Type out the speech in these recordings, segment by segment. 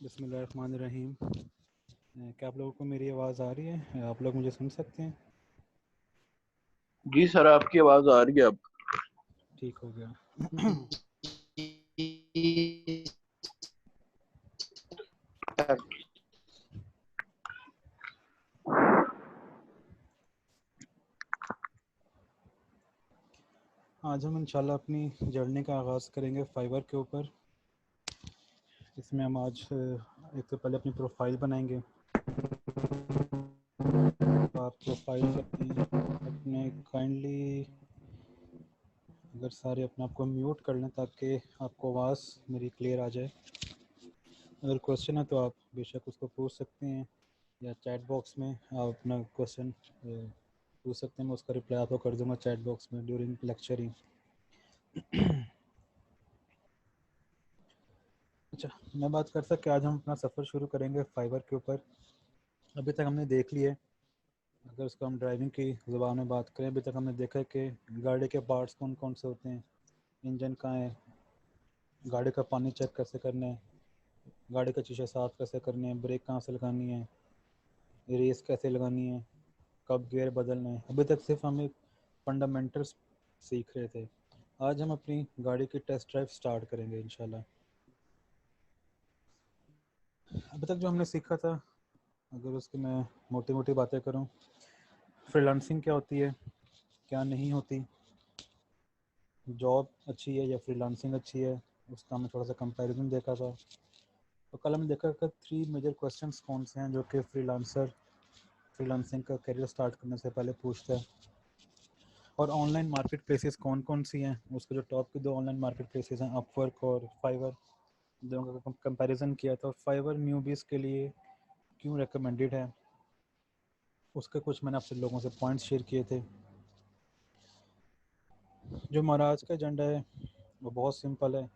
बिस्मिल्लाहिर्रहमानिर्रहीम। क्या आप लोगों को मेरी आवाज़ आ रही है? आप लोग मुझे सुन सकते हैं? जी सर, आपकी आवाज आ रही है अब। ठीक हो गया। आज हम इंशाल्लाह अपनी जर्नी का आगाज़ करेंगे फाइवर के ऊपर। इसमें हम आज एक तो पहले अपनी प्रोफाइल बनाएंगे। तो आप प्रोफाइल अपने काइंडली अगर सारे अपने आप को म्यूट कर लें ताकि आपको आवाज़ मेरी क्लियर आ जाए। अगर क्वेश्चन है तो आप बेशक उसको पूछ सकते हैं या चैट बॉक्स में आप अपना क्वेश्चन पूछ सकते हैं। मैं उसका रिप्लाई आपको कर दूंगा चैट बॉक्स में ड्यूरिंग लेक्चरिंग। अच्छा, मैं बात करता कि आज हम अपना सफ़र शुरू करेंगे फाइवर के ऊपर। अभी तक हमने देख लिया, अगर उसको हम ड्राइविंग की ज़ुबान में बात करें, अभी तक हमने देखा है कि गाड़ी के पार्ट्स कौन कौन से होते हैं, इंजन कहाँ है, गाड़ी का पानी चेक कैसे करना है, गाड़ी का शीशा साफ़ कैसे करने हैं, ब्रेक कहाँ से लगानी है, रेस कैसे लगानी है, कब गियर बदलना है। अभी तक सिर्फ हम एक फंडामेंटल्स सीख रहे थे। आज हम अपनी गाड़ी की टेस्ट ड्राइव स्टार्ट करेंगे इंशाल्लाह। अभी तक जो हमने सीखा था, अगर उसकी मैं मोटी मोटी बातें करूं, फ्रीलांसिंग क्या होती है, क्या नहीं होती, जॉब अच्छी है या फ्रीलांसिंग अच्छी है, उसका हमने थोड़ा सा कंपैरिजन देखा था। तो कल हमने देखा कि 3 मेजर क्वेश्चंस कौन से हैं जो कि फ्रीलांसिंग का करियर स्टार्ट करने से पहले पूछता है। और ऑनलाइन मार्केट प्लेसेस कौन कौन सी हैं, उसके जो टॉप की 2 ऑनलाइन मार्केट प्लेसेस हैं, अपवर्क और फाइवर, दोनों का कंपैरिजन किया था। फाइवर न्यूबीज़ के लिए क्यों रिकमेंडेड है, उसके कुछ मैंने आपसे लोगों से पॉइंट्स शेयर किए थे। जो हमारा आज का एजेंडा है वो बहुत सिंपल है।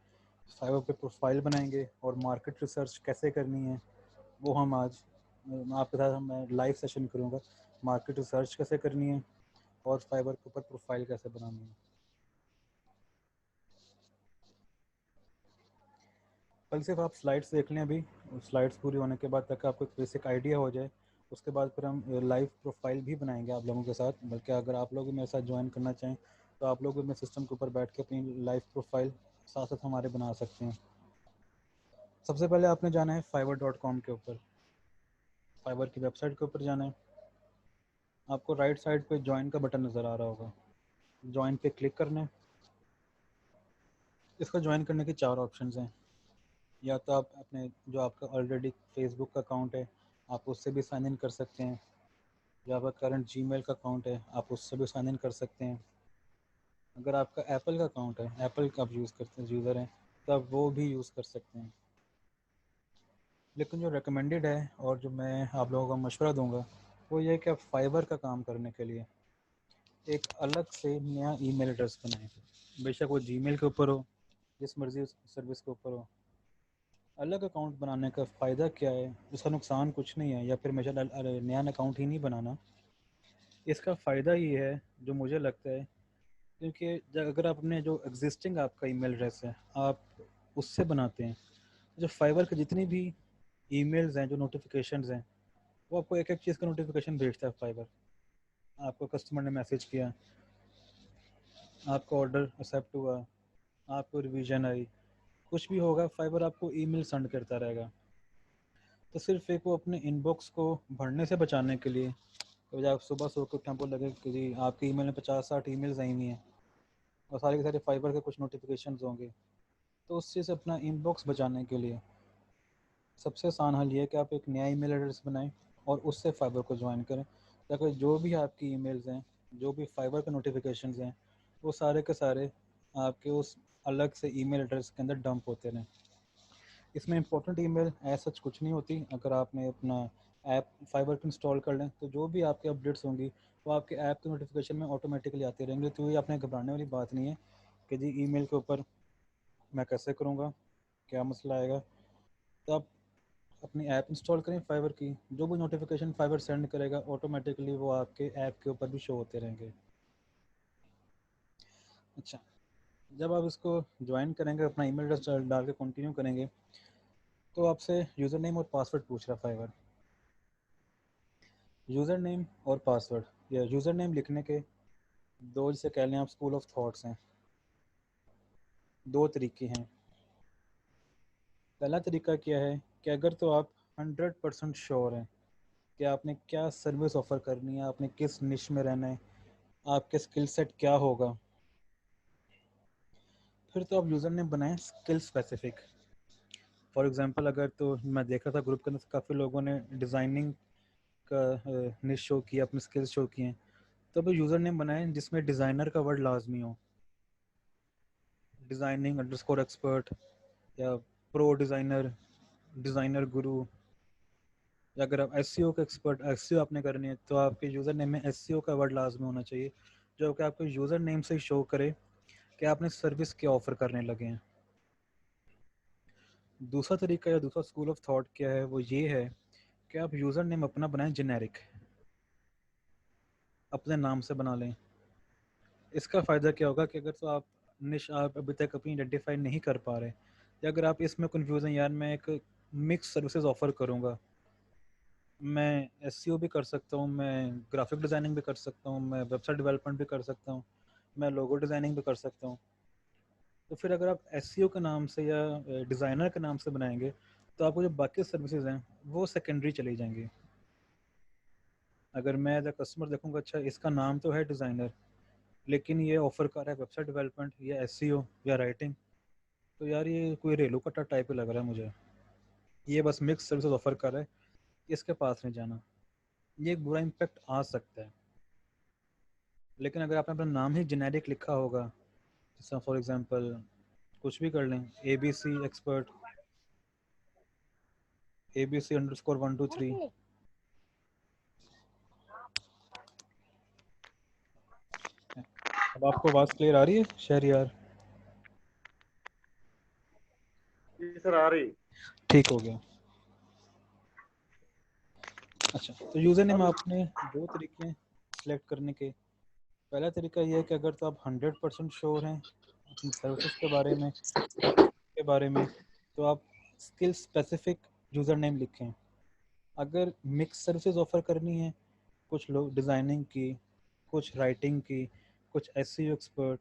फाइवर पे प्रोफाइल बनाएंगे और मार्केट रिसर्च कैसे करनी है वो हम आज आपके साथ मैं लाइव सेशन करूँगा। मार्केट रिसर्च कैसे करनी है और फाइवर के ऊपर प्रोफाइल कैसे बनानी है। कल सिर्फ आप स्लाइड्स देख लें अभी, स्लाइड्स पूरी होने के बाद तक आपको एक बेसिक आइडिया हो जाए, उसके बाद फिर हम लाइव प्रोफाइल भी बनाएंगे आप लोगों के साथ। बल्कि अगर आप लोग भी मेरे साथ ज्वाइन करना चाहें तो आप लोग भी मेरे सिस्टम के ऊपर बैठ के अपनी लाइव प्रोफाइल साथ साथ हमारे बना सकते हैं। सबसे पहले आपने जाना है fiverr.com के ऊपर, फाइवर की वेबसाइट के ऊपर जाना है। आपको राइट साइड पे ज्वाइन का बटन नज़र आ रहा होगा, ज्वाइन पे क्लिक करना है। इसको ज्वाइन करने के 4 ऑप्शंस हैं। या तो आप अपने जो आपका ऑलरेडी फेसबुक का अकाउंट है आप उससे भी साइन इन कर सकते हैं, जो आपका करंट जीमेल का अकाउंट है आप उससे भी साइन इन कर सकते हैं। अगर आपका एप्पल का अकाउंट है, एप्पल का आप यूज़ करते हैं, यूज़र हैं, तो आप वो भी यूज़ कर सकते हैं। लेकिन जो रिकमेंडेड है और जो मैं आप लोगों को मशवरा दूंगा वो ये है कि आप फाइवर का काम करने के लिए एक अलग से नया ईमेल एड्रेस बनाएं। बेशक वो जीमेल के ऊपर हो, जिस मर्जी सर्विस के ऊपर हो। अलग अकाउंट बनाने का फ़ायदा क्या है, उसका नुकसान कुछ नहीं है, या फिर हमेशा नया अकाउंट ही नहीं बनाना। इसका फ़ायदा ये है जो मुझे लगता है, क्योंकि अगर आप अपने जो एग्जिस्टिंग आपका ईमेल एड्रेस है आप उससे बनाते हैं, जो फाइवर के जितनी भी ईमेल्स हैं, जो नोटिफिकेशंस हैं, वो आपको एक एक चीज़ का नोटिफिकेशन भेजता है फाइवर। आपको कस्टमर ने मैसेज किया, आपका ऑर्डर एक्सेप्ट हुआ, आपको रिवीजन आई, कुछ भी होगा फाइबर आपको ईमेल सेंड करता रहेगा। तो सिर्फ एक वो अपने इनबॉक्स को भरने से बचाने के लिए, तो जब आप सुबह सो के उठे आपको लगे कि जी आपके ईमेल में 50-60 ईमेल्स आई हुई हैं और सारे के सारे फाइबर के कुछ नोटिफिकेशंस होंगे, तो उस चीज़ से अपना इनबॉक्स बचाने के लिए सबसे आसान हल ये है कि आप एक नया ईमेल एड्रेस बनाएं और उससे फाइबर को ज्वाइन करें, ताकि जो भी आपकी ईमेल्स हैं, जो भी फाइबर के नोटिफिकेशंस हैं, वो सारे के सारे आपके उस अलग से ईमेल एड्रेस के अंदर डंप होते रहें। इसमें इंपॉर्टेंट ईमेल ऐसा सच कुछ नहीं होती। अगर आपने अपना ऐप फाइबर को इंस्टॉल कर लें तो जो भी आपके अपडेट्स होंगी वो आपके ऐप के नोटिफिकेशन में ऑटोमेटिकली आते रहेंगे। तो ये आपने घबराने वाली बात नहीं है कि जी ईमेल के ऊपर मैं कैसे करूँगा, क्या मसला आएगा। तो आप अपनी ऐप इंस्टॉल करें फाइबर की, जो भी नोटिफिकेशन फाइबर सेंड करेगा ऑटोमेटिकली वो आपके ऐप के ऊपर भी शो होते रहेंगे। अच्छा, जब आप इसको ज्वाइन करेंगे, अपना ईमेल एड्रेस डाल के कंटिन्यू करेंगे, तो आपसे यूज़र नेम और पासवर्ड पूछ रहा फाइबर। यूज़र नेम और पासवर्ड, या यूज़र नेम लिखने के दो जिसे कह लें आप स्कूल ऑफ थॉट्स हैं, दो तरीके हैं। पहला तरीका क्या है कि अगर तो आप 100% श्योर हैं कि आपने क्या सर्विस ऑफ़र करनी है, आपने किस निश में रहना है, आपके स्किल सेट क्या होगा, फिर तो आप यूज़र नेम बनाएं स्किल स्पेसिफिक। फॉर एग्जांपल अगर तो मैं देख रहा था ग्रुप के अंदर काफ़ी लोगों ने डिज़ाइनिंग का निश शो किया, अपने स्किल्स शो किए हैं, तो अब यूज़र नेम बनाएं जिसमें डिज़ाइनर का वर्ड लाजमी हो, डिज़ाइनिंग अंडरस्कोर एक्सपर्ट या प्रो डिज़ाइनर, डिज़ाइनर गुरु। या अगर आप एस का एक्सपर्ट एस आपने करनी है तो आपके यूज़र नेम में एस का वर्ड लाजमी होना चाहिए, जो कि आपके यूज़र नेम से ही शो करे कि आपने सर्विस क्या ऑफ़र करने लगे हैं। दूसरा तरीका या दूसरा स्कूल ऑफ थॉट क्या है, वो ये है कि आप यूज़र नेम अपना बनाएं जेनेरिक, अपने नाम से बना लें। इसका फ़ायदा क्या होगा कि अगर तो आप निश आप अभी तक अपनी आइडेंटिफाई नहीं कर पा रहे, या अगर आप इसमें कन्फ्यूज़न यार मैं एक मिक्स सर्विसेज ऑफ़र करूँगा, मैं एसईओ भी कर सकता हूँ, मैं ग्राफिक डिज़ाइनिंग भी कर सकता हूँ, मैं वेबसाइट डेवलपमेंट भी कर सकता हूँ, मैं लोगो डिज़ाइनिंग भी कर सकता हूँ, तो फिर अगर आप एसईओ के नाम से या डिज़ाइनर के नाम से बनाएंगे तो आपको जो बाकी सर्विसेज हैं वो सेकेंडरी चली जाएंगी। अगर मैं एज अ कस्टमर देखूंगा अच्छा इसका नाम तो है डिज़ाइनर, लेकिन ये ऑफ़र कर रहा है वेबसाइट डेवलपमेंट या एसईओ या राइटिंग, तो यार ये कोई रेलू कट्टा टाइप ही लग रहा है मुझे, ये बस मिक्स सर्विसेज ऑफ़र कर रहा है, इसके पास नहीं जाना। ये एक बुरा इम्पैक्ट आ सकता है। लेकिन अगर आपने अपना नाम ही जेनेरिक लिखा होगा, जैसा फॉर एग्जांपल कुछ भी कर लें, A B C expert, ABC_123, अब आपको आवाज़ क्लियर आ रही है शहरियार? जी सर आ रही। ठीक हो गया। अच्छा, तो यूज़र नेम आपने दो तरीके हैं सिलेक्ट करने के। पहला तरीका ये है कि अगर तो आप 100% श्योर हैं अपनी सर्विसेज के बारे में तो आप स्किल स्पेसिफिक यूज़र नेम लिखें। अगर मिक्स सर्विसेज ऑफ़र करनी है, कुछ लोग डिज़ाइनिंग की, कुछ राइटिंग की, कुछ एसईओ एक्सपर्ट,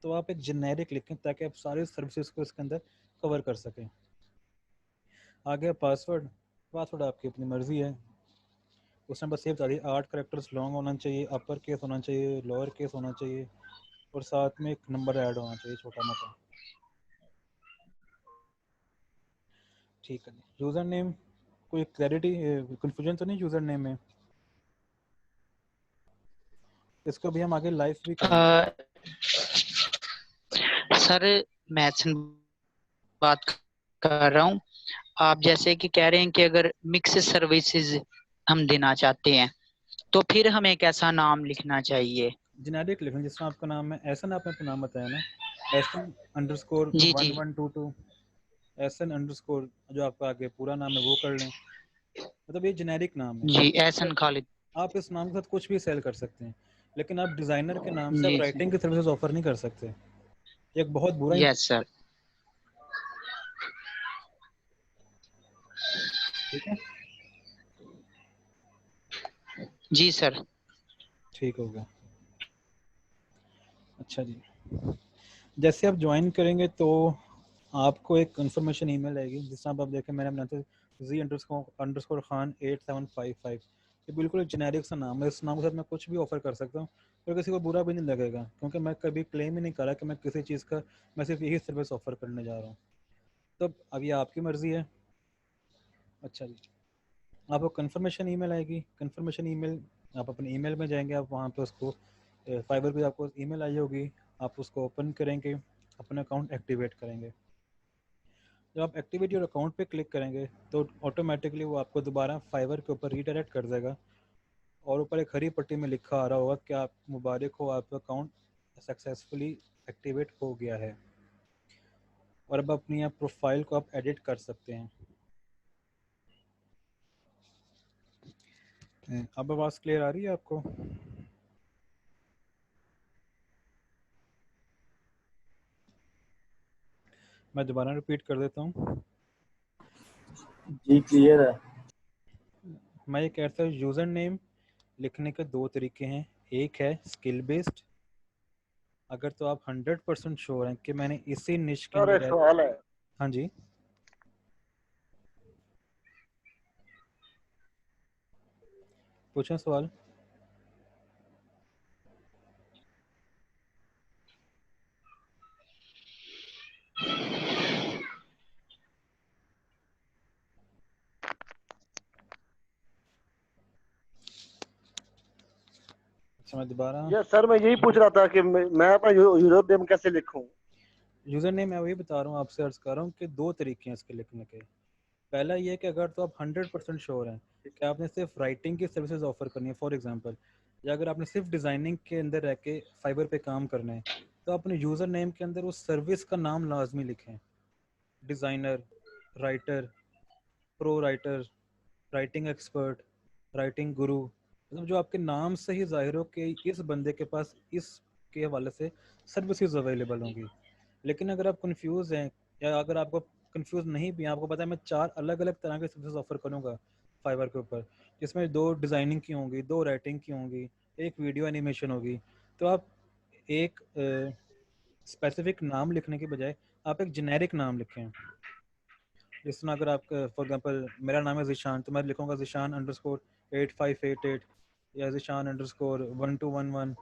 तो आप एक जेनेरिक लिखें ताकि आप सारी सर्विसेज को इसके अंदर कवर कर सकें। आगे पासवर्ड, पासवर्ड आपकी अपनी मर्ज़ी है, उसमें बस ये बता दिए 8 करेक्टर्स लॉन्ग होना चाहिए, अपर केस होना चाहिए, लोअर केस होना चाहिए, और साथ में एक नंबर ऐड होना चाहिए छोटा मोटा। ठीक है, यूज़र नेम कोई क्लैरिटी कन्फ्यूजन तो नहीं यूज़र नेम में? इसको भी हम आगे लाइव भी करेंगे। सर मैं बात कर रहा हूँ। आप जैसे कि कह रहे हैं कि अगर मिक्स सर्विसेज हम देना चाहते हैं तो फिर हमें कैसा नाम लिखना चाहिए? जेनेरिक लिखें जिसमें आपका नाम है, ऐसा ना आपने अपना नाम बताया ना, SN जी जी 1122, SN_ जो आपका आगे पूरा नाम है वो कर लें, मतलब ये जेनेरिक नाम है। जी एहसन खालिद। आप इस नाम के साथ कुछ भी सेल कर सकते हैं, लेकिन आप डिज़ाइनर के नाम से आप जी सर। राइटिंग की सर्विसेज ऑफर नहीं कर सकते। ये एक बहुत बुरा यस सर। ठीक है, जी सर। ठीक होगा। अच्छा जी, जैसे आप ज्वाइन करेंगे तो आपको एक कंफर्मेशन ईमेल आएगी, जिस तरह आप देखें मैंने बनाया था Z_Khan8755, ये बिल्कुल एक जेनेरिक सा नाम है, इस नाम के साथ मैं कुछ भी ऑफर कर सकता हूँ और किसी को बुरा भी नहीं लगेगा, क्योंकि मैं कभी क्लेम ही नहीं कर रहा कि मैं किसी चीज़ का, मैं सिर्फ यही सर्विस ऑफर करने जा रहा हूँ। तो अब ये आपकी मर्ज़ी है। अच्छा जी, आपको कंफर्मेशन ईमेल आएगी, कंफर्मेशन ईमेल आप अपने ईमेल में जाएंगे, आप वहाँ पे उसको फाइबर पे आपको ईमेल आई होगी, आप उसको ओपन करेंगे, अपना अकाउंट एक्टिवेट करेंगे। जब आप एक्टिवेट योर अकाउंट पे क्लिक करेंगे तो ऑटोमेटिकली वो आपको दोबारा फाइबर के ऊपर रीडायरेक्ट कर देगा, और ऊपर एक हरी पट्टी में लिखा आ रहा होगा कि आप मुबारक हो, आपका अकाउंट सक्सेसफुली एक्टिवेट हो गया है, और अब अपनी प्रोफाइल को आप एडिट कर सकते हैं। अब आवाज़ क्लियर आ रही है आपको? मैं दोबारा रिपीट कर देता हूँ। जी क्लियर है। मैं ये कहता हूँ यूज़र नेम लिखने के दो तरीके हैं, एक है स्किल बेस्ड अगर तो आप 100% श्योर हैं कि मैंने इसी निश के सर एक अंदर सवाल है। हाँ जी पूछें सवाल। अच्छा मैं दोबारा ये सर मैं यही पूछ रहा था कि मैं अपना यूजर नेम कैसे लिखूं। यूज़र नेम मैं वही बता रहा हूँ, आपसे अर्ज कर रहा हूँ कि दो तरीके हैं इसके लिखने के। पहला ये है कि अगर तो आप 100% श्योर हैं कि आपने सिर्फ राइटिंग की सर्विसेज ऑफर करनी है, फॉर एग्जांपल, या अगर आपने सिर्फ डिज़ाइनिंग के अंदर रह के फाइबर पे काम करना है, तो अपने यूज़र नेम के अंदर उस सर्विस का नाम लाजमी लिखें। Designer, writer, pro writer, writing expert, writing गुरु, मतलब जो आपके नाम से ही जाहिर हो कि इस बंदे के पास इसके हवाले से सर्विसेज अवेलेबल होंगी। लेकिन अगर आप कंफ्यूज हैं या अगर आपको कंफ्यूज नहीं भी हैं, आपको पता है मैं 4 अलग अलग तरह के सर्विसेज ऑफर करूंगा फाइवर के ऊपर, जिसमें 2 डिज़ाइनिंग की होंगी, 2 राइटिंग की होंगी, एक वीडियो एनिमेशन होगी, तो आप एक स्पेसिफिक नाम लिखने के बजाय आप एक जेनेरिक नाम लिखें। जिस तरह अगर आप फॉर एग्जांपल मेरा नाम है ज़िशान, तो मैं लिखूंगा ज़िशान अंडरस्कोर 8588 या ज़िशान अंडरस्कोर 1211,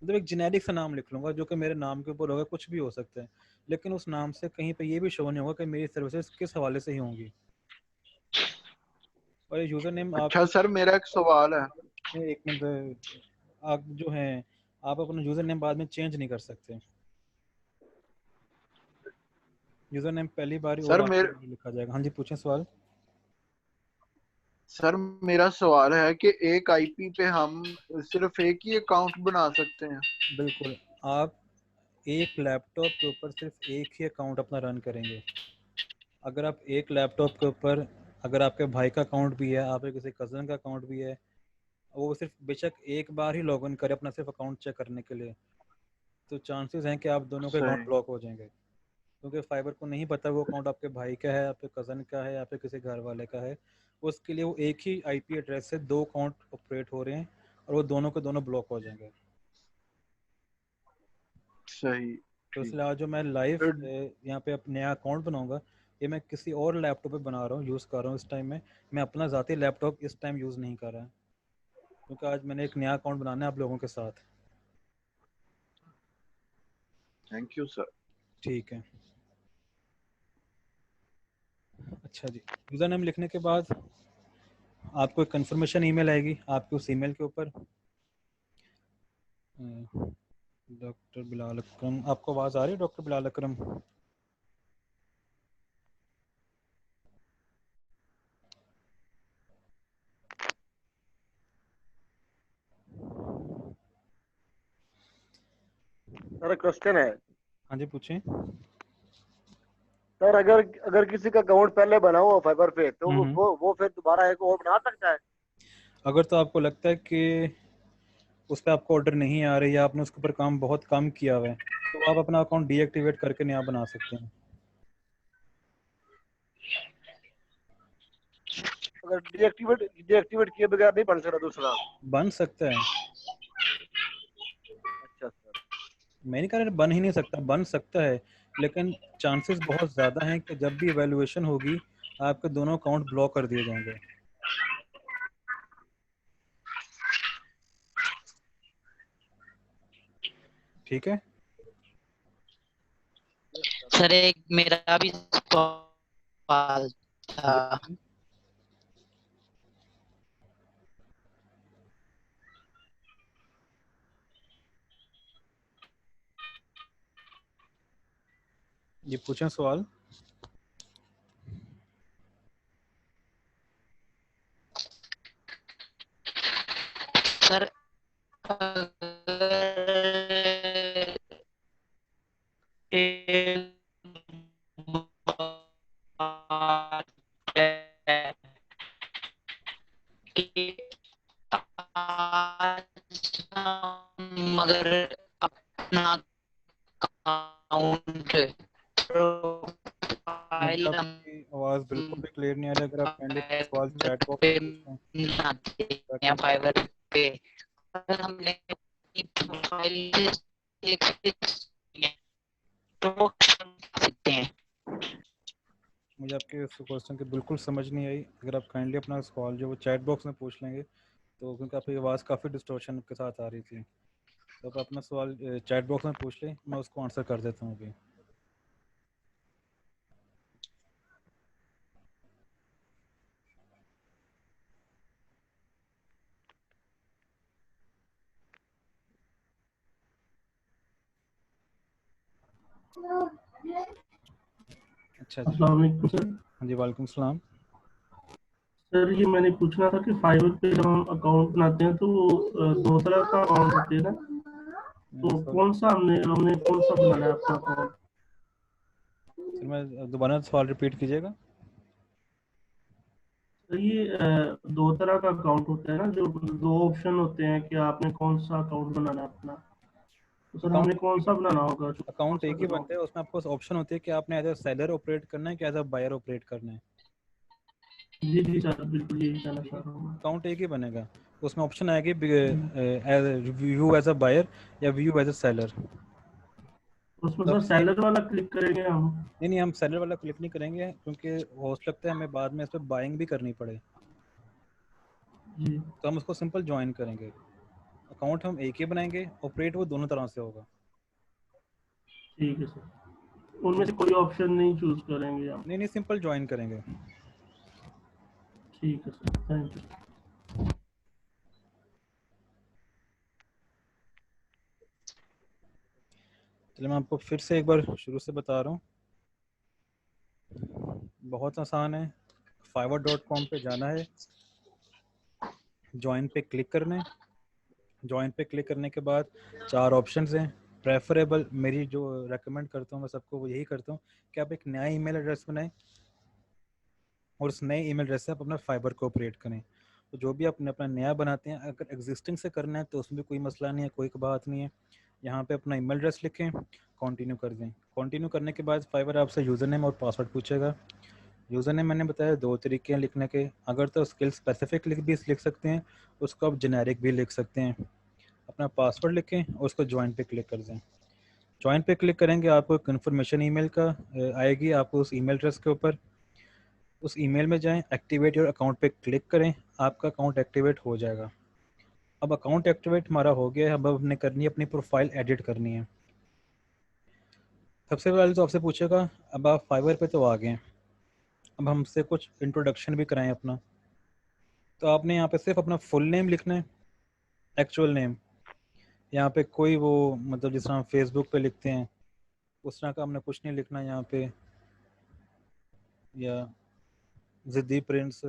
मतलब एक जेनेरिक सा नाम लिख लूंगा जो कि मेरे नाम के ऊपर होगा, कुछ भी हो सकता है, लेकिन उस नाम से कहीं पे ये भी शो नहीं होगा कि मेरी सर्विसेज किस हवाले से ही होंगी। और ये यूज़र नेम आप अच्छा सर मेरा एक सवाल है। एक मिनट, आप जो हैं आप अपना यूज़र नेम बाद में चेंज नहीं कर सकते। यूज़र नेम पहली बार ही और सर मेरे आपको लिखा जाएगा। हाँ जी पूछें सवाल। सर मेरा सवाल है कि एक आईपी पे हम सिर्फ एक ही अकाउंट बना सकते हैं? बिल्कुल, आप एक लैपटॉप के ऊपर सिर्फ एक ही अकाउंट अपना रन करेंगे। अगर आप एक लैपटॉप के ऊपर, अगर आपके भाई का अकाउंट भी है, आपके किसी कज़न का अकाउंट भी है, वो सिर्फ बेशक एक बार ही लॉगिन करे अपना सिर्फ अकाउंट चेक करने के लिए, तो चांसेस हैं कि आप दोनों के अकाउंट सही। ब्लॉक हो जाएंगे, क्योंकि फाइबर को नहीं पता वो अकाउंट आपके भाई का है, आपके कज़न का है, या फिर किसी घर वाले का है। उसके लिए वो एक ही आईपी एड्रेस से 2 अकाउंट ऑपरेट हो रहे हैं और वो दोनों के दोनों ब्लॉक हो जाएंगे। सही। तो ठीक। इसलिए आज जो मैं लाइव फिर यहाँ पे नया अकाउंट बनाऊंगा, ये मैं किसी और लैपटॉप पे बना रहा हूँ, यूज़ कर रहा हूँ इस टाइम में। मैं अपना ज़ाती लैपटॉप इस टाइम यूज़ नहीं कर रहा, क्योंकि आज मैंने एक नया अकाउंट बनाना है आप लोगों के साथ। Thank you sir. ठीक है, अच्छा जी। यूज़र नेम लिखने के बाद आपको एक कंफर्मेशन ईमेल आएगी आपके उस ईमेल के ऊपर। डॉक्टर बिलाल अकरम, आपको आवाज़ आ रही है डॉक्टर बिलाल अकरम? सर क्वेश्चन है। हाँ जी पूछें। सर अगर अगर किसी का अकाउंट पहले बना हुआ फाइबर पे तो हम्म। वो फिर दोबारा एक और बना सकता है। अगर तो आपको लगता है कि उस पर आपको ऑर्डर नहीं आ रही या आपने उसके ऊपर काम बहुत कम किया हुआ है, तो आप अपना अकाउंट डीएक्टिवेट करके नया बना सकते हैं। अगर डीएक्टिवेट किए बगैर नहीं बन सकता दूसरा। बन सकता है, अच्छा सर। मैं नहीं कह रहा बन ही नहीं सकता, बन सकता है, लेकिन चांसेस बहुत ज़्यादा हैं कि जब भी इवैल्यूएशन होगी आपके दोनों अकाउंट ब्लॉक कर दिए जाएंगे। ठीक है। सर एक मेरा भी सवाल हाँ जी था। पूछें। ये पूछें सवाल। सर एक बात है कि आज हम अगर अपना अकाउंट मुझे प्रोफाइल हम आपकी आवाज़ बिल्कुल भी क्लियर नहीं आ रही, अगर आप काइंडली सवाल चैट बॉक्स पे में पूछें बनाते हैं ताकि फाइवर पे, अगर हमने अपनी प्रोफाइल एक तो वो सकते हैं। मुझे आपके इस क्वेश्चन की बिल्कुल समझ नहीं आई। अगर आप काइंडली अपना सवाल जो वो चैट बॉक्स में पूछ लेंगे, तो क्योंकि आपकी आवाज़ काफ़ी डिस्टॉर्शन के साथ आ रही थी, तो आप अपना सवाल चैट बॉक्स में पूछ लें, मैं उसको आंसर कर देता हूँ अभी। अच्छा जी, अस्सलाम वालेकुम सर। हाँ जी, वालेकुम सलाम। सर ये मैंने पूछना था कि फाइवर पे जब हम अकाउंट बनाते हैं तो दो तरह का अकाउंट होते हैं ना, तो सर कौन सा हमने हमने कौन सा बनाना है अपना अकाउंट? सर मैं दोबारा सवाल रिपीट कीजिएगा। तो ये दो तरह का अकाउंट होता है ना, जो दो ऑप्शन होते हैं कि आपने कौन सा अकाउंट बनाना है अपना, तो सर हमने अकाउंट कौन सा बनाना होगा, कौन अकाउंट सा एक ही अकाउंट? बनता है, उसमें आपको ऑप्शन होते हैं कि आपने एज अ सेलर ऑपरेट करना है कि एज अ बायर ऑपरेट करना है। जी जी सर, बिल्कुल यही कहना ठीक चाह है, रहा हूँ मैं। अकाउंट एक ही बनेगा। उसमें ऑप्शन आएगी व्यू एज अ बायर या व्यू एज अ सेलर। उसमें तो आप सर सेम, सेलर वाला क्लिक करेंगे हम? नहीं नहीं, हम सेलर वाला क्लिक नहीं करेंगे, क्योंकि हो सकता है हमें बाद में इस पर बाइंग भी करनी पड़े, जी तो हम उसको सिंपल ज्वाइन करेंगे। अकाउंट हम एक ही बनाएंगे, ऑपरेट वो दोनों तरह से होगा। ठीक है सर, उनमें से कोई ऑप्शन नहीं चूज करेंगे हम? नहीं नहीं, सिंपल ज्वाइन करेंगे। ठीक है सर, थैंक यू। चलिए मैं आपको फिर से एक बार शुरू से बता रहा हूँ, बहुत आसान है। fiverr.com पे जाना है, ज्वाइन पे क्लिक करना है। ज्वाइन पे क्लिक करने के बाद चार ऑप्शंस हैं। प्रेफरेबल, मेरी जो रेकमेंड करता हूँ मैं सबको वो यही करता हूँ कि आप एक नया ईमेल एड्रेस बनाएं और उस नए ईमेल एड्रेस से आप अपना फाइबर को ऑपरेट करें। तो जो भी आपने अपना नया बनाते हैं, अगर एग्जिस्टिंग से करना है तो उसमें भी कोई मसला नहीं है, कोई बात नहीं है। यहाँ पे अपना ईमेल एड्रेस लिखें, कंटिन्यू कर दें। कंटिन्यू करने के बाद फाइबर आपसे यूज़र नेम और पासवर्ड पूछेगा। यूज़र नेम मैंने बताया दो तरीके हैं लिखने के, अगर तो स्किल स्पेसिफिक लिख सकते हैं, उसको आप जेनेरिक भी लिख सकते हैं। अपना पासवर्ड लिखें और उसको ज्वाइन पे क्लिक कर दें। ज्वाइन पे क्लिक करेंगे, आपको एक कन्फर्मेशन ईमेल का आएगी, आपको उस ईमेल एड्रेस के ऊपर उस ईमेल में जाएं, एक्टिवेट योर अकाउंट पे क्लिक करें, आपका अकाउंट एक्टिवेट हो जाएगा। अब अकाउंट एक्टिवेट हमारा हो गया है, अब हमने करनी है अपनी प्रोफाइल एडिट करनी है। सबसे पहले तो आपसे पूछेगा, अब आप फाइवर पे तो आ गए हैं, अब हमसे कुछ इंट्रोडक्शन भी कराएं अपना। तो आपने यहाँ पे सिर्फ अपना फुल नेम लिखना है, एक्चुअल नेम। यहाँ पे कोई वो मतलब जिस तरह हम फेसबुक पे लिखते हैं उस तरह का हमने कुछ नहीं लिखना यहाँ पे, या ज़िद्दी प्रिंस,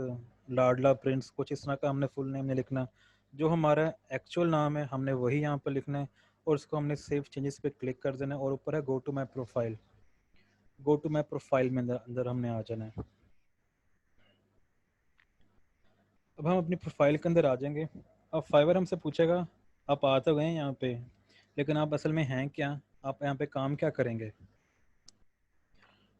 लाडला प्रिंस, कुछ इस तरह का हमने फुल नेम नहीं लिखना। जो हमारा एक्चुअल नाम है हमने वही यहाँ पर लिखना है, और उसको हमने सेव चेंजेस पे क्लिक कर देना है, और ऊपर है go to my profile. Go to my profile में अंदर हमने आ जाना है। अब हम अपनी प्रोफाइल के अंदर आ जाएंगे। अब फाइवर हमसे पूछेगा, आप आ तो गए हैं यहाँ पे, लेकिन आप असल में हैं क्या, आप यहाँ पे काम क्या करेंगे।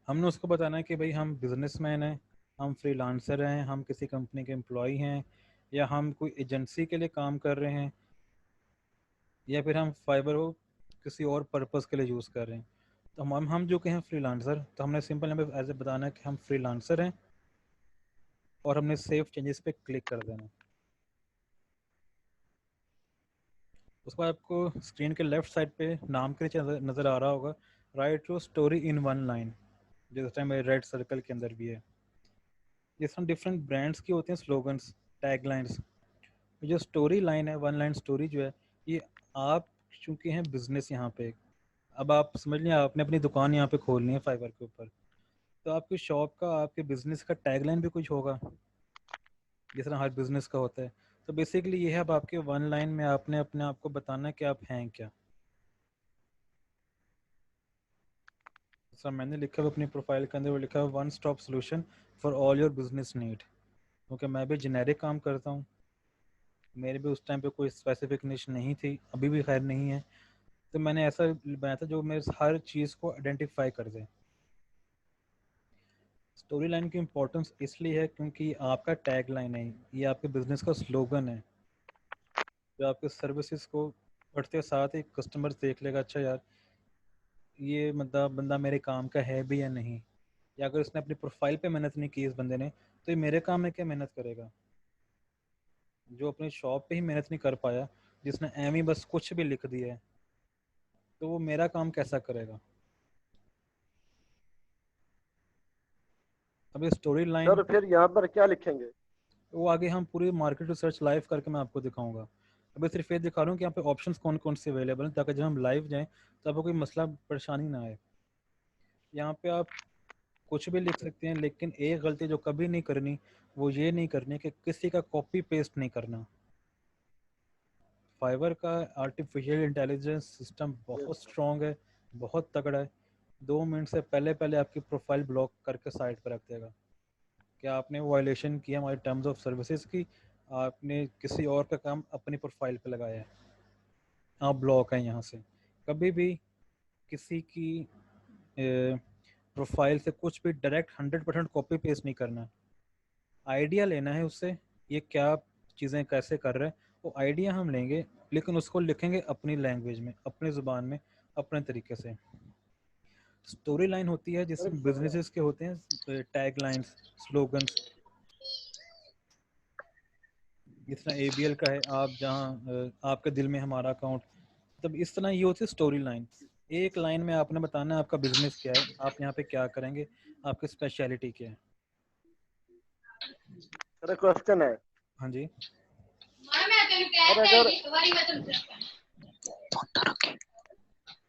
हमने उसको बताना है कि भाई हम बिजनेसमैन हैं, हम फ्रीलांसर हैं, हम किसी कंपनी के एम्प्लॉय हैं, या हम कोई एजेंसी के लिए काम कर रहे हैं, या फिर हम फाइबर को किसी और पर्पस के लिए यूज़ कर रहे हैं। तो हम जो कहें फ्रीलांसर, तो हमने सिंपल हमें ऐसे बताना है कि हम फ्रीलांसर हैं, और हमने सेव चेंजेस पे क्लिक कर देना है। उसके बाद आपको स्क्रीन के लेफ्ट साइड पे नाम के नीचे नज़र आ रहा होगा, right your story in one line, जिस टाइम मेरे रेड सर्कल के अंदर भी है। जिस तरह डिफरेंट ब्रांड्स की होती हैं स्लोगन्स, टैगलाइंस, जो स्टोरी लाइन है, वन लाइन स्टोरी जो है, ये आप चूंकि हैं बिजनेस यहाँ पे, अब आप समझ लें आपने अपनी दुकान यहाँ पे खोलनी है फाइबर के ऊपर, तो आपकी शॉप का, आपके बिजनेस का टैगलाइन भी कुछ होगा, जिस तरह हर बिजनेस का होता है। तो बेसिकली ये है, अब आपके वन लाइन में आपने अपने आप को बताना है कि आप हैं क्या। सर मैंने लिखा हुआ अपनी प्रोफाइल के अंदर, वो लिखा है one stop solution for all your business need, क्योंकि मैं भी जेनेरिक काम करता हूँ, मेरे भी उस टाइम पे कोई स्पेसिफिक निश नहीं थी, अभी भी खैर नहीं है। तो मैंने ऐसा बनाया था जो मेरे हर चीज़ को आइडेंटिफाई कर दे। स्टोरी लाइन की इम्पोर्टेंस इसलिए है क्योंकि ये आपका टैग लाइन है, ये आपके बिजनेस का स्लोगन है, जो आपके सर्विसेज को बढ़ते साथ ही कस्टमर देख लेगा, अच्छा यार ये मतलब बंदा मेरे काम का है भी या नहीं, या अगर उसने अपनी प्रोफाइल पे मेहनत नहीं की इस बंदे ने, तो ये मेरे काम में क्या मेहनत करेगा। जो अपनी शॉप पे ही मेहनत नहीं कर पाया, जिसने एम ही बस कुछ भी लिख दिया है, तो वो मेरा काम कैसा करेगा। अब ये स्टोरी लाइन, सर फिर यहाँ पर क्या लिखेंगे? वो आगे हम पूरी मार्केट रिसर्च लाइव करके मैं आपको दिखाऊंगा। अभी सिर्फ ये दिखा रहा हूँ कि यहाँ पे ऑप्शंस कौन कौन से अवेलेबल हैं, ताकि जब हम लाइव जाएं तो आपको कोई मसला परेशानी ना आए। यहाँ पे आप कुछ भी लिख सकते हैं, लेकिन एक गलती जो कभी नहीं करनी, वो ये नहीं करनी कि किसी का कॉपी पेस्ट नहीं करना। फाइवर का आर्टिफिशियल इंटेलिजेंस सिस्टम बहुत स्ट्रॉन्ग है, बहुत तगड़ा है। 2 मिनट से पहले पहले आपकी प्रोफाइल ब्लॉक करके साइट पर रख देगा कि आपने वायलेशन किया हमारे टर्म्स ऑफ सर्विसेज की, आपने किसी और का काम अपनी प्रोफाइल पे लगाया है, आप ब्लॉक हैं यहाँ से। कभी भी किसी की प्रोफाइल से कुछ भी डायरेक्ट 100% कॉपी पेस्ट नहीं करना। आइडिया लेना है उससे, ये क्या चीज़ें कैसे कर रहे हैं, वो आइडिया हम लेंगे, लेकिन उसको लिखेंगे अपनी लैंग्वेज में, अपनी ज़ुबान में, अपने तरीके से। स्टोरी लाइन होती है जिसमें बिजनेसेस के होते हैं टैग लाइन्स, स्लोगन्स। जिस तरह ABL का है, आप जहाँ आपके दिल में हमारा अकाउंट, तब इस तरह ये होती है स्टोरी लाइन। एक लाइन में आपने बताना है आपका बिजनेस क्या है, आप यहाँ पे क्या करेंगे, आपकी स्पेशलिटी क्या है। सर क्वेश्चन है, हाँ जी।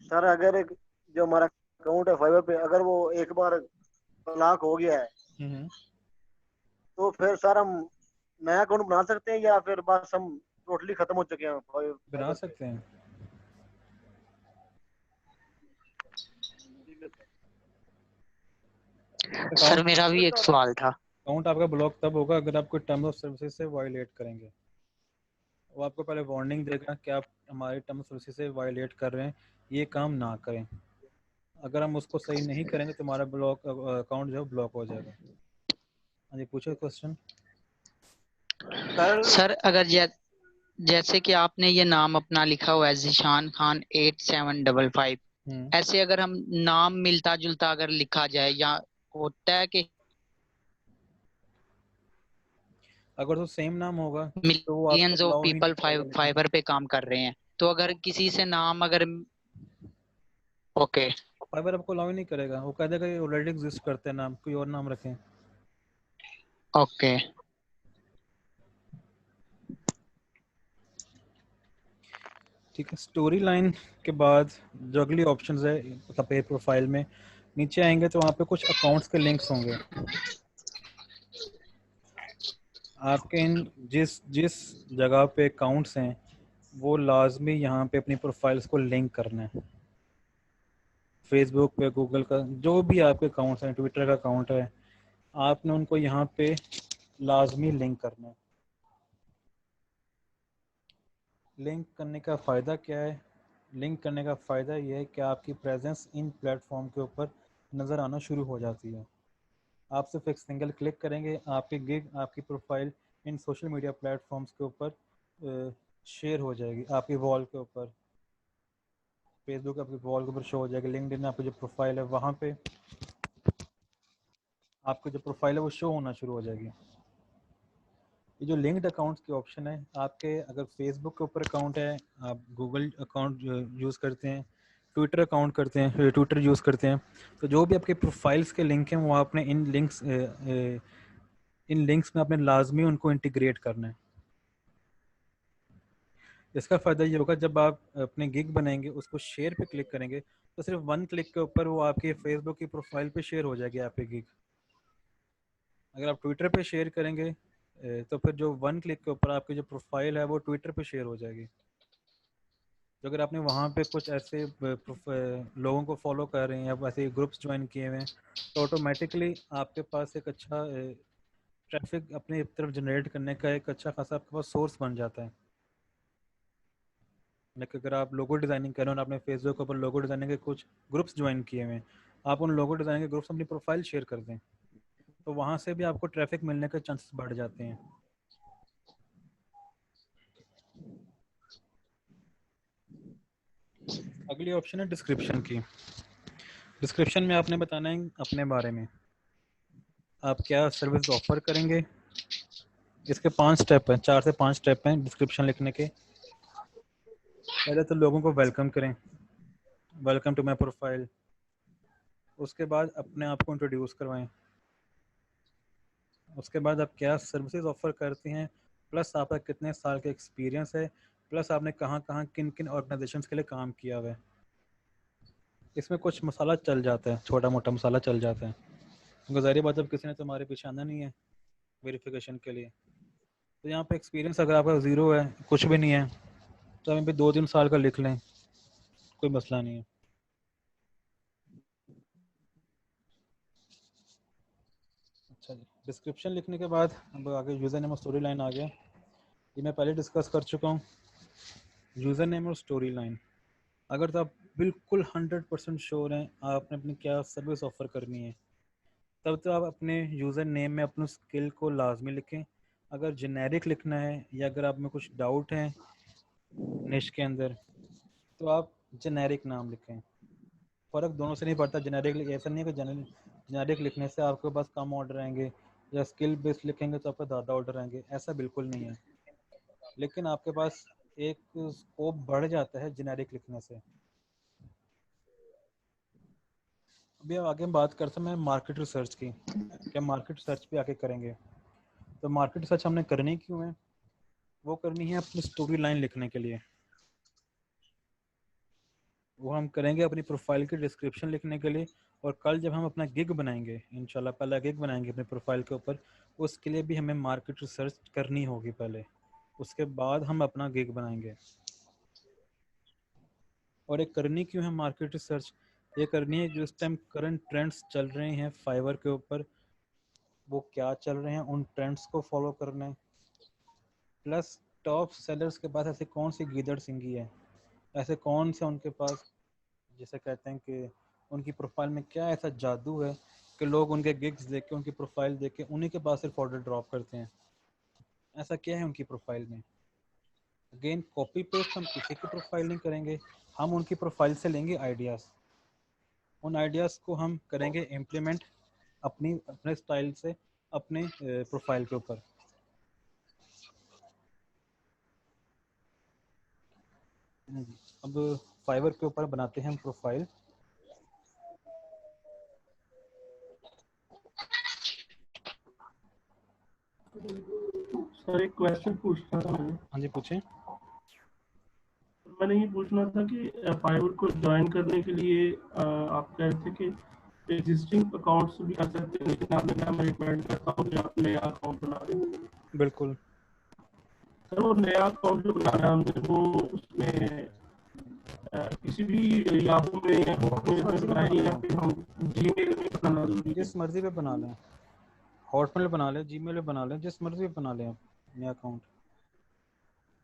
सर अगर एक जो हमारा अकाउंट है फाइवर पे, अगर वो एक बार ब्लॉक हो गया है, हम्म, तो फिर सर हम नया अकाउंट बना सकते हैं या फिर बस हम टोटली खत्म हो चुके हैं बना फाइवर पे? सकते हैं। सर अकाउंट मेरा भी एक सवाल था। अकाउंट आपका ब्लॉक तब होगा अगर आप कोई टर्म्स ऑफ सर्विसेज से वायलेट करेंगे। वो आपको पहले वार्निंग देगा कि आप हमारे टर्म्स ऑफ सर्विसेज से वायलेट कर रहे हैं, ये काम ना करें। अगर हम उसको सही नहीं करेंगे तो हमारा ब्लॉक अकाउंट जो है ब्लॉक हो जाएगा। हाँ जी, पूछो क्वेश्चन। सर अगर जैसे कि आपने ये नाम अपना लिखा हुआ है ज़ीशान खान 8755, ऐसे अगर हम नाम मिलता जुलता अगर लिखा जाए, या होता है कि अगर तो सेम नाम होगा तो वो आपको मिलियंस ऑफ अलाउ ही नहीं पीपल करेगा। फाइवर पे काम कर रहे हैं, तो अगर किसी से नाम अगर ओके फाइबर आपको अलाउ ही नहीं करेगा, वो कह देगा ये ऑलरेडी एग्जिस्ट करते हैं नाम, कोई और नाम रखें। ओके ठीक है। स्टोरी लाइन के बाद जो अगली ऑप्शंस है पे प्रोफाइल में, नीचे आएंगे तो वहाँ पे कुछ अकाउंट्स के लिंक्स होंगे। आपके इन जिस जिस जगह पे अकाउंट्स हैं वो लाजमी यहाँ पे अपनी प्रोफाइल्स को लिंक करना है। फेसबुक पे, गूगल का जो भी आपके अकाउंट्स हैं, ट्विटर का अकाउंट है, आपने उनको यहाँ पे लाजमी लिंक करना है। लिंक करने का फ़ायदा क्या है? लिंक करने का फ़ायदा ये है कि आपकी प्रेजेंस इन प्लेटफॉर्म के ऊपर नज़र आना शुरू हो जाती है। आप सिर्फ एक सिंगल क्लिक करेंगे, आपकी गिग, आपकी profile in social media platforms के ऊपर शेयर हो जाएगी, आपकी वॉल के ऊपर। फेसबुक आपकी वॉल के ऊपर शो हो जाएगी, लिंक्डइन में आपकी जो प्रोफाइल है वहाँ पे आपकी जो प्रोफाइल है वो शो होना शुरू हो जाएगी। ये जो लिंक्ड अकाउंट्स की ऑप्शन है, आपके अगर फेसबुक के ऊपर अकाउंट है, आप गूगल अकाउंट यूज़ करते हैं, ट्विटर अकाउंट करते हैं, ट्विटर यूज़ करते हैं, तो जो भी आपके प्रोफाइल्स के लिंक हैं वो आपने इन लिंक्स में आपने लाजमी उनको इंटीग्रेट करना है। इसका फ़ायदा ये होगा जब आप अपने गिग बनाएंगे, उसको शेयर पे क्लिक करेंगे, तो सिर्फ 1 क्लिक के ऊपर वो आपके फेसबुक की प्रोफाइल पे शेयर हो जाएगी आपकी गिग। अगर आप ट्विटर पे शेयर करेंगे तो फिर जो 1 क्लिक के ऊपर आपकी जो प्रोफाइल है वो ट्विटर पे शेयर हो जाएगी। तो अगर आपने वहाँ पे कुछ ऐसे लोगों को फॉलो कर रहे हैं या ऐसे ग्रुप्स ज्वाइन किए हुए हैं, तो ऑटोमेटिकली आपके पास एक अच्छा ट्रैफिक अपनी तरफ जनरेट करने का एक अच्छा खासा आपके पास सोर्स बन जाता है। लेकिन अगर आप लोगो डिज़ाइनिंग कर रहे हो और आपने फेसबुक के ऊपर लोगो डिज़ाइनिंग के कुछ ग्रुप्स ज्वाइन किए हुए हैं, आप उन लोगो डिज़ाइनिंग के ग्रुप्स अपनी प्रोफाइल शेयर कर दें, तो वहाँ से भी आपको ट्रैफिक मिलने के चांसेस बढ़ जाते हैं। अगली ऑप्शन है डिस्क्रिप्शन की। डिस्क्रिप्शन में आपने बताना है अपने बारे में, आप क्या सर्विस ऑफर करेंगे। इसके 5 स्टेप हैं, 4 से 5 स्टेप हैं डिस्क्रिप्शन लिखने के। पहले तो लोगों को वेलकम करें, वेलकम टू माय प्रोफाइल। उसके बाद अपने आप को इंट्रोड्यूस करवाएं। उसके बाद आप क्या सर्विसेज ऑफर करते हैं, प्लस आपका कितने साल का एक्सपीरियंस है, प्लस आपने कहाँ कहाँ किन किन ऑर्गेनाइजेशंस के लिए काम किया हुआ है। इसमें कुछ मसाला चल जाता है, छोटा मोटा मसाला चल जाता है, क्योंकि ज़ाहिर बात अब किसी ने तुम्हारे पीछे आना नहीं है वेरिफिकेशन के लिए। तो यहाँ पे एक्सपीरियंस अगर आपका ज़ीरो है, कुछ भी नहीं है, तो हमें भी 2-3 साल का लिख लें, कोई मसला नहीं है। अच्छा जी, डिस्क्रिप्शन लिखने के बाद अब आगे यूज़र नेम और स्टोरी लाइन आ गया। ये मैं पहले डिस्कस कर चुका हूँ। यूज़र नेम और स्टोरी लाइन, अगर तो आप बिल्कुल 100% श्योर हैं आपने अपनी क्या सर्विस ऑफ़र करनी है, तब तो आप अपने यूज़र नेम में अपने स्किल को लाजमी लिखें। अगर जेनेरिक लिखना है या अगर आप में कुछ डाउट है निश के अंदर, तो आप जेनेरिक नाम लिखें। फ़र्क दोनों से नहीं पड़ता। जेनेरिक ऐसा नहीं है कि जेनेरिक लिखने से आपके पास कम ऑर्डर आएंगे, या स्किल बेस्ड लिखेंगे तो आपका ज़्यादा ऑर्डर आएंगे, ऐसा बिल्कुल नहीं है। लेकिन आपके पास एक स्कोप बढ़ जाता है जेनेरिक लिखने से। अभी अब आगे बात करते हैं मैं मार्केट रिसर्च की, क्या मार्केट रिसर्च भी आगे करेंगे। तो मार्केट रिसर्च हमने करनी क्यों है, वो करनी है अपनी स्टोरी लाइन लिखने के लिए। वो हम करेंगे अपनी प्रोफाइल की डिस्क्रिप्शन लिखने के लिए, और कल जब हम अपना गिग बनाएंगे, इंशाल्लाह पहला गिग बनाएंगे अपने प्रोफाइल के ऊपर, उसके लिए भी हमें मार्केट रिसर्च करनी होगी पहले, उसके बाद हम अपना गिग बनाएंगे। और एक करनी क्यों है मार्केट रिसर्च, ये करनी है जो इस टाइम करंट ट्रेंड्स चल रहे हैं फाइवर के ऊपर, वो क्या चल रहे हैं, उन ट्रेंड्स को फॉलो करना है। प्लस टॉप सेलर्स के पास ऐसे कौन सी गीदड़ सिंगी है, ऐसे कौन से उनके पास, जैसे कहते हैं कि उनकी प्रोफाइल में क्या ऐसा जादू है कि लोग उनके गिग्स देख के, उनकी प्रोफाइल देख के उन्हीं के पास सिर्फ ऑर्डर ड्रॉप करते हैं। ऐसा क्या है उनकी प्रोफाइल में। अगेन कॉपी पेस्ट हम किसी की प्रोफाइल नहीं करेंगे, हम उनकी प्रोफाइल से लेंगे आइडियाज़, उन आइडियाज़ को हम करेंगे इम्प्लीमेंट अपने स्टाइल से अपने प्रोफाइल के ऊपर। अब फाइवर के ऊपर बनाते हैं हम प्रोफाइल। सर एक क्वेश्चन पूछना था मैंने। हाँ जी पूछें। मैंने ये पूछना था कि फाइवर को ज्वाइन करने के लिए आप कह रहे थे कि एग्जिस्टिंग अकाउंट्स भी कर सकते हैं, लेकिन आपने कहा मैं रिकमेंड करता हूँ कि आप नया अकाउंट बना दें। बिल्कुल। सर वो नया अकाउंट जो बनाना है हमने, वो उसमें किसी भी याहू में या हॉटमेल में बनाए या फिर हम जीमेल में बनाना जरूरी है? जिस मर्जी पे बना लें, हॉटमेल बना लें, जीमेल पे बना लें, जिस मर्जी पे बना लें आप नया अकाउंट।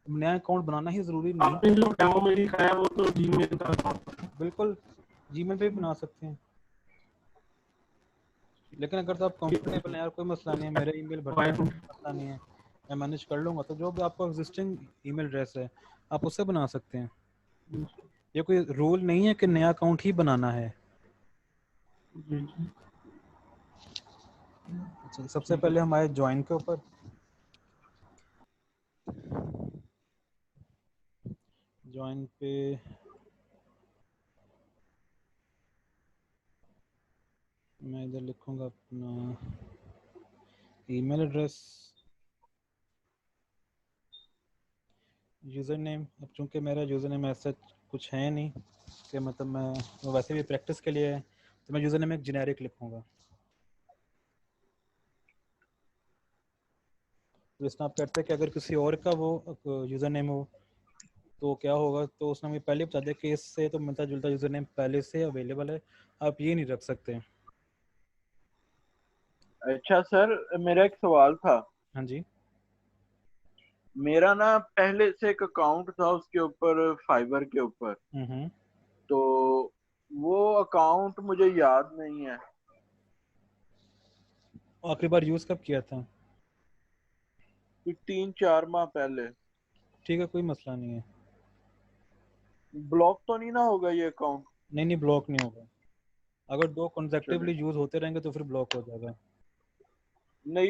नया अकाउंट बनाना ही ज़रूरी नहीं। आपने जो डेमो में दिखाया वो तो जीमेल का अकाउंट। बिल्कुल जीमेल पे भी बना सकते हैं, लेकिन अगर तो आप कंफर्टेबल हैं यार, कोई मसला नहीं है, मेरा ईमेल भरना है, मसला नहीं है, मैं मैनेज कर लूँगा, तो जो भी आपका एग्जिस्टिंग ईमेल एड्रेस है आप उससे बना सकते हैं। ये कोई रूल नहीं है कि नया अकाउंट ही बनाना है। जी जी। अच्छा, सबसे पहले हम आए ज्वाइन के ऊपर। ज्वाइन पे मैं इधर लिखूंगा अपना ईमेल एड्रेस, यूज़र नेम। अब चूंकि मेरा यूज़र नेम ऐसा कुछ है नहीं कि मतलब मैं वैसे भी प्रैक्टिस के लिए है, तो मैं यूज़र नेम एक जेनेरिक लिखूंगा। जिसमें आप कहते हैं कि अगर किसी और का वो यूज़र नेम हो तो क्या होगा, तो उसने हमें पहले बता दिया कि इससे तो मिलता जुलता यूज़र नेम पहले से अवेलेबल है, आप ये नहीं रख सकते। अच्छा सर, मेरा एक सवाल था। हाँ जी। मेरा ना पहले से एक अकाउंट था उसके ऊपर, फाइबर के ऊपर, हम्म। तो वो अकाउंट मुझे याद नहीं है। आखिरी बार यूज़ कब किया था? 3-4 माह पहले। ठीक है, कोई मसला नहीं है। ब्लॉक तो नहीं ना होगा ये अकाउंट? नहीं ब्लॉक नहीं होगा। अगर 2 चले कंसेक्टिवली यूज होते रहेंगे तो फिर ब्लॉक हो जाएगा। नहीं,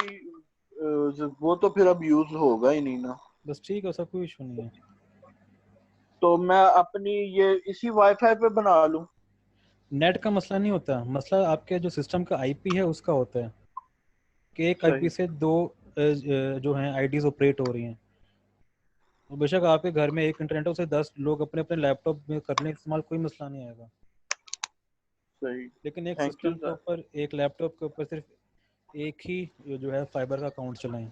वो तो फिर अब यूज होगा ही नहीं ना। बस ठीक है, उसका कोई इशू नहीं है। तो मैं अपनी ये इसी वाईफाई पे बना लूं? नेट का मसला नहीं होता, मसला आपके जो सिस्टम का आईपी है उसका होता है कि एक आईपी सही। से 2 जो हैं आईडीज ऑपरेट हो रही हैं। तो बेशक आपके घर में एक इंटरनेट है, उसे 10 लोग अपने अपने लैपटॉप में कर लें इस्तेमाल, कोई मसला नहीं आएगा। सही। लेकिन एक थैंक यू सिस्टम के सर। ऊपर, एक लैपटॉप के ऊपर सिर्फ एक ही जो है फाइबर का अकाउंट चलाएं।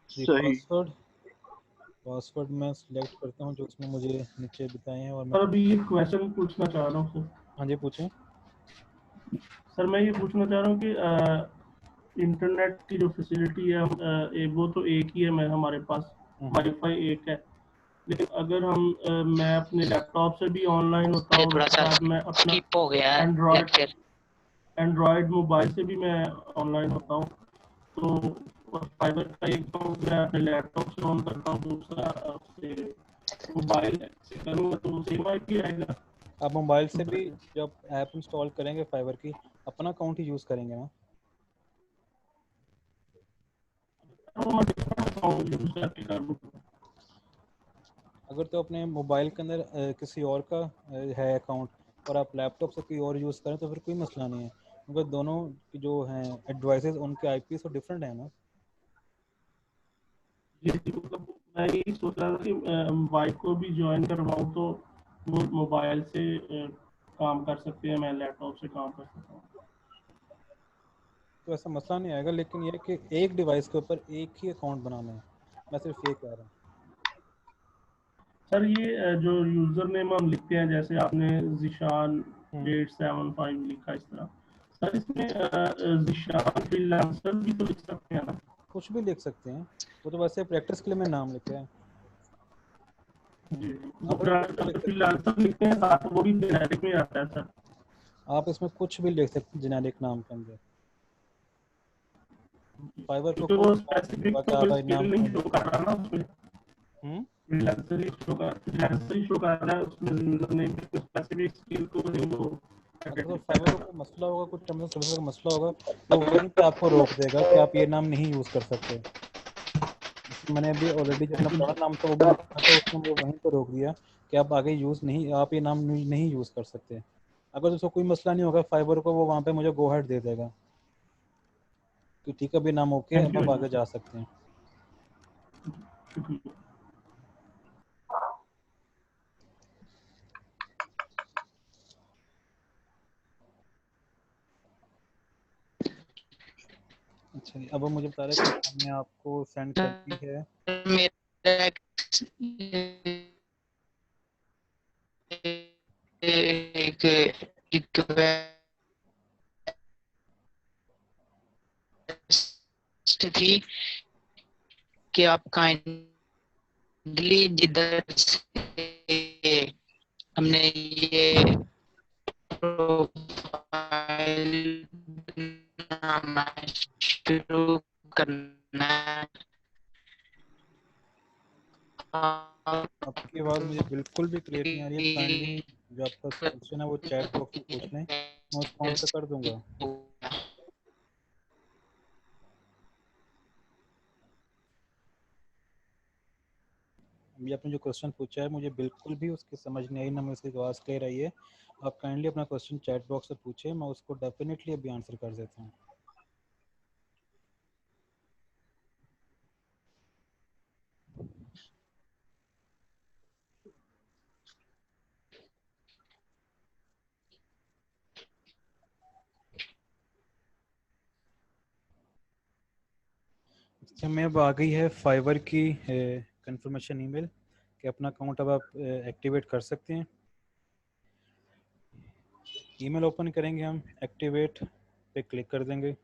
जी, सही। पासवर्ड मैं सिलेक्ट करता हूँ जो उसमें मुझे नीचे बताए हैं और मैं। सर अभी ये क्वेश्चन पूछना चाह रहा हूँ सर। हाँ जी पूछें। सर मैं ये पूछना चाह रहा हूँ कि इंटरनेट की जो फैसिलिटी है वो तो एक ही है, मैं हमारे पास वाईफाई एक है, लेकिन अगर मैं अपने लैपटॉप से भी ऑनलाइन होता ये हूँ, थोड़ा उसके सा बाद मैं अपना स्किप हो गया है एंड्रॉयड लेक्चर। एंड्रॉयड मोबाइल से भी मैं ऑनलाइन होता हूँ, तो फाइबर का एक तो मैं अपने लैपटॉप से ऑन करता हूँ, दूसरा मोबाइल से करूँगा तो सेम आईपी आएगा। आप मोबाइल से भी जब ऐप इंस्टॉल करेंगे फाइबर की, अपना अकाउंट ही यूज़ करेंगे ना। तो मैं डिफरेंट अकाउंट यूज करके करूँगा। अगर तो अपने मोबाइल के अंदर किसी और का है अकाउंट और आप लैपटॉप से कोई और यूज़ करें तो फिर कोई मसला नहीं है, क्योंकि दोनों की जो हैं एडवाइसेस उनके आईपी तो डिफरेंट है ना। जी मतलब मैं यही सोच रहा था कि वाइफ को भी ज्वाइन करवाऊँ तो वो मोबाइल से काम कर सकते हैं, मैं लैपटॉप से काम कर सकता हूँ। तो ऐसा मसला नहीं आएगा, लेकिन ये है कि एक डिवाइस के ऊपर एक ही अकाउंट बनाना है, मैं सिर्फ ये कह रहा हूँ। सर ये जो यूजर नेम हम लिखते हैं, जैसे आपने जिशान 875 लिखा, इस तरह सर इसमें जिशान फ्रीलांसर भी तो लिख सकते हैं ना? कुछ भी लिख सकते हैं, वो तो वैसे प्रैक्टिस के लिए मैं नाम लिखा है। जी आप इसमें कुछ भी अगर लिख सकते हैं, फ्रीलांसर लिखते हैं साथ वो भी जेनेरिक में आता है सर? आप इसमें कुछ भी लिख सकते हैं जेनेरिक नाम के अंदर। फाइबर को क्योंकि कोई वो इतराज नहीं स्पेसिफिक होगा कि तो आप कोई भाई स्किल नाम नहीं क्यों लिख शो रहे कर रहा ना उसमें, हैं। फ्रीलांसर ही शो कर रहा है उसमें, यूजर नेम पे स्पेसिफिक स्किल को नहीं वो अगर तो आइडेंटिफाई फाइबर कर को रहा। कोई मसला होगा, कुछ टर्म्स एंड सर्विस का मसला होगा, तो वहीं पे आपको रोक देगा कि आप ये नाम नहीं यूज़ कर सकते। जैसे मैंने अभी ऑलरेडी जो अपना पुराना नाम था वो भी लिखा था, उसने मुझे वहीं पर रोक दिया कि आप आगे यूज़ नहीं, आप ये नाम नहीं यूज़ कर सकते। अगर उसको कोई मसला नहीं होगा फाइबर को, वो वहाँ पे मुझे गो हेड दे देगा कि ठीक है, अभी नाम ओके, थैंक अब यू आप वेरी आगे मच जा सकते हैं। सर। अच्छा जी, अब वो मुझे बता रहे हैं कि हमने आपको सेंड कर दी है। मेरा एक रिक्वेस्ट थी कि आप काइंडली जिधर से हमने ये प्रोफाइल बनाना शुरू करना है, आपकी आवाज़ मुझे बिल्कुल भी क्लियर नहीं आ रही है, काइंडली जो आपका क्वेश्चन है वो चैट बॉक्स में पूछ लें, मैं उसको आंसर कर दूंगा। अभी आपने जो क्वेश्चन पूछा है मुझे बिल्कुल भी उसकी समझ नहीं आई, ना मैं उसकी आवाज़ क्लियर आई है। आप काइंडली अपना क्वेश्चन चैट बॉक्स से पूछे, मैं उसको डेफिनेटली अभी आंसर कर देता हूँ। अच्छा, मैं अब आ गई है फाइबर की कंफर्मेशन ईमेल कि अपना अकाउंट अब आप एक्टिवेट कर सकते हैं। ईमेल ओपन करेंगे, हम एक्टिवेट पे क्लिक कर देंगे।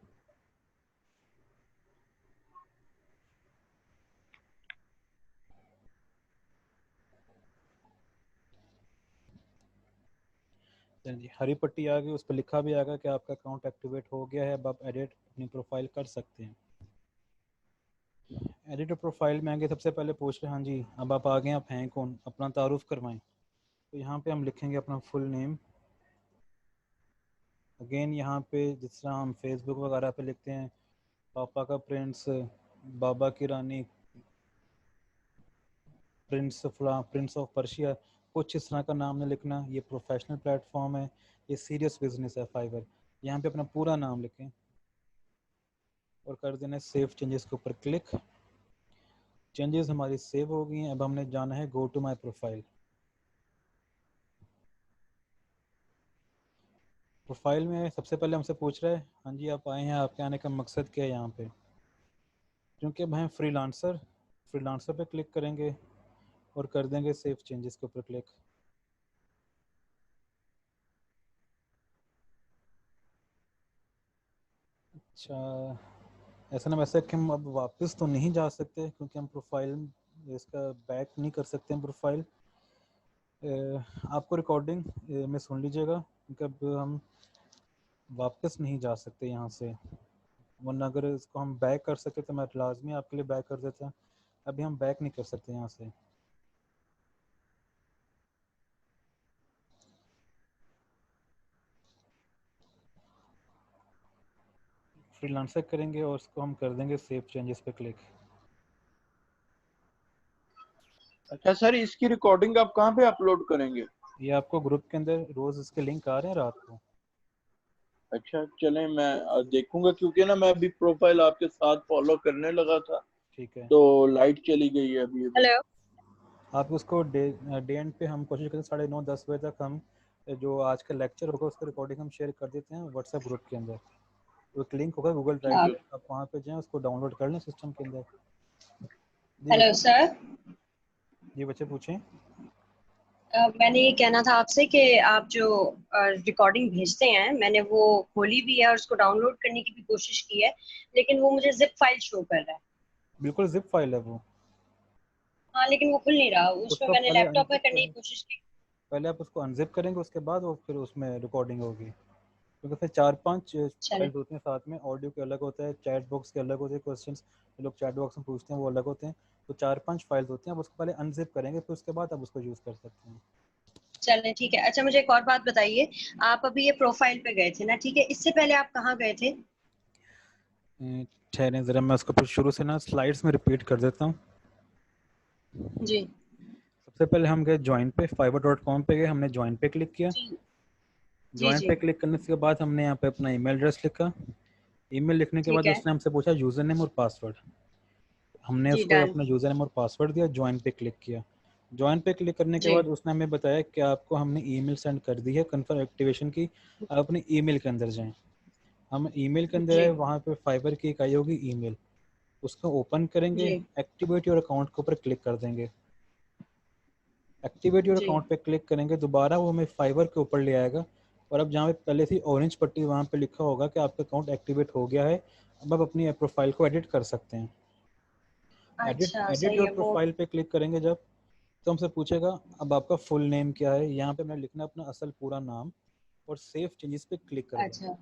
जी, हरी पट्टी आ गई, उस पर लिखा भी आएगा कि आपका अकाउंट एक्टिवेट हो गया है, अब आप एडिट अपनी प्रोफाइल कर सकते हैं। एडिटर प्रोफाइल में आगे सबसे पहले पूछ रहे हैं हाँ जी अब आप आ गए, आप हैं कौन, अपना तारुफ करवाएं। तो यहाँ पे हम लिखेंगे अपना फुल नेम। अगेन यहाँ पे जिस तरह हम फेसबुक वगैरह पे लिखते हैं पापा का प्रिंस, बाबा की रानी, प्रिंस ऑफ पर्शिया, कुछ इस तरह का नाम नहीं लिखना। ये प्रोफेशनल प्लेटफॉर्म है, ये सीरियस बिजनेस है फाइवर। यहाँ पे अपना पूरा नाम लिखें और कर देना सेव चेंजेस के ऊपर क्लिक। चेंजेस हमारी सेव हो गई हैं। अब हमने जाना है go to my profile. Profile में सबसे पहले हमसे पूछ रहा है हाँ जी आप आए हैं, आपके आने का मकसद क्या है। यहाँ पे क्योंकि अब हैं फ्रीलांसर, फ्रीलांसर पे क्लिक करेंगे और कर देंगे सेव चेंजेस के ऊपर क्लिक। अच्छा, ऐसा ना वैसे कि हम अब वापस तो नहीं जा सकते क्योंकि हम प्रोफाइल इसका बैक नहीं कर सकते हैं प्रोफाइल। आपको रिकॉर्डिंग में सुन लीजिएगा क्योंकि अब हम वापस नहीं जा सकते यहाँ से, वरना अगर इसको हम बैक कर सके तो मैं लाजमी आपके लिए बैक कर देता। अभी हम बैक नहीं कर सकते यहाँ से। फ्रीलांसर करेंगे और उसको हम कर देंगे सेव चेंजेस पे क्लिक। अच्छा सर, इसकी रिकॉर्डिंग आप कहाँ पे अपलोड करेंगे? ये आपको ग्रुप के अंदर रोज इसके लिंक आ रहे हैं रात को। अच्छा चलें, मैं देखूंगा क्योंकि ना मैं अभी प्रोफाइल आपके साथ फॉलो करने लगा था ठीक है, तो लाइट चली गई है अभी अभी। हेलो। आप उसको डे एंड पे हम कोशिश करें 9:30-10 बजे तक हम जो आज का लेक्चर होगा उसका रिकॉर्डिंग हम शेयर कर देते हैं व्हाट्सएप ग्रुप के अंदर। तो एक लिंक होगा गूगल ड्राइव ठीक पे, है। आप वहाँ पे जाएं उसको डाउनलोड कर लें सिस्टम के अंदर। जी हेलो सर। जी बच्चे पूछें। मैंने ये कहना था आपसे कि आप जो रिकॉर्डिंग भेजते हैं मैंने वो खोली भी है और उसको डाउनलोड करने की भी कोशिश की है, लेकिन वो मुझे जिप फाइल शो कर रहा है। बिल्कुल जिप फाइल है वो। हाँ, लेकिन वो खुल नहीं रहा। उसमें उसको मैंने पहले लैपटॉप में अनजिप करने की करें, कोशिश की। पहले आप उसको अनजिप करेंगे उसके बाद वो फिर उसमें रिकॉर्डिंग होगी। क्योंकि फिर 4-5 चले। फाइल्स होते हैं साथ में, ऑडियो के अलग होता है, चैट बॉक्स के अलग होते हैं, क्वेश्चंस लोग चैट बॉक्स में पूछते हैं वो अलग होते हैं। तो 4-5 फाइल्स होती हैं, आप उसको पहले अनजिप करेंगे फिर उसके बाद आप उसको यूज़ कर सकते हैं। चले ठीक है। अच्छा मुझे एक और बात बताइए, आप अभी ये प्रोफाइल पे गए थे ना, ठीक है, इससे पहले आप कहाँ गए थे? ठहरें ज़रा, मैं उसको फिर शुरू से ना स्लाइड्स में रिपीट कर देता हूँ। जी सबसे पहले हम गए ज्वाइन पे, fiverr.com पे गए, हमने ज्वाइन पे क्लिक किया। जी जी ज्वाइन जी। पे क्लिक करने के बाद हमने यहाँ पे अपना ईमेल एड्रेस लिखा। ईमेल लिखने के ठीक बाद है। उसने हमसे पूछा यूज़र नेम और पासवर्ड। हमने जी उसको डन। अपना यूज़र नेम और पासवर्ड दिया, ज्वाइन पे क्लिक किया। ज्वाइन पे क्लिक करने के जी बाद उसने हमें बताया कि आपको हमने ईमेल सेंड कर दी है कन्फर्म एक्टिवेशन की, आप अपने ईमेल के अंदर जाएं। हम ईमेल के अंदर जी है, वहाँ पे फाइबर की एक आई होगी ईमेल, उसको ओपन करेंगे, जी एक्टिवेट योर अकाउंट के ऊपर क्लिक कर देंगे। एक्टिवेट योर जी। अकाउंट पे क्लिक करेंगे, दोबारा वो हमें फाइबर के ऊपर ले आएगा और अब जहाँ पे पहले थी ऑरेंज पट्टी वहाँ पे लिखा होगा कि आपका अकाउंट एक्टिवेट हो गया है, अब आप अपनी प्रोफाइल को एडिट कर सकते हैं। एडिट अच्छा एडिट सही योर है वो। प्रोफाइल पे क्लिक करेंगे जब, तो हमसे पूछेगा अब आपका फुल नेम क्या है। यहाँ पे हमने लिखना अपना असल पूरा नाम और सेव चेंजेस पे क्लिक कर देना। अच्छा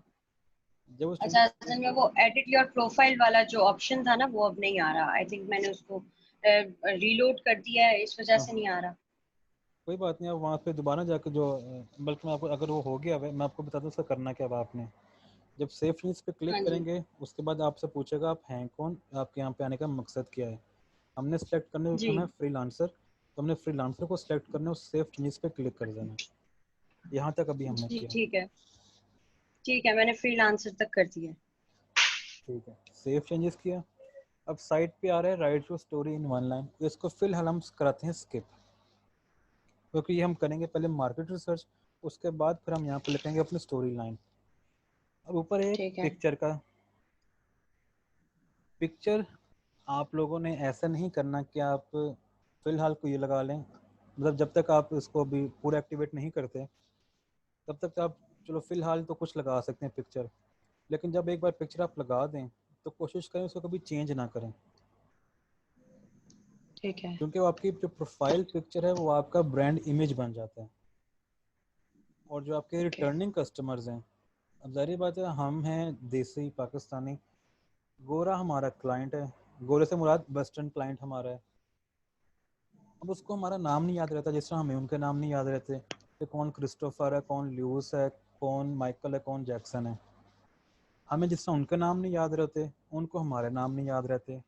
जब वो अच्छा, चेंजेस असल में वो एडिट योर प्रोफाइल वाला जो ऑप्शन था ना वो अब नहीं आ रहा। आई थिंक मैंने उसको रीलोड कर दिया है, इस वजह से नहीं आ रहा। कोई बात नहीं, आप वहाँ पे दोबारा जाकर जो बल्कि मैं आपको अगर वो हो गया है मैं आपको बता दूँ उसका करना क्या है। आपने जब सेव चेंजेस पे क्लिक हाँ जी करेंगे उसके बाद आपसे पूछेगा आप हैं कौन, आपके यहाँ पे आने का मकसद क्या है। हमने सेलेक्ट करने जी करना है फ्रीलांसर, तो हमने फ्रीलांसर को सिलेक्ट करना है और सेव चेंजेस पे क्लिक कर देना। यहाँ तक अभी हमने जी। किया। ठीक है, मैंने फ्रीलांसर तक कर दिया। ठीक है, सेव चेंजेस किया। अब साइट पे आ रहा है right your story in one line, तो इसको फिलहाल हम कराते हैं स्किप, क्योंकि ये हम करेंगे पहले मार्केट रिसर्च, उसके बाद फिर हम यहाँ पे लिखेंगे अपनी स्टोरी लाइन। अब ऊपर है एक ठीक है। पिक्चर का, पिक्चर आप लोगों ने ऐसा नहीं करना कि आप फिलहाल को ये लगा लें, मतलब जब तक आप इसको अभी पूरा एक्टिवेट नहीं करते तब तक आप चलो फिलहाल तो कुछ लगा सकते हैं पिक्चर, लेकिन जब एक बार पिक्चर आप लगा दें तो कोशिश करें उसको कभी चेंज ना करें, ठीक है। क्योंकि वो आपकी जो प्रोफाइल पिक्चर है वो आपका ब्रांड इमेज बन जाता है। और जो आपके ओके। रिटर्निंग कस्टमर्स हैं, अब जाहिर बात है हम हैं देसी पाकिस्तानी, गोरा हमारा क्लाइंट है, गोरे से मुराद वेस्टर्न क्लाइंट हमारा है। अब उसको हमारा नाम नहीं याद रहता, जिस तरह हमें उनके नाम नहीं याद रहते कि कौन क्रिस्टोफर है, कौन ल्यूस है, कौन माइकल है, कौन जैक्सन है। हमें जिस तरह उनके नाम नहीं याद रहते, उनको हमारे नाम नहीं याद रहते।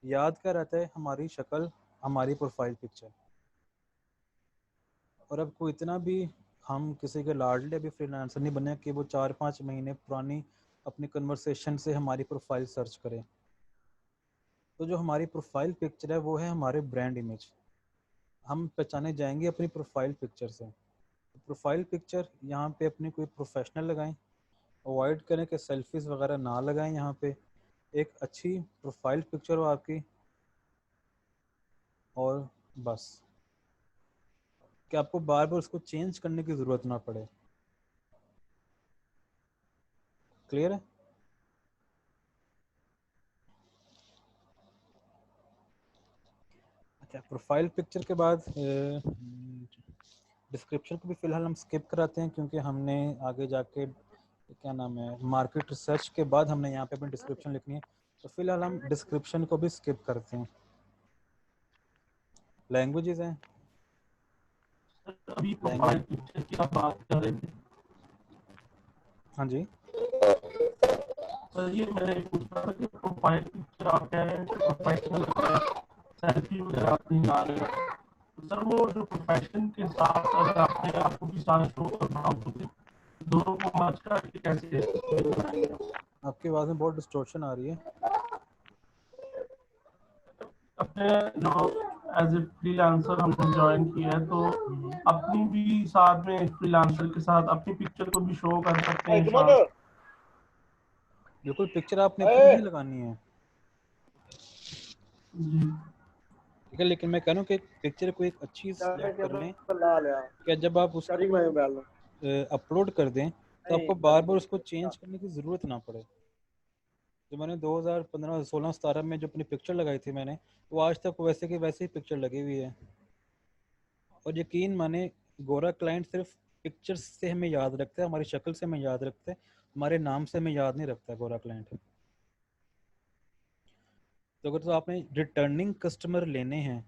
याद क्या रहता है? हमारी शक्ल, हमारी प्रोफाइल पिक्चर। और अब कोई इतना भी हम किसी के लाडले अभी फ्रीलांसर नहीं बने कि वो 4-5 महीने पुरानी अपनी कन्वर्सेशन से हमारी प्रोफाइल सर्च करें। तो जो हमारी प्रोफाइल पिक्चर है वो है हमारे ब्रांड इमेज। हम पहचाने जाएंगे अपनी प्रोफाइल पिक्चर से। प्रोफाइल पिक्चर यहाँ पे अपनी कोई प्रोफेशनल लगाएं, अवॉइड करें कि सेल्फीज़ वगैरह ना लगाएं। यहाँ पे एक अच्छी प्रोफाइल पिक्चर हो आपकी, और बस कि आपको बार बार उसको चेंज करने की ज़रूरत ना पड़े। क्लियर है? अच्छा, प्रोफाइल पिक्चर के बाद डिस्क्रिप्शन को भी फ़िलहाल हम स्किप कराते हैं, क्योंकि हमने आगे जाके क्या नाम है मार्केट रिसर्च के बाद हमने यहाँ पे अपनी डिस्क्रिप्शन लिखनी है। तो फिलहाल हम डिस्क्रिप्शन को भी स्किप करते हैं। लैंग्वेजेस हैं, अभी प्रोफाइल पिक्चर की आप बात कर रहे थे, हाँ जी। सर ये मैंने पूछ रहा था कि प्रोफाइल पिक्चर आप कह रहे हैं कि प्रोफेशनल सेल्फी वगैरह आप नहीं ला रहे हो, तो सर वो जो प्रोफेशन के साथ अगर आपने आपको भी सारा शो करना हो तो दोनों को मैच करके कैसे बनाएंगे? आपकी आवाज़ में बहुत डिस्टॉर्शन आ रही है। अपने जो एज ए फ्रीलांसर हमने ज्वाइन किया है, तो अपनी भी साथ में फ्रीलांसर के साथ अपनी पिक्चर को भी शो कर सकते हैं साथ। बिल्कुल, पिक्चर आपने अपनी ही लगानी है, जी ठीक है। लेकिन मैं कह रहा हूँ कि पिक्चर को एक अच्छी सेलेक्ट कर लें, क्या जब आप उसको अपलोड कर दें तो आपको बार बार उसको चेंज करने की ज़रूरत ना पड़े। जो मैंने 2015, 16, 17 में जो अपनी पिक्चर लगाई थी मैंने, वो आज तक वैसे की वैसे ही पिक्चर लगी हुई है। और यकीन माने, गोरा क्लाइंट सिर्फ पिक्चर्स से हमें याद रखता है, हमारी शक्ल से हमें याद रखता है, हमारे नाम से हमें याद नहीं रखता गोरा क्लाइंट। तो अगर तो आपने रिटर्निंग कस्टमर लेने हैं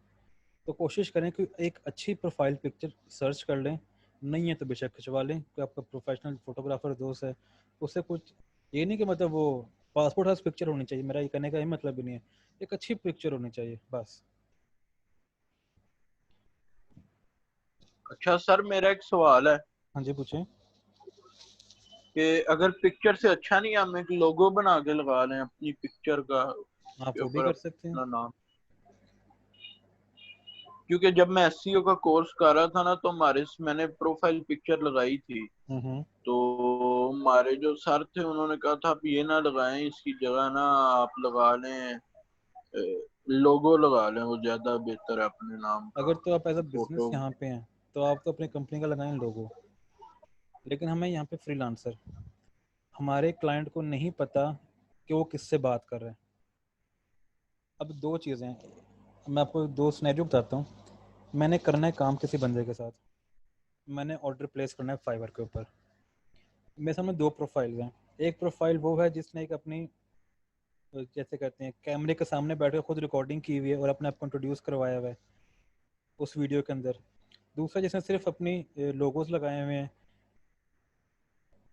तो कोशिश करें कि एक अच्छी प्रोफाइल पिक्चर सर्च कर लें। नहीं है तो बेशक खिंचवा लें, कोई आपका प्रोफेशनल फोटोग्राफर दोस्त है उससे कुछ, ये नहीं कि मतलब वो पासपोर्ट साइज पिक्चर होनी चाहिए, मेरा ये कहने का ही मतलब भी नहीं है। एक अच्छी पिक्चर होनी चाहिए बस। अच्छा सर, मेरा एक सवाल है हाँ जी, पूछें। कि अगर पिक्चर से अच्छा नहीं हम एक लोगो बना के लगा लें अपनी पिक्चर का आप के वो भी ऊपर कर सकते हैं। अपना नाम, क्योंकि जब मैं एसईओ का कोर्स कर रहा था ना तो मैंने प्रोफाइल पिक्चर लगाई थी, तो हमारे जो सर थे उन्होंने कहा था आप ये ना लगाएं, इसकी जगह ना आप लगा लें लोगो लगा लें, वो ज्यादा बेहतर है अपने नाम का अगर तो आप एज अ बिजनेस फोटो। यहाँ पे हैं तो आप तो अपनी कंपनी का लगाएं लोगो, लेकिन हमें यहाँ पे फ्रीलांसर, हमारे क्लाइंट को नहीं पता कि वो किससे बात कर रहे हैं। अब दो चीज़ें हैं, मैं आपको दो सिनेरियो बताता हूँ। मैंने करना है काम किसी बंदे के साथ, मैंने ऑर्डर प्लेस करना है फाइवर के ऊपर। मेरे सामने दो प्रोफाइल हैं। एक प्रोफाइल वो है जिसने एक अपनी, जैसे कहते हैं, कैमरे के सामने बैठ कर खुद रिकॉर्डिंग की हुई है और अपने आप को इंट्रोड्यूस करवाया हुआ है उस वीडियो के अंदर। दूसरा जिसने सिर्फ अपनी लोगोस लगाए हुए हैं,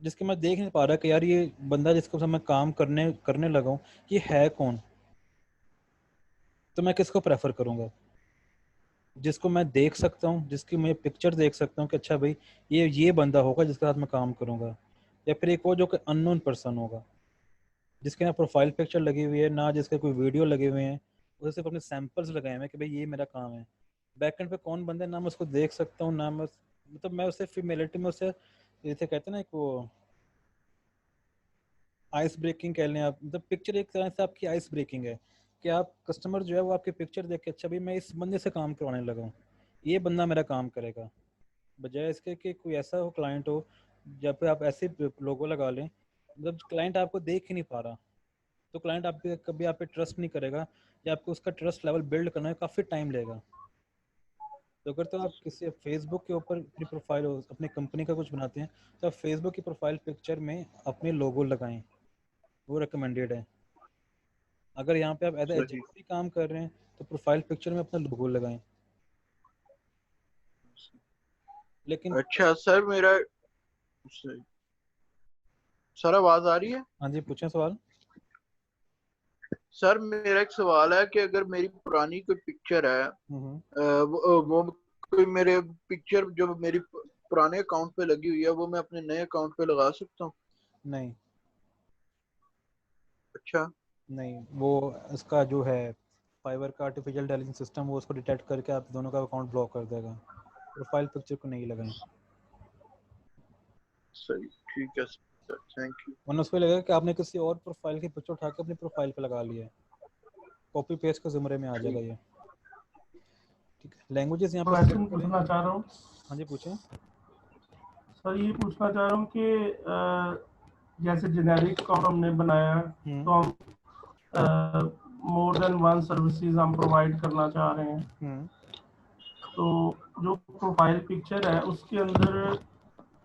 जिसके मैं देख नहीं पा रहा कि यार ये बंदा जिसको मैं काम करने करने लगा हूँ ये है कौन। तो मैं किसको प्रेफर करूँगा? जिसको मैं देख सकता हूँ, जिसकी मैं पिक्चर देख सकता हूँ कि अच्छा भाई ये बंदा होगा जिसके साथ मैं काम करूँगा, या फिर एक वो जो कि अननोन पर्सन होगा जिसके ना प्रोफाइल पिक्चर लगी हुई है ना जिसके कोई वीडियो लगे हुए हैं, उसे सिर्फ अपने सैंपल्स लगाए हुए हैं कि भाई ये मेरा काम है। बैकएंड पे कौन बंदा है ना मैं उसको देख सकता हूँ ना मैं, मतलब मैं उससे फीमेलिटी में उससे, जैसे कहते हैं ना, एक वो आइस ब्रेकिंग कह लें आप, मतलब पिक्चर एक तरह से आपकी आइस ब्रेकिंग है कि आप कस्टमर जो है वो आपकी पिक्चर देख के अच्छा भाई मैं इस बंदे से काम करवाने लगा हूँ, ये बंदा मेरा काम करेगा, बजाय इसके कि कोई ऐसा हो क्लाइंट हो जब पे आप ऐसे लोगो लगा लें, मतलब क्लाइंट आपको देख ही नहीं पा रहा, तो क्लाइंट आप पे कभी आप पे ट्रस्ट नहीं करेगा, या आपको उसका ट्रस्ट लेवल बिल्ड करना है काफ़ी टाइम लेगा। तो अगर तो आप किसी फेसबुक के ऊपर अपनी प्रोफाइल अपनी कंपनी का कुछ बनाते हैं तो आप फेसबुक की प्रोफाइल पिक्चर में अपने लोगो लगाएं, वो रिकमेंडेड है। अगर यहाँ पे आप एज सही। एजेंसी काम कर रहे हैं तो प्रोफाइल पिक्चर में अपना लोगो लगाएं। लेकिन अच्छा सर, मेरा सर आवाज आ रही है? हाँ जी, पूछें सवाल। सर मेरा एक सवाल है कि अगर मेरी पुरानी कोई पिक्चर है, वो कोई मेरे पिक्चर जो मेरी पुराने अकाउंट पे लगी हुई है वो मैं अपने नए अकाउंट पे लगा सकता हूँ? नहीं अच्छा। नहीं, वो इसका जो है फाइवर का आर्टिफिशियल इंटेलिजेंस सिस्टम वो उसको डिटेक्ट करके आप दोनों का अकाउंट ब्लॉक कर देगा। प्रोफाइल पिक्चर को नहीं लगाएं, सही, ठीक है सर, थैंक यू। वरना उसको लगेगा कि आपने किसी और प्रोफाइल की पिक्चर उठा के अपनी प्रोफाइल पे लगा लिया है, कॉपी पेस्ट के ज़ुमरे में आ जाएगा ये। ठीक है, लैंग्वेजेस यहाँ पे क्वेश्चन सेलेक्ट करें। पूछना चाह रहा हूँ हाँ जी पूछें। सर, ये पूछना चाह रहा हूँ कि जैसे जेनेरिक अकाउंट हमने बनाया तो हम मोर देन वन सर्विसेज हम प्रोवाइड करना चाह रहे हैं, तो जो प्रोफाइल पिक्चर है उसके अंदर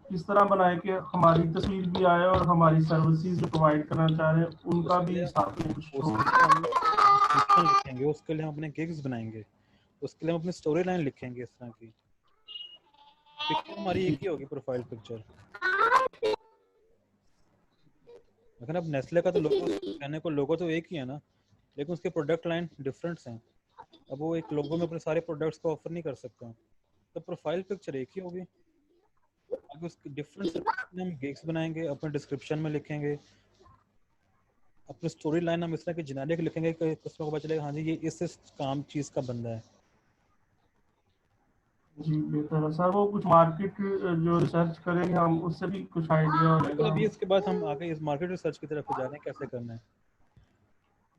किस तरह बनाए कि हमारी तस्वीर भी आए और हमारी सर्विसेज जो प्रोवाइड करना चाह रहे हैं उनका भी साथ में कुछ हो। डिस्क्रिप्शन लिखेंगे, उसके लिए हम अपने गिग्स बनाएंगे, उसके लिए हम अपनी स्टोरी लाइन लिखेंगे। इस तरह की पिक्चर हमारी एक ही होगी, प्रोफाइल पिक्चर। लेकिन अब नेस्ले का तो लोगो कहने को लोगो तो एक ही है ना, लेकिन उसके प्रोडक्ट लाइन डिफरेंट हैं। अब वो एक लोगो में अपने सारे प्रोडक्ट्स को ऑफर नहीं कर सकता, तो प्रोफाइल पिक्चर एक ही होगी। अब उसकी डिफरेंट हम गिग्स बनाएंगे, अपने डिस्क्रिप्शन में लिखेंगे, अपनी स्टोरी लाइन हम इस तरह की जेनेरिक लिखेंगे कि कस्टमर को पता चलेगा हाँ जी ये इस काम चीज़ का बंदा है। जी बेहतर है सर। वो कुछ मार्केट जो रिसर्च करेंगे हम, उससे भी कुछ आइडिया हो जाएगा। अभी इसके बाद हम आगे इस मार्केट रिसर्च की तरफ जा रहे हैं, कैसे करना है।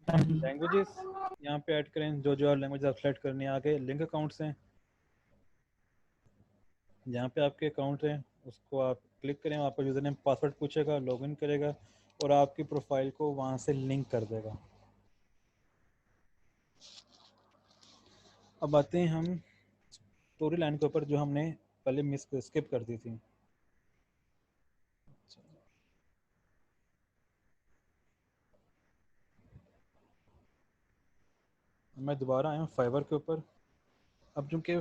लैंग्वेजेस यहाँ पे ऐड करें, जो जो लैंग्वेज आप सेलेक्ट करनी है। आगे लिंक अकाउंट्स हैं, जहाँ पे आपके अकाउंट हैं उसको आप क्लिक करें, आपका यूज़र नेम पासवर्ड पूछेगा, लॉगिन करेगा और आपकी प्रोफाइल को वहाँ से लिंक कर देगा। अब आते हैं हम स्टोरी लाइन के ऊपर जो हमने पहले स्किप कर दी थी। मैं दोबारा आया हूँ फाइवर के ऊपर। अब चूँकि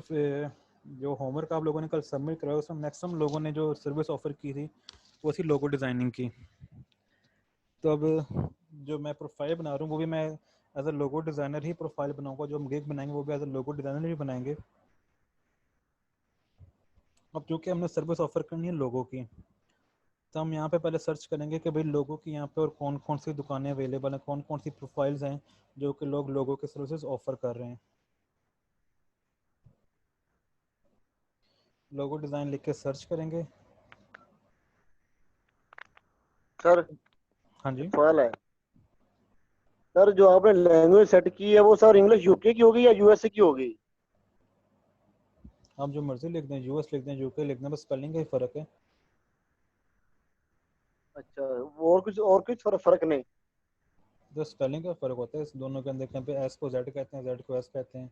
जो होमवर्क आप लोगों ने कल सबमिट कराया उसमें मैक्सिमम लोगों ने जो सर्विस ऑफर की थी वो थी लोगो डिज़ाइनिंग की। तो अब जो मैं प्रोफाइल बना रहा हूँ वो भी मैं एज अ लोगो डिज़ाइनर ही प्रोफाइल बनाऊंगा, जो हम गिग बनाएंगे वो भी एज अ लोगो डिज़ाइनर ही बनाएंगे। अब चूँकि हमने सर्विस ऑफर करनी है लोगों की, तो हम यहाँ पे पहले सर्च करेंगे कि भाई लोगों की यहाँ पे और कौन कौन सी दुकानें अवेलेबल हैं, कौन कौन सी प्रोफाइल्स हैं जो कि लोग लोगों के सर्विसेज ऑफर कर रहे हैं। लोगो डिज़ाइन लिख के सर्च करेंगे। सर हाँ जी, सवाल है सर, जो आपने लैंग्वेज सेट की है वो सर इंग्लिश यूके की होगी या यूएसए की होगी? आप जो मर्जी लिख दें, यूएस लिख दें, यूके लिख दें, बस स्पेलिंग का ही फ़र्क है। अच्छा, और कुछ फर्क नहीं? तो स्पेलिंग का फ़र्क होता है इस दोनों के अंदर। कहीं पे एस को जेड कहते हैं, जेड को एस कहते हैं,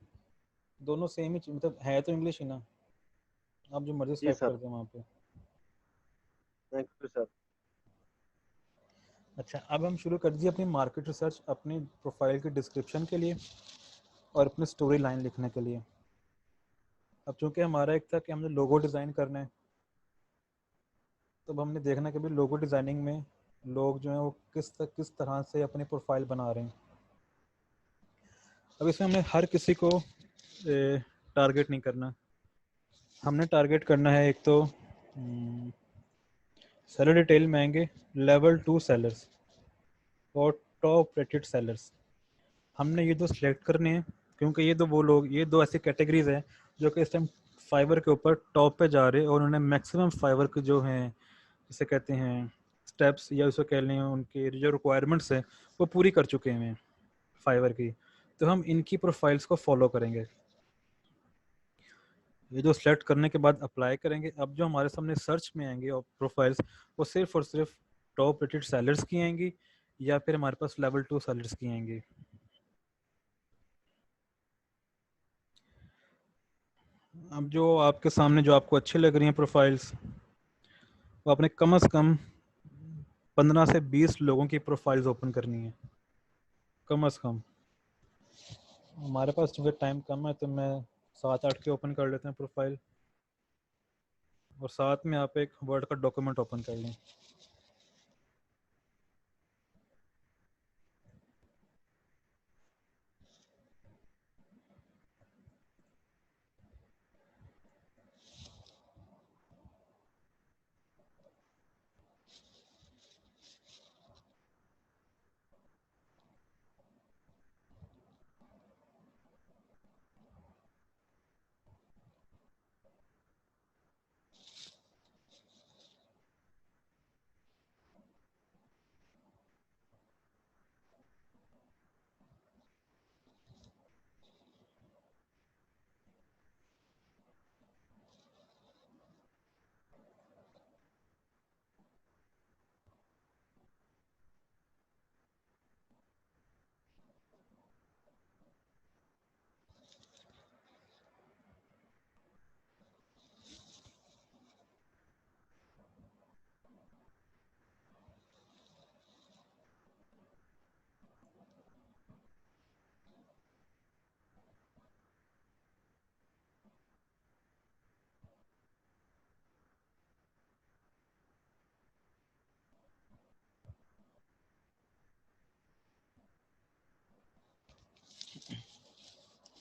दोनों सेम ही मतलब है तो इंग्लिश ही ना। आप जो मर्जी जी सेलेक्ट सर, कर दें वहाँ पे। Thank you sir. अच्छा, अब हम शुरू कर दिए अपनी मार्केट रिसर्च अपनी प्रोफाइल की डिस्क्रिप्शन के लिए और अपनी स्टोरी लाइन लिखने के लिए। अब चूंकि हमारा एक था कि हमने लोगो डिज़ाइन करना है, तो अब हमने देखना कि भाई लोगो डिज़ाइनिंग में लोग जो हैं वो किस तरह से अपनी प्रोफाइल बना रहे हैं। अब इसमें हमने हर किसी को टारगेट नहीं करना, हमने टारगेट करना है एक तो सेलर डिटेल में आएंगे लेवल 2 सेलर्स और टॉप रेटेड सेलर्स। हमने ये दो सिलेक्ट करने हैं क्योंकि ये दो ऐसी कैटेगरीज हैं जो कि इस टाइम फाइवर के ऊपर टॉप पे जा रहे हैं और उन्होंने मैक्सिमम फाइवर के जो हैं जिसे कहते हैं स्टेप्स या उसको कह लें उनके जो रिक्वायरमेंट्स हैं वो पूरी कर चुके हैं फाइवर की। तो हम इनकी प्रोफाइल्स को फॉलो करेंगे। ये जो सिलेक्ट करने के बाद अप्लाई करेंगे, अब जो हमारे सामने सर्च में आएंगे और प्रोफाइल्स वो सिर्फ और सिर्फ टॉप रेटेड सेलर्स की आएंगी या फिर हमारे पास लेवल 2 सेलर्स की आएंगी। अब जो आपके सामने जो आपको अच्छी लग रही हैं प्रोफाइल्स, वो आपने कम से कम 15 से 20 लोगों की प्रोफाइल्स ओपन करनी है। कम अज़ कम। हमारे पास चूँकि टाइम कम है तो मैं 7-8 के ओपन कर लेते हैं प्रोफाइल, और साथ में आप एक वर्ड का डॉक्यूमेंट ओपन कर लें।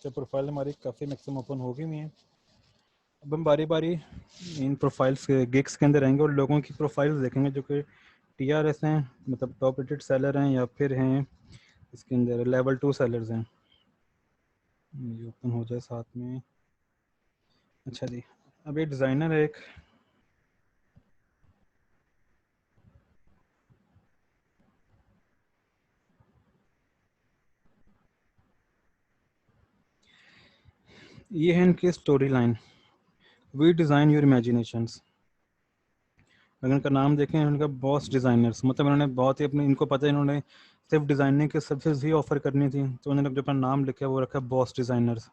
तो प्रोफाइल हमारी काफ़ी मैक्सिमम ओपन हो गई हुई है। अब हम बारी बारी इन प्रोफाइल्स के गिग्स के अंदर रहेंगे और लोगों की प्रोफाइल्स देखेंगे जो कि TRS हैं, मतलब टॉप रेटेड सेलर हैं, या फिर हैं इसके अंदर लेवल 2 सेलर्स हैं। ये ओपन हो जाए साथ में। अच्छा जी, अब ये डिज़ाइनर है एक, ये है इनकी story line, we design your imaginations. अगर इनका नाम देखें, इनका बॉस डिज़ाइनर्स, मतलब इन्होंने बहुत ही अपने, इनको पता है इन्होंने सिर्फ डिज़ाइनिंग के सर्विस ही ऑफर करनी थी, तो उन्होंने जो अपना नाम लिखा है वो रखा बॉस डिज़ाइनर्स।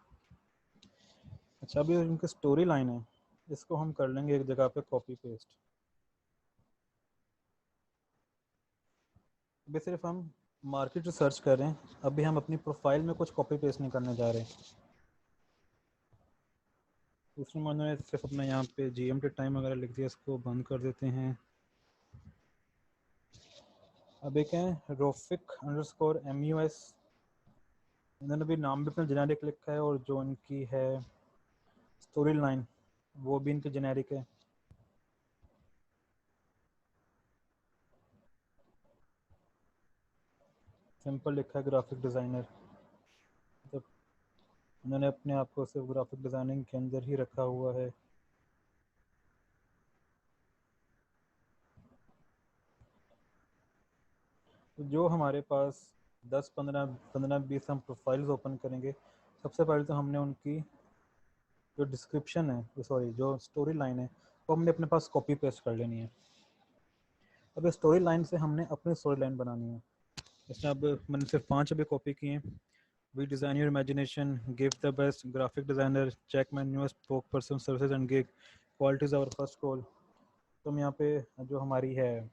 अच्छा, अभी इनकी स्टोरी लाइन है, इसको हम कर लेंगे एक जगह पे कॉपी पेस्ट। अभी सिर्फ हम मार्केट रिसर्च कर रहे हैं, अभी हम अपनी प्रोफाइल में कुछ कॉपी पेस्ट नहीं करने जा रहे। दूसरे में उन्होंने सिर्फ अपना यहाँ पे GMT टाइम वगैरह लिख दिया, इसको बंद कर देते हैं। अब एक है Rofik_MUS, इन्होंने भी नाम भी अपना जेनेरिक लिखा है, और जो इनकी है स्टोरी लाइन वो भी इनकी जेनेरिक है। सिंपल लिखा है ग्राफिक डिज़ाइनर, मतलब उन्होंने अपने आप को सिर्फ ग्राफिक डिज़ाइनिंग के अंदर ही रखा हुआ है। तो जो हमारे पास 10-15-20 हम प्रोफाइल्स ओपन करेंगे, सबसे पहले तो हमने उनकी जो डिस्क्रिप्शन है, सॉरी जो स्टोरी लाइन है, वो हमने अपने पास कॉपी पेस्ट कर लेनी है। अब इस स्टोरी लाइन से हमने अपनी स्टोरी लाइन बनानी है। इसमें अब मैंने सिर्फ 5 अभी कॉपी किए हैं। We design your imagination, give the best, graphic designer, check my newest spokesperson services and gig, quality is our first goal. तो हम यहाँ पे जो हमारी है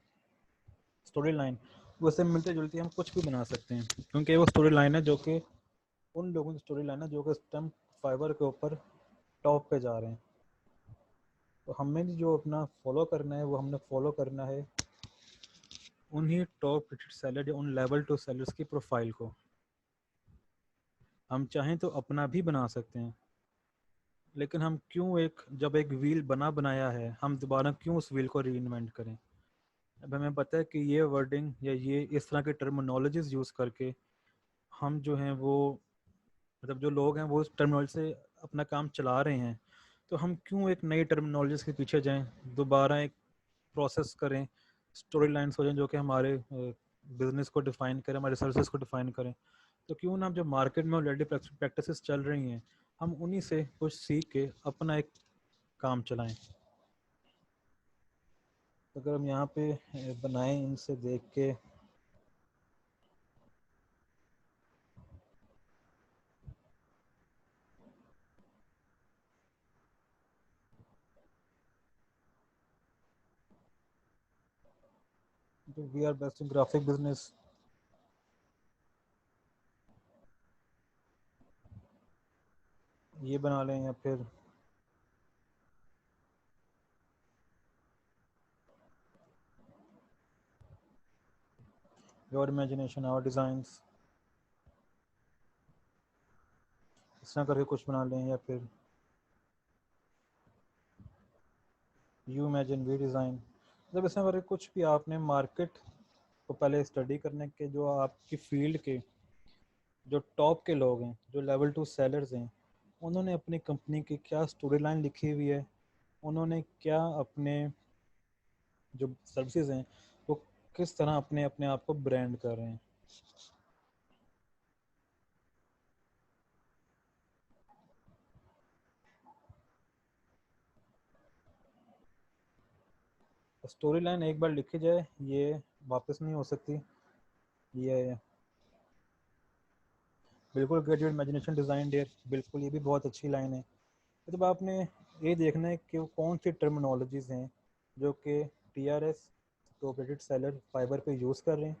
स्टोरी लाइन, वैसे मिलते जुलती हम कुछ भी बना सकते हैं, क्योंकि वो स्टोरी लाइन है जो कि उन लोगों की स्टोरी लाइन है जो कि इस टाइम फाइवर के ऊपर टॉप पे जा रहे हैं। तो हमें जो अपना फॉलो करना है, वो हमने फॉलो करना है उन्हीं टॉप रेटेड सेलर या उन लेवल 2 सेलर्स की प्रोफाइल को। हम चाहें तो अपना भी बना सकते हैं, लेकिन हम क्यों जब एक व्हील बना बनाया है, हम दोबारा क्यों उस व्हील को री इन्वेंट करें। अब हमें पता है कि ये वर्डिंग या ये इस तरह के टर्मिनोलॉजीज यूज़ करके हम जो हैं वो, मतलब जो लोग हैं वो उस टर्मिनोलॉजी से अपना काम चला रहे हैं, तो हम क्यों एक नई टर्मिनोलॉजीज के पीछे जाएं, दोबारा एक प्रोसेस करें, स्टोरी लाइन्स हो जाएं जो कि हमारे बिजनेस को डिफाइन करें, हमारे सर्विसेज को डिफाइन करें। तो क्यों ना, जो मार्केट में ऑलरेडी प्रैक्टिसेस चल रही हैं, हम उन्हीं से कुछ सीख के अपना एक काम चलाएं। तो अगर हम यहाँ पे बनाएं इनसे देख के, तो we are best in graphic business, ये बना लें या फिर योर इमेजिनेशन आवर डिज़ाइंस, इस तरह करके कुछ बना लें, या फिर यू इमेजिन वी डिज़ाइन। मतलब इस तरह करके कुछ भी आपने मार्केट को पहले स्टडी करने के, जो आपकी फील्ड के जो टॉप के लोग हैं, जो लेवल 2 सेलर्स हैं, उन्होंने अपनी कंपनी की क्या स्टोरी लाइन लिखी हुई है, उन्होंने क्या अपने जो सर्विसेज हैं वो किस तरह अपने अपने आप को ब्रांड कर रहे हैं। स्टोरी लाइन एक बार लिखी जाए ये वापस नहीं हो सकती। ये बिल्कुल get your imagination design there, बिल्कुल ये भी बहुत अच्छी लाइन है। मतलब आपने ये देखना है कि वो कौन सी टर्मिनोलॉजीज़ हैं जो कि TRS top rated seller fibre पे यूज़ कर रहे हैं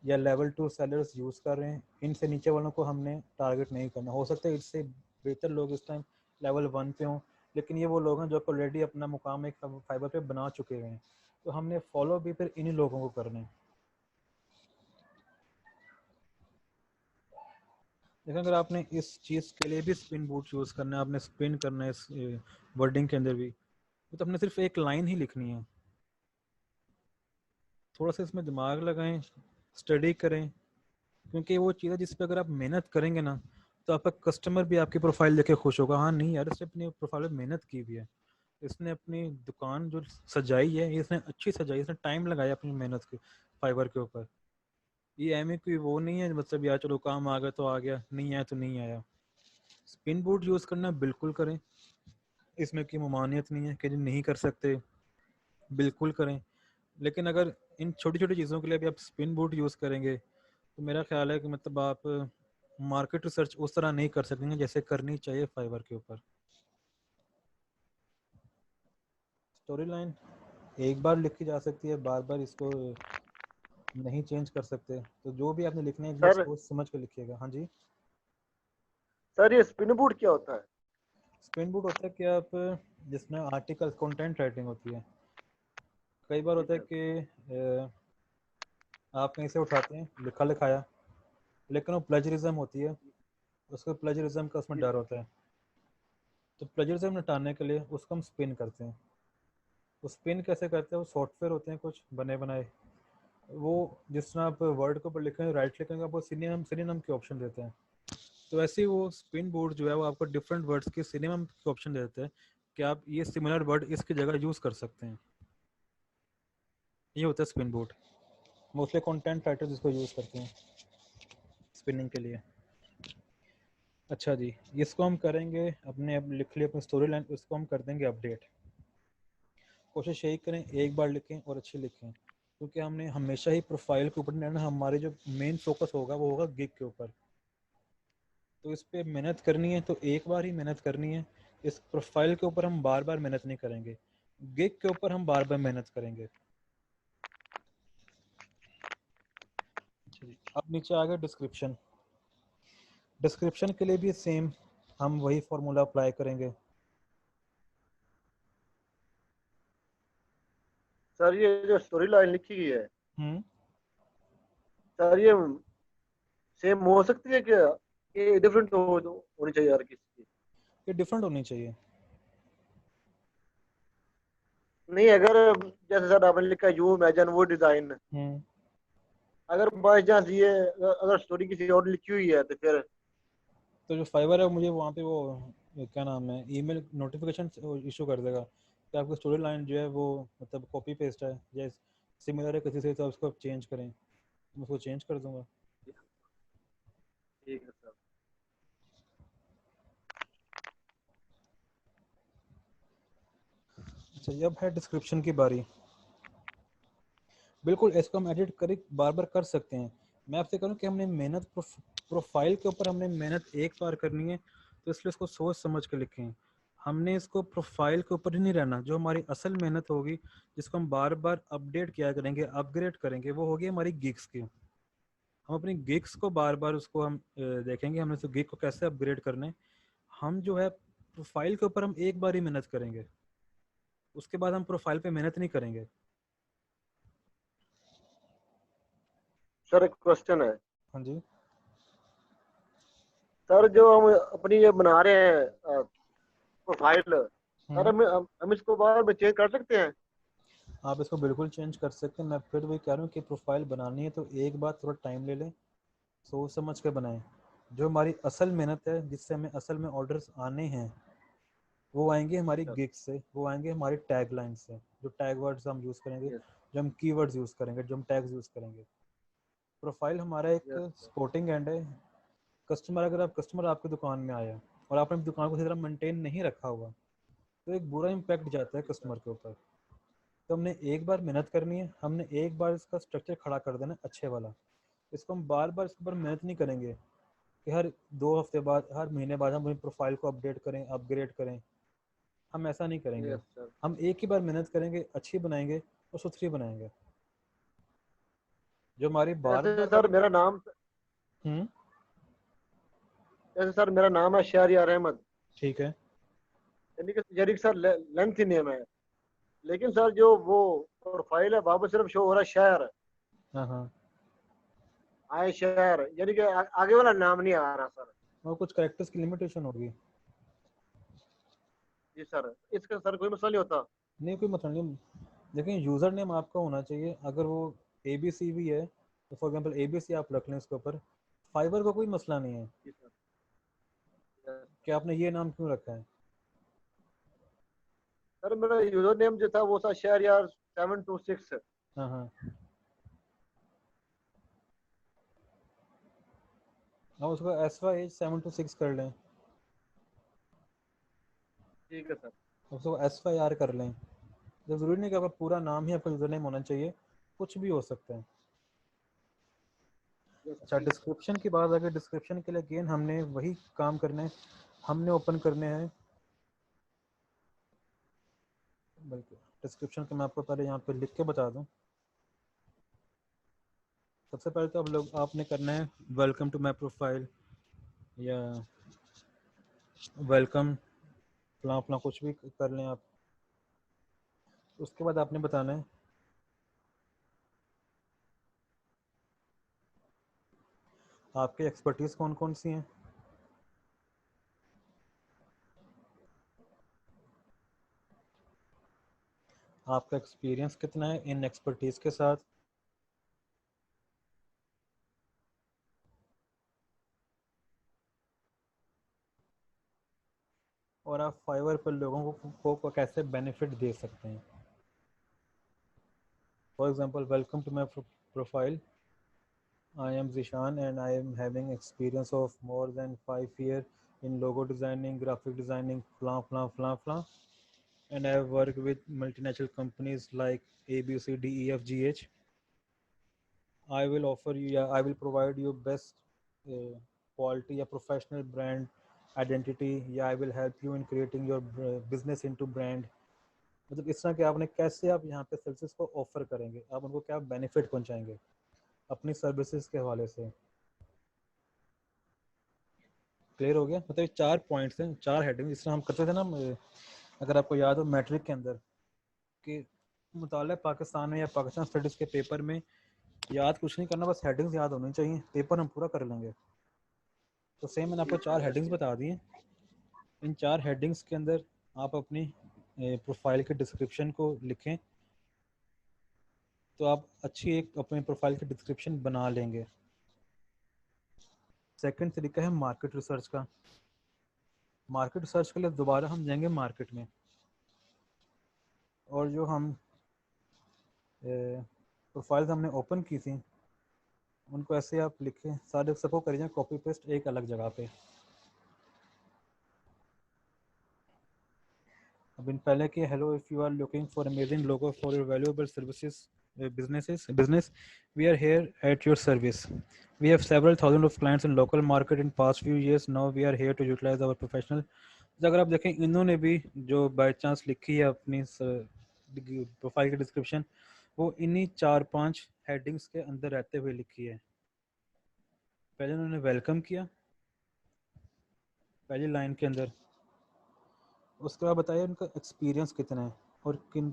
या लेवल 2 सेलर्स यूज़ कर रहे हैं। इनसे नीचे वालों को हमने टारगेट नहीं करना। हो सकता है इससे बेहतर लोग इस टाइम लेवल 1 पे हों, लेकिन ये वो लोग हैं जो ऑलरेडी अपना मुकाम एक फाइबर पे बना चुके हैं, तो हमने फॉलो भी फिर इन्हीं लोगों को करना है। लेकिन अगर आपने इस चीज़ के लिए भी स्पिन बूट यूज़ करना है, आपने स्पिन करना है इस वर्डिंग के अंदर भी, तो हमने सिर्फ एक लाइन ही लिखनी है। थोड़ा सा इसमें दिमाग लगाएं, स्टडी करें, क्योंकि वो चीज़ है जिस पर अगर आप मेहनत करेंगे ना, तो आपका कस्टमर भी आपकी प्रोफाइल देख के खुश होगा। हाँ नहीं यार, इसने अपनी प्रोफाइल में मेहनत की हुई है, इसने अपनी दुकान जो सजाई है इसने अच्छी सजाई, इसने टाइम लगाया अपनी मेहनत के फाइबर के ऊपर। ये एम कोई वो नहीं है मतलब यार चलो काम आ गया तो आ गया, नहीं आया तो नहीं आया। स्पिन बूट यूज़ करना बिल्कुल करें, इसमें कोई ममानियत नहीं है कि नहीं कर सकते, बिल्कुल करें। लेकिन अगर इन छोटी छोटी चीज़ों के लिए भी आप स्पिन बूट यूज़ करेंगे तो मेरा ख्याल है कि मतलब आप मार्केट रिसर्च उस तरह नहीं कर सकेंगे जैसे करनी चाहिए फाइबर के ऊपर। स्टोरी लाइन एक बार लिखी जा सकती है, बार बार इसको नहीं चेंज कर सकते। तो जो भी आपने लिखना है एक बार सर सोच समझ कर लिखिएगा। हाँ जी। सर ये स्पिन बूट क्या होता है? स्पिन बूट होता है कि आप जिसमें आर्टिकल कंटेंट राइटिंग होती है, कई बार ठीक होता है है। कि आप कहीं से उठाते हैं लिखा लिखाया, लेकिन वो प्लेजरिज्म होती है, उसको प्लेजरिज्म का उसमें जी डर सर। होता है। तो प्लेजरिज्म हटाने के लिए उसको हम स्पिन करते हैं। तो स्पिन कैसे करते हैं, वो सॉफ्टवेयर होते हैं कुछ बने बनाए, वो जिस तरह आप वर्ड के ऊपर लिखेंगे राइट क्लिक करेंगे आपको सिनोनिम सिनोनिम के ऑप्शन देते हैं। तो ऐसे ही वो स्पिन बोर्ड जो है वो आपको डिफरेंट वर्ड्स के सिनोनिम के ऑप्शन देते हैं कि आप ये सिमिलर वर्ड इसकी जगह यूज़ कर सकते हैं। ये होता है spin board. Mostly content writers इसको यूज़ करते हैं स्पिनिंग के लिए। अच्छा जी, इसको हम करेंगे अपने, अब लिख लिए अपनी स्टोरी लाइन, इसको हम कर देंगे अपडेट। कोशिश यही करें एक बार लिखें और अच्छी लिखें, क्योंकि हमने हमेशा ही प्रोफाइल के ऊपर नहीं रहना, हमारे जो मेन फोकस होगा वो होगा गिग के ऊपर। तो इस पर मेहनत करनी है तो एक बार ही मेहनत करनी है। इस प्रोफाइल के ऊपर हम बार बार मेहनत नहीं करेंगे, गिग के ऊपर हम बार बार मेहनत करेंगे। अब नीचे आ गया डिस्क्रिप्शन। डिस्क्रिप्शन के लिए भी सेम हम वही फॉर्मूला अप्लाई करेंगे। सर ये जो स्टोरी लाइन लिखी गई है, हम्म सर ये सेम हो सकती है क्या? ये डिफरेंट होनी चाहिए हर किसी की? ये डिफरेंट होनी चाहिए। नहीं, अगर जैसे सर आपने लिखा यू इमेजिन वो डिजाइन, हम्म अगर बाई चांस ये अगर स्टोरी किसी और लिखी हुई है तो फिर? तो जो फाइवर है मुझे वहाँ पे वो क्या नाम है ईमेल नोटिफिकेशन इशू कर देगा कि आपकी स्टोरी लाइन जो है वो मतलब कॉपी पेस्ट है या सिमिलर है किसी से, तो आप उसको चेंज करें। मैं उसको चेंज कर दूंगा। ठीक है सर। अच्छा, अब है डिस्क्रिप्शन की बारी। बिल्कुल इसको हम एडिट करें बार बार कर सकते हैं। मैं आपसे करूँ कि हमने मेहनत प्रोफाइल के ऊपर हमने मेहनत एक बार करनी है, तो इसलिए इसको सोच समझ के लिखें। हमने इसको प्रोफाइल के ऊपर ही नहीं रहना। जो हमारी असल मेहनत होगी जिसको हम बार बार अपडेट किया करेंगे, अपग्रेड करेंगे, वो होगी हमारी गिग्स की। हम अपनी गिग्स को बार बार उसको हम देखेंगे हमने तो गिग को कैसे अपग्रेड करना है। हम जो है प्रोफाइल के ऊपर हम एक बार ही मेहनत करेंगे, उसके बाद हम प्रोफाइल पे मेहनत नहीं करेंगे। सर एक क्वेश्चन है हाँ जी। सर, जो हम अपनी ये बना रहे हैं प्रोफाइल, सर हम इसको बाद में चेंज कर सकते हैं? आप इसको बिल्कुल चेंज कर सकते हैं। मैं फिर वही कह रहा हूँ कि प्रोफाइल बनानी है तो एक बार थोड़ा टाइम ले लें, सोच समझ के बनाएं। जो हमारी असल मेहनत है, जिससे हमें असल में ऑर्डर्स आने हैं, वो आएंगे हमारी Yes, गिग से, वो आएंगे हमारी टैग लाइन से, जो टैग वर्ड्स हम यूज़ करेंगे, yes, जो हम कीवर्ड्स यूज़ करेंगे, जो हम टैग्स यूज़ करेंगे। प्रोफाइल हमारा एक yes, सपोर्टिंग एंड है। कस्टमर, अगर आप कस्टमर आपकी दुकान में आया और आपने दुकान को सही तरह मेंटेन नहीं रखा हुआ, तो एक बुरा इम्पैक्ट जाता है कस्टमर के ऊपर। तो हमने एक बार मेहनत करनी है, हमने एक बार इसका स्ट्रक्चर खड़ा कर देना अच्छे वाला। इसको हम बार बार इसके ऊपर मेहनत नहीं करेंगे कि हर 2 हफ्ते बाद, हर महीने बाद हम अपनी प्रोफाइल को अपडेट करें, अपग्रेड करें। हम ऐसा नहीं करेंगे। yes, sir. हम एक ही बार मेहनत करेंगे, अच्छी बनाएंगे और सुथरी बनाएंगे। जो हमारी बार जैसे बार सर वाली। मेरा नाम हम्म। जैसे सर मेरा नाम है शहरियार अहमद, ठीक है। यानी कि जेरिक सर लेंथ ही नेम है, लेकिन सर जो वो प्रोफाइल है वहाँ पर सिर्फ शो हो रहा है शहर, हाँ हाँ। आए शहर, यानी कि आगे वाला नाम नहीं आ रहा सर। और कुछ कैरेक्टर्स की लिमिटेशन होगी। जी सर, इसका सर कोई मसला नहीं होता? नहीं, कोई मतलब नहीं। लेकिन यूज़र नेम आपका होना चाहिए। अगर वो ABC भी है तो फॉर एग्जांपल ABC आप रख लें इसके ऊपर। फाइबर का कोई मसला नहीं है जी सर। Yes, कि आपने ये नाम क्यों रखा है। सर मेरा यूजर नेम जो था वो था शहरियार 726। हाँ हाँ। आप उसको SY726 कर लें, ठीक है सर। उसको SYR कर लें। तो ज़रूरी नहीं कि आपका पूरा नाम ही आपका यूज़र नेम होना चाहिए, कुछ भी हो सकता है। Yes, अच्छा, डिस्क्रिप्शन की बात, अगर डिस्क्रिप्शन के लिए अगेन हमने वही काम करना है, हमने ओपन करने हैं। बल्कि डिस्क्रिप्शन के मैं आपको पहले यहाँ पे लिख के बता दूँ। सबसे पहले तो आप लोग आपने करना है वेलकम टू माई प्रोफाइल या वेलकम फलां फलां, कुछ भी कर लें आप। उसके बाद आपने बताना है आपकी एक्सपर्टीज़ कौन कौन सी हैं, आपका एक्सपीरियंस कितना है इन एक्सपर्टीज़ के साथ, और आप फाइवर पर लोगों को कैसे बेनिफिट दे सकते हैं। For example, welcome to my profile, I am Zishan and I am having experience of more than 5 years in logo designing, graphic designing, flan flan flan flan, and I have worked with multinational companies like A B C D E F G H. I will offer you, yeah, I will provide you best quality, a professional brand identity. Yeah, I will help you in creating your business into brand. मतलब इस तरह के आपने कैसे आप यहाँ पे services को ऑफर करेंगे, आप उनको क्या बेनिफिट पहुँचाएंगे अपनी सर्विसेज के हवाले से। क्लियर हो गया? मतलब 4 पॉइंट्स हैं, 4 हेडिंग, जिस तरह हम करते थे ना, अगर आपको याद हो मैट्रिक के अंदर कि मुताला पाकिस्तान में या पाकिस्तान स्टडीज़ के पेपर में याद कुछ नहीं करना, बस हेडिंग्स याद होनी चाहिए, पेपर हम पूरा कर लेंगे। तो सेम मैंने आपको 4 हेडिंग्स बता दी हैं। इन 4 हेडिंग्स के अंदर आप अपनी प्रोफाइल के डिस्क्रिप्शन को लिखें, तो आप अच्छी एक अपने प्रोफाइल की डिस्क्रिप्शन बना लेंगे। सेकंड तरीका है मार्केट रिसर्च का। मार्केट रिसर्च के लिए दोबारा हम जाएंगे मार्केट में, और जो हम प्रोफाइल्स हमने ओपन की थी उनको ऐसे आप लिखें, सारे सबको करिए कॉपी पेस्ट एक अलग जगह पे। अब इन पहले के hello, if you are looking for amazing logo for your valuable services business, we are here at your service. We have several thousand of clients in local market in past few years. Now we are here to utilize our professional. तो अगर आप देखें, इन्होंने भी जो by chance लिखी है अपनी प्रोफाइल की डिस्क्रिप्शन, वो इन्हीं 4-5 हेडिंग्स के अंदर रहते हुए लिखी है। पहले उन्होंने वेलकम किया, पहली लाइन के अंदर। उसके बाद बताइए उनका एक्सपीरियंस कितना है और किन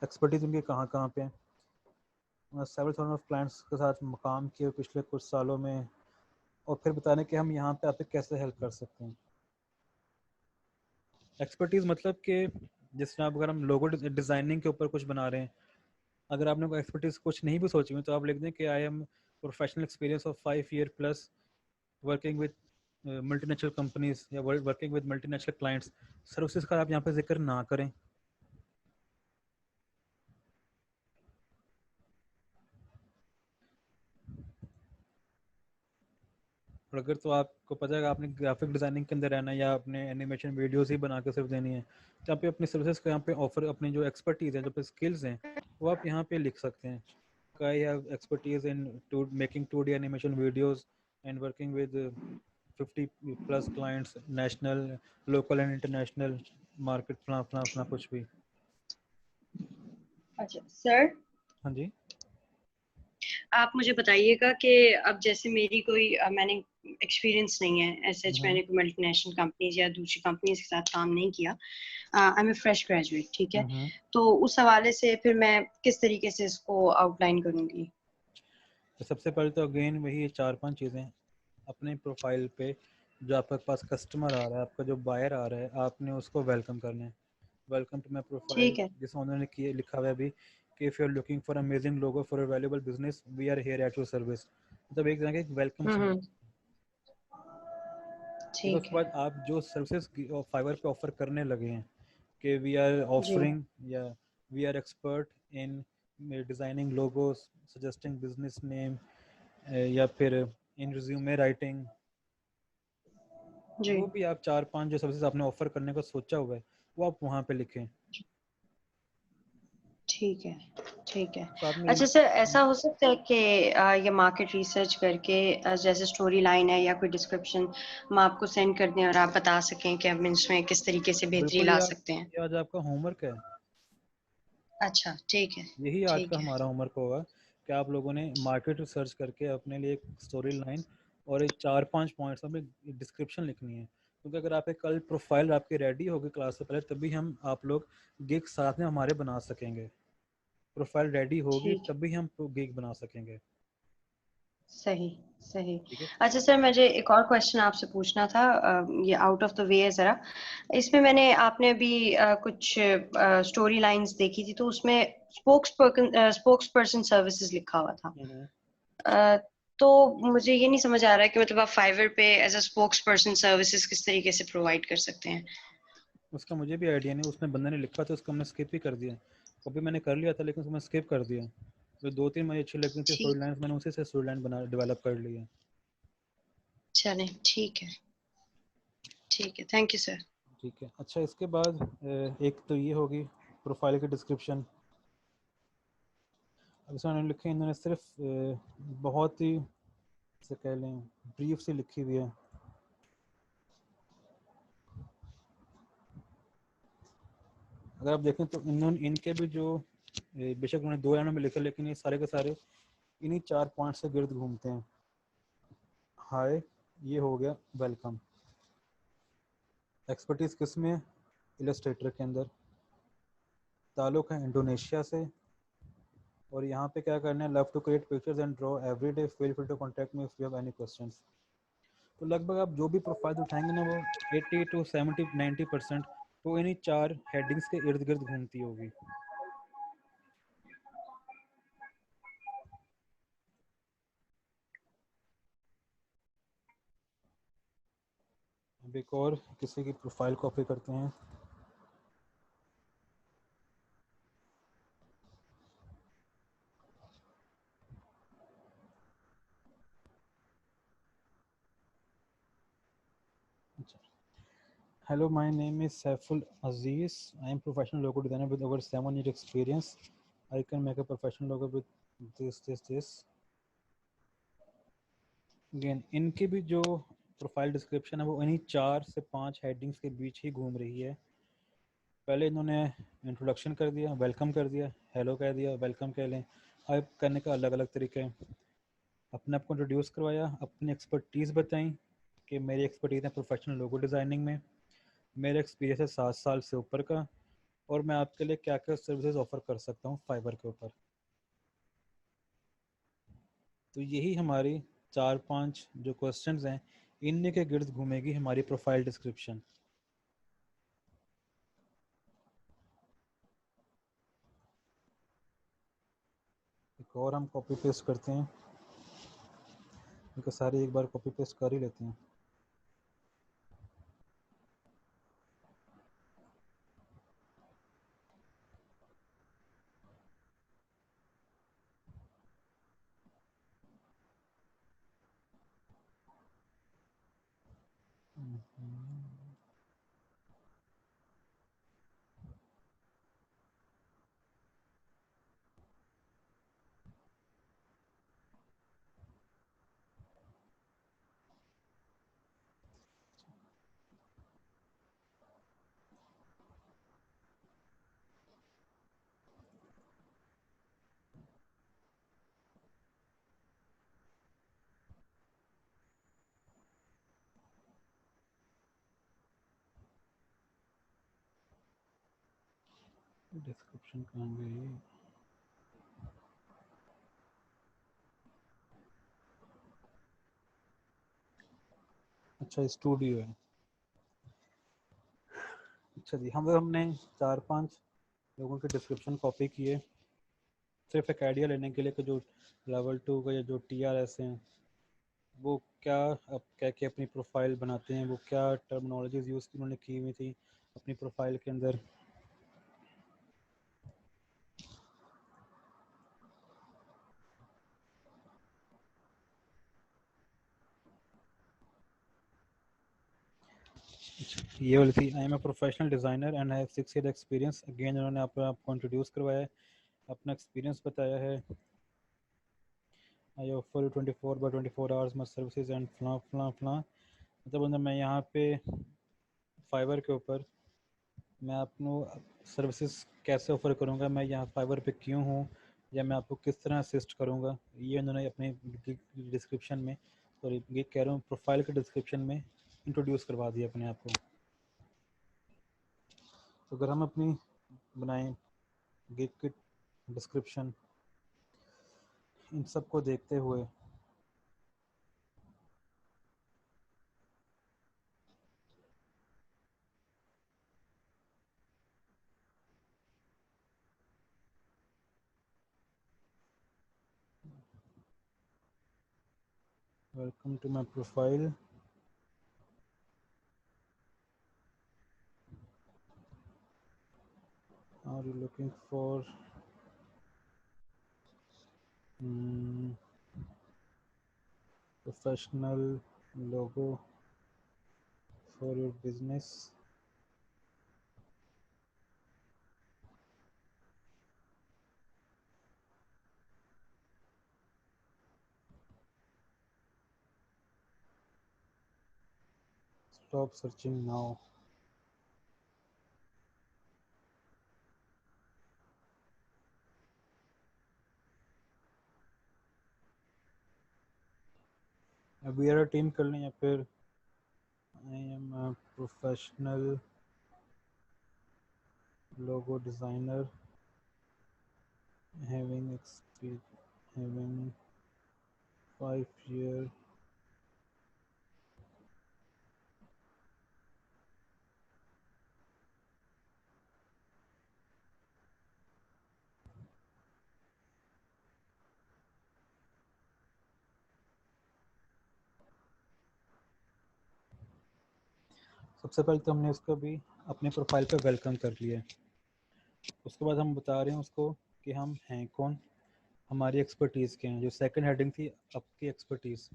एक्सपर्टीज उनके कहाँ कहाँ पे हैं। सेवरल थाउजेंड ऑफ क्लाइंट्स के साथ काम किए पिछले कुछ सालों में, और फिर बताने कि हम यहाँ पे आपसे कैसे हेल्प कर सकते हैं। एक्सपर्टीज़ मतलब कि जिस तरह अगर हम लोगो डिज़ाइनिंग के ऊपर कुछ बना रहे हैं, अगर आपने कोई एक्सपर्टीज़ कुछ नहीं भी सोची हुई तो आप लिख दें कि I am professional experience of 5 year plus working with multinational companies या working with multinational clients. Services का आप यहाँ पे जिक्र ना करें। और अगर तो आपको पता है कि आपने ग्राफिक डिज़ाइनिंग के अंदर रहना है या अपने एनिमेशन वीडियोस ही बना के सिर्फ देनी है, तो आप अपनी सर्विसेज को यहाँ पे ऑफर, अपनी जो एक्सपर्टीज़ है, जो पे स्किल्स हैं, वो आप यहाँ पे लिख सकते हैं। I have expertise in making 2D animation videos and working with 50 plus clients, national, local and international market, फला फला फला कुछ भी। अच्छा सर, हाँ जी। आप मुझे बताइएगा कि अब जैसे मेरी कोई मैंने एक्सपीरियंस नहीं है ऐसे, मैंने कोई मल्टीनेशनल कंपनीज या दूसरी कंपनीज के साथ काम नहीं किया, I am a fresh graduate, ठीक है। तो उस हवाले से फिर मैं किस तरीके से इसको आउटलाइन करूंगी? तो सबसे पहले तो अगेन वही 4-5 चीज़ें अपने प्रोफाइल पे, जो आपके पास कस्टमर आ रहा है, आपका जो बायर आ रहा है, आपने उसको वेलकम करना है। वेलकम टू माई प्रोफाइल, ठीक है। जिसमें उन्होंने किए लिखा हुआ है अभी कि if you are looking for amazing logo for a valuable business, we are here at your service. मतलब एक तरह का वेलकम हम्म, फिर ठीक उसके है बाद आप जो सर्विसेज फाइवर पे ऑफर करने लगे हैं कि वी आर जी। ऑफरिंग या we are expert in designing logos, suggesting business name, या फिर इन रिज्यूमे राइटिंग, जी जो भी आप 4-5 जो सर्विसेज आपने ऑफर करने का सोचा हुआ है वो आप वहाँ पे लिखें। ठीक है ठीक है। साथ में अच्छा सर, ऐसा हो सकता है कि ये मार्केट रिसर्च करके जैसे स्टोरी लाइन है या कोई डिस्क्रिप्शन हम आपको सेंड कर दें और आप बता सकें कि हम इसमें किस तरीके से बेहतरी बिल्कुल, ला सकते हैं? ये आज आपका होमवर्क है। अच्छा ठीक है यही आज का ठीक है। हमारा होमवर्क होगा कि आप लोगों ने मार्केट रिसर्च करके अपने लिए एक स्टोरी लाइन और एक 4-5 पॉइंट्स में डिस्क्रिप्शन लिखनी है। क्योंकि अगर आप एक कल प्रोफाइल आपकी रेडी होगी क्लास से पहले, तभी हम आप लोग गिग साथ में हमारे बना सकेंगे। प्रोफाइल रेडी होगी ठीक है, तभी हम गिग बना सकेंगे। सही सही। ठीक है। अच्छा सर, मुझे एक और क्वेश्चन आपसे पूछना था, ये आउट ऑफ द वे है जरा। इसमें मैंने आपने अभी कुछ स्टोरी लाइंस देखी थी, तो उसमें स्पोक्स पर्सन सर्विसेज लिखा हुआ था। अ, तो मुझे ये नहीं समझ आ रहा है कि मतलब आप फाइवर पे as a spokesperson services किस तरीके से प्रोवाइड कर सकते हैं? उसका मुझे भी आइडिया नहीं, उसने बंदे ने लिखा था, उसको हमने स्किप ही कर दिया। कभी मैंने कर लिया था लेकिन उसको मैं स्किप कर दिया। जो 2-3 मुझे अच्छी लगी थी स्टोरी ठीक, लाइन्स, मैंने उसी से स्टोरी लाइन बना डेवलप कर ली है। चलें ठीक है ठीक है, थैंक यू सर। ठीक है। अच्छा, इसके बाद एक तो ये होगी प्रोफाइल की डिस्क्रिप्शन। अब इसमें उन्होंने लिखे, इन्होंने सिर्फ बहुत ही से कह लें ब्रीफ सी लिखी हुई है। अगर आप देखें तो इन्होंने इनके भी जो बेशक उन्होंने 2 लाइनों में लिखे, लेकिन ये सारे के सारे इन्हीं 4 पॉइंट से गिर्द घूमते हैं। हाय, ये हो गया वेलकम। एक्सपर्टीज़ किस में? इलस्ट्रेटर के अंदर। ताल्लुक़ है इंडोनेशिया से। और यहाँ पे क्या करना है, love to create pictures and draw every day, feel free to contact me if you have any questions. तो लगभग आप जो भी प्रोफाइल उठाएंगे ना, वो 80 to 70-90% वो इन्हीं 4 हेडिंग्स के इर्द गिर्द घूमती होगी। अब एक और किसी की प्रोफाइल कॉपी करते हैं। Hello, my name is Saiful Aziz. I am professional logo designer with over 7 years experience. I can make a professional logo with this. Again, इनकी भी जो प्रोफाइल डिस्क्रिप्शन है वो इन्हीं 4 से 5 हेडिंग्स के बीच ही घूम रही है। पहले इन्होंने इंट्रोडक्शन कर दिया, वेलकम कर दिया, हेलो कह दिया, वेलकम कह लें। हाई करने का अलग अलग तरीके हैं। अपने आप को इंट्रोड्यूस करवाया, अपनी एक्सपर्टीज़ बताई कि मेरी एक्सपर्टीज़ है प्रोफेशनल लोगो डिज़ाइनिंग में, मेरा एक्सपीरियंस है 7 साल से ऊपर का, और मैं आपके लिए क्या क्या सर्विसेज ऑफ़र कर सकता हूँ फाइवर के ऊपर। तो यही हमारी 4-5 जो क्वेश्चंस हैं, इन्हीं के गिर्द घूमेगी हमारी प्रोफाइल डिस्क्रिप्शन। एक और हम कॉपी पेस्ट करते हैं, क्योंकि सारे एक बार कॉपी पेस्ट कर ही लेते हैं। डिस्क्रिप्शन कहाँ गई? अच्छा, स्टूडियो है। अच्छा जी, हमने 4-5 लोगों के डिस्क्रिप्शन कॉपी किए, सिर्फ एक आइडिया लेने के लिए कि जो लेवल 2 का या जो TRS हैं वो क्या अब क्या क्या अपनी प्रोफाइल बनाते हैं, वो क्या टर्मिनोलॉजीज यूज़ उन्होंने की हुई थी अपनी प्रोफाइल के अंदर। ये वाली थी, I am a professional designer and have 6 year experience. Again उन्होंने आपको इंट्रोड्यूस करवाया है, अपना एक्सपीरियंस बताया है। I offer 24/24 hours my services and फलां फलां फलां। मतलब मैं यहाँ पे फाइवर के ऊपर मैं आपको सर्विसेज कैसे ऑफ़र करूँगा, मैं यहाँ फाइवर पे क्यों हूँ, या मैं आपको किस तरह असिस्ट करूँगा, ये उन्होंने अपने डिस्क्रिप्शन में, सॉरी ये कह रहा हूँ प्रोफाइल के डिस्क्रिप्शन में इंट्रोड्यूस करवा दिया अपने आप को। तो अगर हम अपनी बनाएं गिग की डिस्क्रिप्शन इन सब को देखते हुए, welcome to my profile, are you looking for professional logo for your business. Stop searching now. अभी यार टीम कर लें, या फिर I am a professional logo designer having 5 year सबसे पहले तो हमने उसको भी अपने प्रोफाइल पे वेलकम कर लिया है। उसके बाद हम बता रहे हैं उसको कि हम हैं कौन, हमारी एक्सपर्टीज़ क्या है। जो सेकंड हेडिंग थी आपकी एक्सपर्टीज़,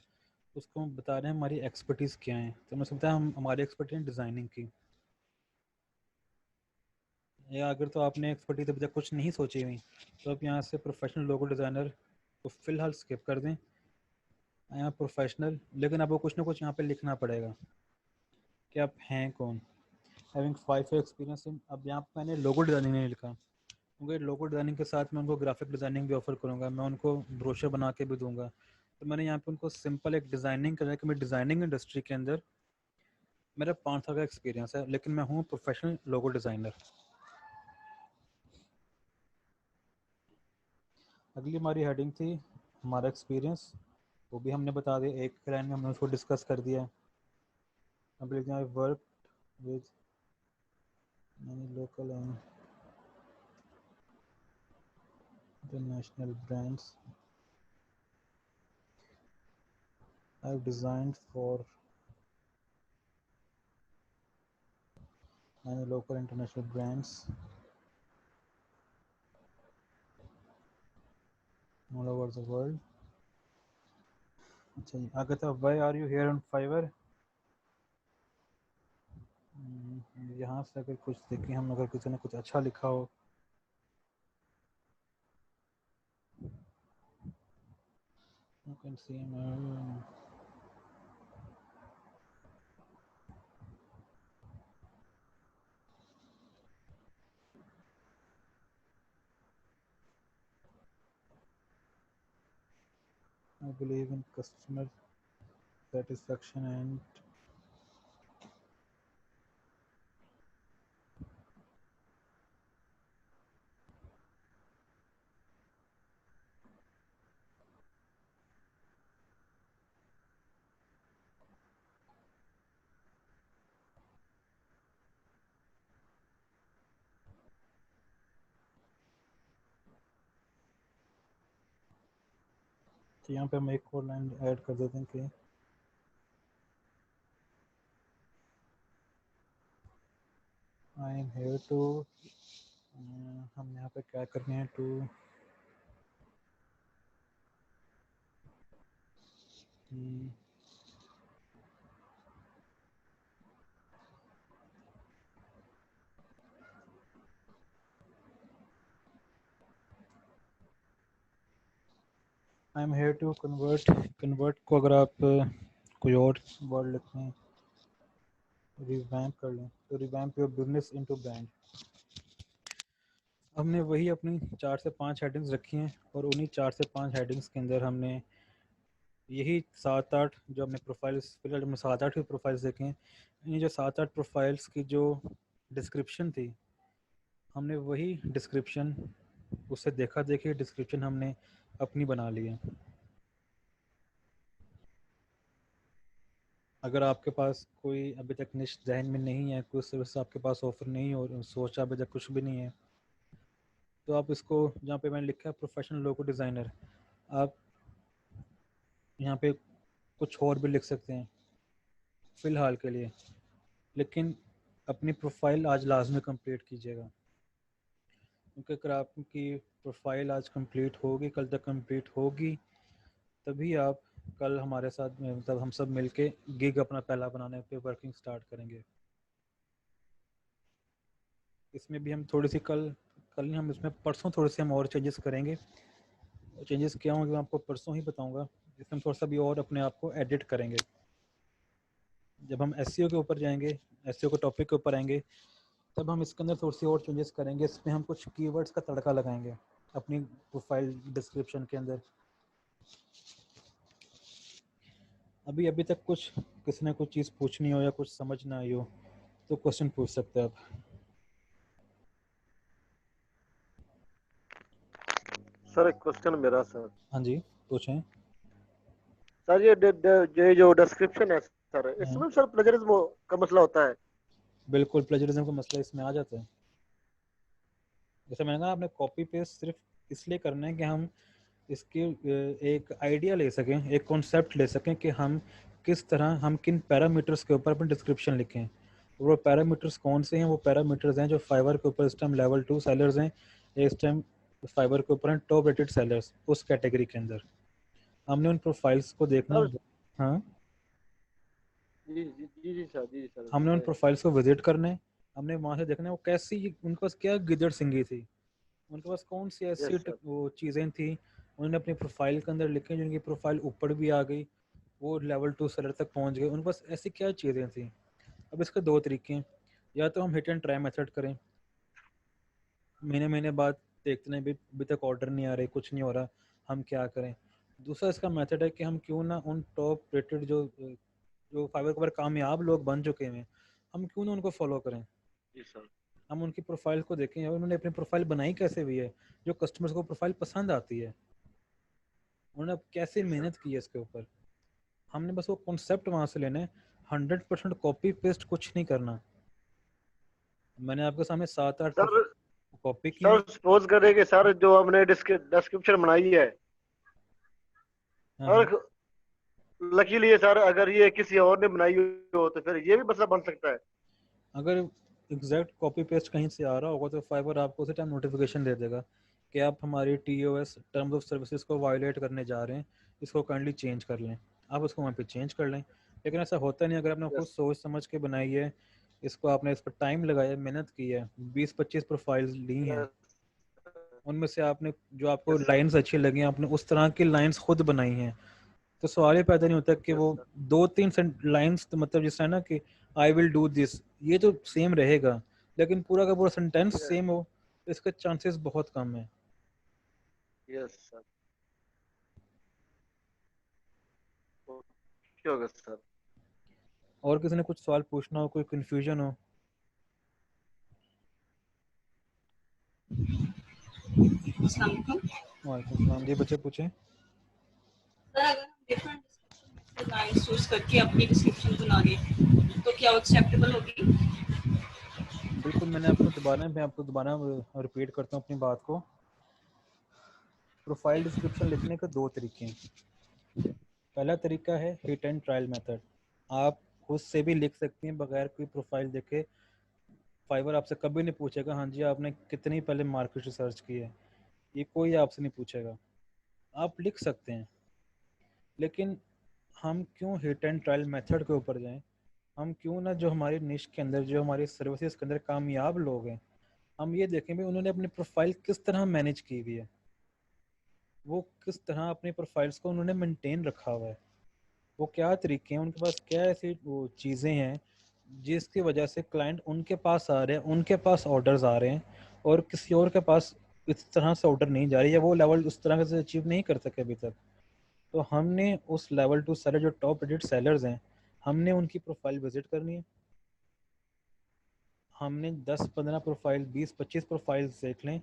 उसको हम बता रहे हैं हमारी एक्सपर्टीज़ क्या है। तो मैं समझता हम हमारी एक्सपर्टीज डिज़ाइनिंग की, या अगर तो आपने एक्सपर्टीज अभी तक कुछ नहीं सोची हुई तो आप यहाँ से प्रोफेशनल लोगो डिज़ाइनर को फ़िलहाल स्किप कर दें। आई एम प्रोफेशनल, लेकिन आपको कुछ ना कुछ यहाँ पे लिखना पड़ेगा कि आप हैं कौन। हैविंग 5 year एक्सपीरियंस इन, अब यहाँ पे मैंने लोगो डिज़ाइनिंग नहीं लिखा, क्योंकि लोगो डिज़ाइनिंग के साथ मैं उनको ग्राफिक डिज़ाइनिंग भी ऑफ़र करूँगा, मैं उनको ब्रोशर बना के भी दूँगा। तो मैंने यहाँ पे उनको सिंपल एक डिज़ाइनिंग करा कि मैं डिज़ाइनिंग इंडस्ट्री के अंदर मेरा 5 साल का एक्सपीरियंस है, लेकिन मैं हूँ प्रोफेशनल लोगो डिज़ाइनर। अगली हमारी हेडिंग थी हमारा एक्सपीरियंस, वो भी हमने बता दिया, एक लाइन में हमने उसको डिस्कस कर दिया। अब लिखते हैं I work with many local and international brands. I've designed for many local and international brands all over the world. अच्छा जी, आगे था why are you here on Fiverr? यहाँ से अगर कुछ देखें हम, अगर किसी ने कुछ अच्छा लिखा हो, you can see I believe in customer satisfaction and तो यहाँ पे हम एक और लाइन ऐड कर देते हैं कि I am here to हम यहाँ पे क्या करने हैं to I am here to convert को अगर आप कोई और वर्ड लिखते हैं, रिवैम्प कर लें, तो revamp your business into brand. हमने वही अपनी 4 से 5 हेडिंग्स रखी हैं और उन्हीं 4 से 5 हेडिंग्स के अंदर हमने यही 7-8 जो हमने प्रोफाइल्स, फिलहाल हमने 7-8 की प्रोफाइल्स देखे हैं, ये जो 7-8 प्रोफाइल्स की जो डिस्क्रिप्शन थी, हमने वही डिस्क्रिप्शन उससे देखा देखी डिस्क्रिप्शन हमने अपनी बना ली है। अगर आपके पास कोई अभी तक निश जहन में नहीं है, कोई सर्विस आपके पास ऑफर नहीं और सोचा अभी तक कुछ भी नहीं है, तो आप इसको जहाँ पे मैंने लिखा है प्रोफेशनल लोगो डिज़ाइनर, आप यहाँ पे कुछ और भी लिख सकते हैं फ़िलहाल के लिए, लेकिन अपनी प्रोफाइल आज लाजमी कंप्लीट कीजिएगा, क्योंकि अगर आपकी प्रोफाइल आज कंप्लीट होगी, कल तक कंप्लीट होगी, तभी आप कल हमारे साथ मतलब हम सब मिलके गिग अपना पहला बनाने पे वर्किंग स्टार्ट करेंगे। इसमें भी हम थोड़ी सी कल नहीं, हम इसमें परसों थोड़े से हम और चेंजेस करेंगे। चेंजेस क्या होंगे मैं आपको परसों ही बताऊंगा। इसमें थोड़ा सा भी और अपने आप को एडिट करेंगे। जब हम एसईओ के ऊपर जाएंगे, एसईओ के टॉपिक के ऊपर आएंगे, तब हम इसके अंदर थोड़ी सी और चेंजेस करेंगे। इसमें हम कुछ कीवर्ड्स का तड़का लगाएंगे अपनी प्रोफाइल डिस्क्रिप्शन के अंदर। अभी तक कुछ किसी ने कुछ चीज़ पूछनी हो या कुछ समझ ना आई हो तो क्वेश्चन पूछ सकते हैं आप। सर एक क्वेश्चन मेरा सर। हाँ जी पूछें सर। ये जो डिस्क्रिप्शन है सर, इसमें सर प्लेजरिज्म का मसला होता है? बिल्कुल, प्लेजरिज्म का मसला इसमें आ जाता है। जैसे मैंने कहा, आपने कॉपी पेस्ट सिर्फ इसलिए करना है कि हम इसके एक आइडिया ले सकें, एक कॉन्सेप्ट ले सकें कि हम किस तरह, हम किन पैरामीटर्स के ऊपर अपनी डिस्क्रिप्शन लिखें। वो पैरामीटर्स कौन से हैं? वो पैरामीटर्स हैं जो फाइवर के ऊपर इस टाइम लेवल 2 सेलर्स हैं, इस टाइम फाइवर के ऊपर हैं टॉप रेटेड सेलर्स, उस कैटेगरी के अंदर हमने उन प्रोफाइल्स को देखना। हाँ जी जी जी जी सर, जी सर। हमने उन प्रोफाइल्स को विजिट करना है, हमने वहाँ से देखना है वो कैसी, उनके पास क्या गिदड़ सिंगी थी, उनके पास कौन सी ऐसी वो चीज़ें थी उन्होंने अपनी प्रोफाइल के अंदर लिखी, जिनकी प्रोफाइल ऊपर भी आ गई, वो लेवल 2 सेलर तक पहुंच गए, उनके पास ऐसी क्या चीज़ें थी। अब इसके दो तरीके हैं, या तो हम हिट एंड ट्राई मेथड करें, महीने बाद देखते हैं अभी तक ऑर्डर नहीं आ रहे, कुछ नहीं हो रहा, हम क्या करें। दूसरा इसका मेथड है कि हम क्यों ना उन टॉप रेटेड जो फाइबर के ऊपर कामयाब लोग बन चुके हैं, हम क्यों ना उनको फॉलो करें। जी सर। हम उनकी प्रोफाइल को देखें और उन्होंने अपनी प्रोफाइल बनाई कैसे हुई है, जो कस्टमर्स को प्रोफाइल पसंद आती है, उन्होंने अब कैसे मेहनत की है इसके ऊपर। हमने बस वो कॉन्सेप्ट वहाँ से लेने, 100% कॉपी पेस्ट कुछ नहीं करना। मैंने आपके सामने 7-8 सर कॉपी की सर सपोज करें कि सर जो हमने डिस्क्रिप्शन बनाई है, हाँ, सर लकीली है सर, अगर ये किसी और ने बनाई हो तो फिर ये भी मसला बन सकता है। अगर एग्जैक्ट कॉपी पेस्ट कहीं से आ रहा होगा तो फाइबर आपको उसी टाइम नोटिफिकेशन दे देगा कि आप हमारी TOS टर्म्स ऑफ सर्विसेज को वायोलेट करने जा रहे हैं, इसको काइंडली चेंज कर लें। आप उसको वहाँ पे चेंज कर लें। लेकिन ऐसा होता नहीं। अगर आपने खुद सोच समझ के बनाई है, इसको आपने इस पर टाइम लगाया, मेहनत की है, 20-25 प्रोफाइल्स ली हैं, उनमें से आपने जो आपको लाइंस अच्छी लगी हैं, आपने उस तरह की लाइंस खुद बनाई हैं, तो सवाल ही पैदा नहीं होता कि वो 2-3 लाइंस, तो मतलब जिस तरह ना कि आई विल डू दिस, ये तो सेम रहेगा, लेकिन पूरा का पूरा सेंटेंस सेम हो, तो इसके चांसेस बहुत कम है। Yes sir. ओके होगा सर। और किसी ने कुछ सवाल पूछना हो, कोई कंफ्यूजन हो? वालेकुम सलाम जी, बच्चे पूछे। सर अगर हम डिफरेंट डिस्क्रिप्शन लाइन चूज करके अपनी डिस्क्रिप्शन बना लें तो क्या वो एक्सेप्टेबल होगी? बिल्कुल, मैं आपको दोबारा रिपीट करता हूँ अपनी बात को। प्रोफाइल डिस्क्रिप्शन लिखने के 2 तरीके हैं। पहला तरीका है हिट एंड ट्रायल मेथड। आप खुद से भी लिख सकती हैं बगैर कोई प्रोफाइल देखे। फाइवर आपसे कभी नहीं पूछेगा हाँ जी आपने कितनी पहले मार्केट रिसर्च की है, ये कोई आपसे नहीं पूछेगा, आप लिख सकते हैं। लेकिन हम क्यों हिट एंड ट्रायल मेथड के ऊपर जाएं? हम क्यों ना जो हमारी निश के अंदर, जो हमारी सर्विसेज के अंदर कामयाब लोग हैं, हम ये देखें भी उन्होंने अपनी प्रोफाइल किस तरह मैनेज की हुई है, वो किस तरह अपनी प्रोफाइल्स को उन्होंने मेंटेन रखा हुआ है, वो क्या तरीके हैं, उनके पास क्या ऐसी वो चीज़ें हैं जिसकी वजह से क्लाइंट उनके पास आ रहे हैं, उनके पास ऑर्डर्स आ रहे हैं और किसी और के पास इस तरह से ऑर्डर नहीं जा रही, या वो लेवल उस तरह से अचीव नहीं कर सके अभी तक। तो हमने उस लेवल 2 सेलर, जो टॉप रेटेड सेलर्स हैं, हमने उनकी प्रोफाइल विजिट करनी है। हमने 10-15 प्रोफाइल, 20-25 प्रोफाइल्स देख लें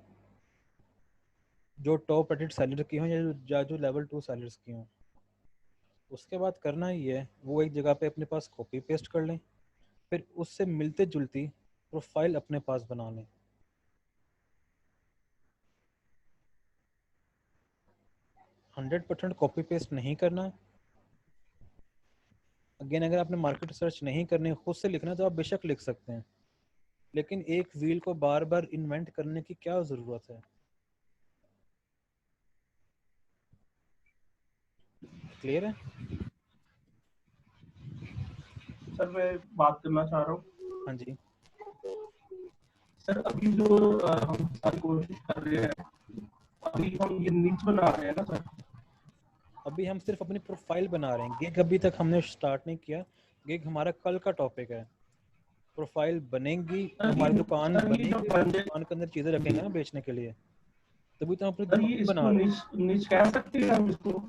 जो टॉप रेटेड सेलर की हों या जो लेवल 2 सेलर्स की हों। उसके बाद करना ही है वो एक जगह पे अपने पास कॉपी पेस्ट कर लें, फिर उससे मिलते जुलती प्रोफाइल अपने पास बना लें। 100% कॉपी पेस्ट नहीं करना। अगेन, अगर आपने मार्केट रिसर्च नहीं करनी, खुद से लिखना, तो आप बेशक लिख सकते हैं, लेकिन एक व्हील को बार बार इन्वेंट करने की क्या ज़रूरत है? क्लियर है? सर मैं बात करना चाह रहा हूँ। हाँ जी। सर अभी जो हम सारी कोशिश कर रहे हैं, अभी हम ये नीच बना रहे हैं ना सर। अभी हम सिर्फ अपनी प्रोफाइल बना रहे हैं, गिग अभी तक हमने स्टार्ट नहीं किया। गिग हमारा कल का टॉपिक है। प्रोफाइल बनेगी, हमारी दुकान बनेगी, दुकान के अंदर चीज़ें रखेंगे ना बेचने के लिए, तभी तो हम अपनी दुकान बना रहे हैं। निश कह सकते हैं हम इसको।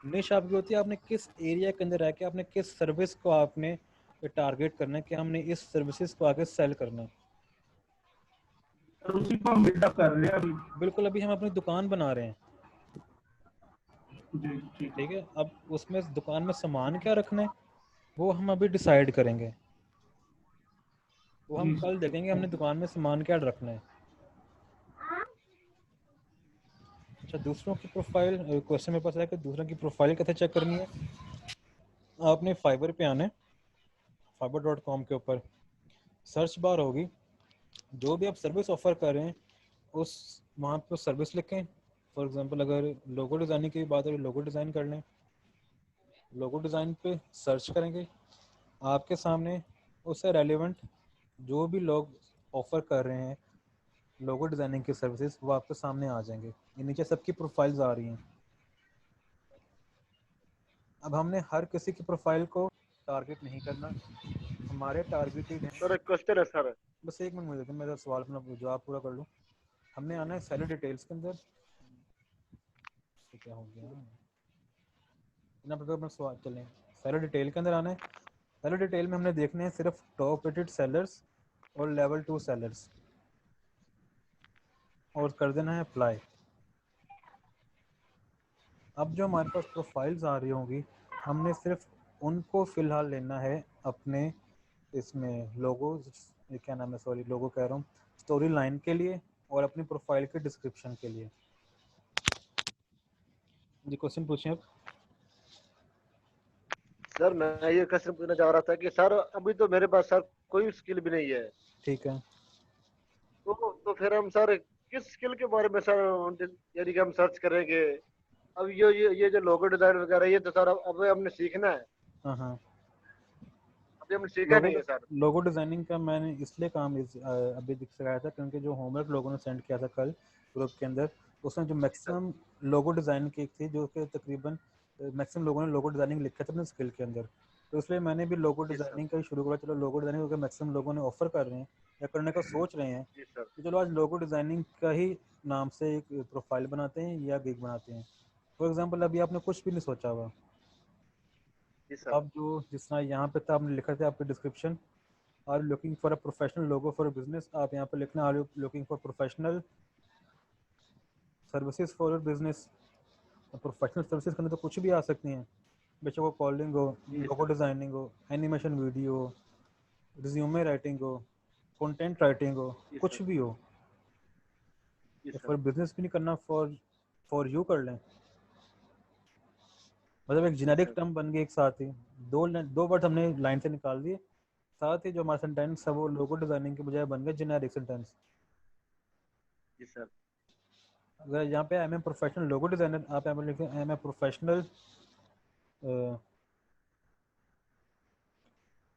निश आपकी होती है आपने किस एरिया के अंदर रह के आपने किस सर्विस को आपने टारगेट करना है कि हमने इस सर्विसेज को आगे सेल करना है। उसी को हम बिल्डअप कर रहे हैं अभी। बिल्कुल, अभी हम अपनी दुकान बना रहे हैं। जी ठीक है, अब उसमें दुकान में सामान क्या रखना है वो हम अभी डिसाइड करेंगे, वो हम कल देखेंगे हमने दुकान में सामान क्या रखना है। अच्छा, दूसरों की प्रोफाइल क्वेश्चन मेरे पास है कि दूसरों की प्रोफाइल कैसे चेक करनी है। आपने फाइबर पे आना है, fiverr.com के ऊपर सर्च बार होगी, जो भी आप सर्विस ऑफर कर रहे हैं उस वहाँ पर सर्विस लिखें। फॉर एग्जांपल अगर लोगो डिज़ाइनिंग की बात है, लोगो डिज़ाइन कर लें, लोगो डिज़ाइन पे सर्च करेंगे, आपके सामने उससे रेलिवेंट जो भी लोग ऑफ़र कर रहे हैं लोगो डिज़ाइनिंग की सर्विसेज वो आपके सामने आ जाएंगे। ये नीचे सबकी प्रोफाइल्स आ रही हैं। अब हमने हर किसी की प्रोफाइल को टारगेट नहीं करना, हमारे टारगेटेड हैं। सर एक क्वेश्चन है सर। बस एक मिनट मुझे, मेरा सवाल अपना जवाब पूरा कर लूँ। हमने आना है सेलर डिटेल्स के अंदर। क्या हो गया? बिना पर अपना सवाल चलें सेलर डिटेल के अंदर आना है। सेलर डिटेल में हमने देखने हैं सिर्फ टॉप रेटेड सेलर्स और लेवल 2 सेलर्स और कर देना है अप्लाई। अब जो हमारे पास प्रोफाइल्स आ रही होंगी हमने सिर्फ उनको फ़िलहाल लेना है अपने इसमें लोगो, ये क्या नाम है, सॉरी लोगो कह रहा हूँ, स्टोरी लाइन के लिए और अपनी प्रोफाइल के डिस्क्रिप्शन के लिए। जी क्वेश्चन पूछें आप। सर मैं ये क्वेश्चन पूछना चाह रहा था कि सर अभी तो मेरे पास सर कोई स्किल भी नहीं है, ठीक है। तो फिर हम सर किस स्किल के बारे में सर यानी कि हम सर्च करेंगे? अब ये जो लोगो डिजाइन वगैरह ये तो सर अब हमने सीखना है, हाँ हाँ, अभी हमने सीखा नहीं है सर। लोगो डिज़ाइनिंग का मैंने इसलिए काम अभी दिख सिखाया था क्योंकि जो होमवर्क लोगों ने सेंड किया था कल ग्रुप के अंदर, उसमें जो मैक्सिमम लोगो डिज़ाइन की थी जो कि तकरीबन मैक्सिमम लोगों ने लोगो डिज़ाइनिंग लिखा था अपने स्किल के अंदर, तो इसलिए मैंने भी लोगो डिज़ाइनिंग का ही शुरू करा। चलो लोगो डिज़ाइनिंग क्योंकि मैक्सिमम लोगों ने ऑफर कर रहे हैं या करने का सोच रहे हैं, जी सर। तो चलो आज लोगो डिज़ाइनिंग का ही नाम से एक प्रोफाइल बनाते हैं या गिग बनाते हैं। फॉर एग्जाम्पल अभी आपने कुछ भी नहीं सोचा हुआ, जी सर। आप जो जिस तरह यहाँ पे था आपने लिखा था आपके description, are you looking for a professional logo for business, आप यहाँ पे लिखना are you looking for professional services for business. Professional services करने तो कुछ भी आ सकती हैं, बेशक वो कॉलिंग हो, जी लोगो सर। डिज़ाइनिंग हो, एनिमेशन वीडियो हो, रिज्यूमे राइटिंग हो, कंटेंट राइटिंग हो, जी कुछ सर। भी हो। जी या सर। फॉर बिजनेस भी नहीं करना, फॉर यू कर लें, मतलब एक जी जेनेरिक सर। टर्म बन गई एक साथ ही। दो वर्ड हमने लाइन से निकाल दिए, साथ ही जो हमारा सेंटेंस है वो लोगो डिज़ाइनिंग के बजाय बन गया जेनेरिक सेंटेंस। जी सर। अगर यहाँ पे I am a professional logo designer, आप यहाँ पे लिखें I am a professional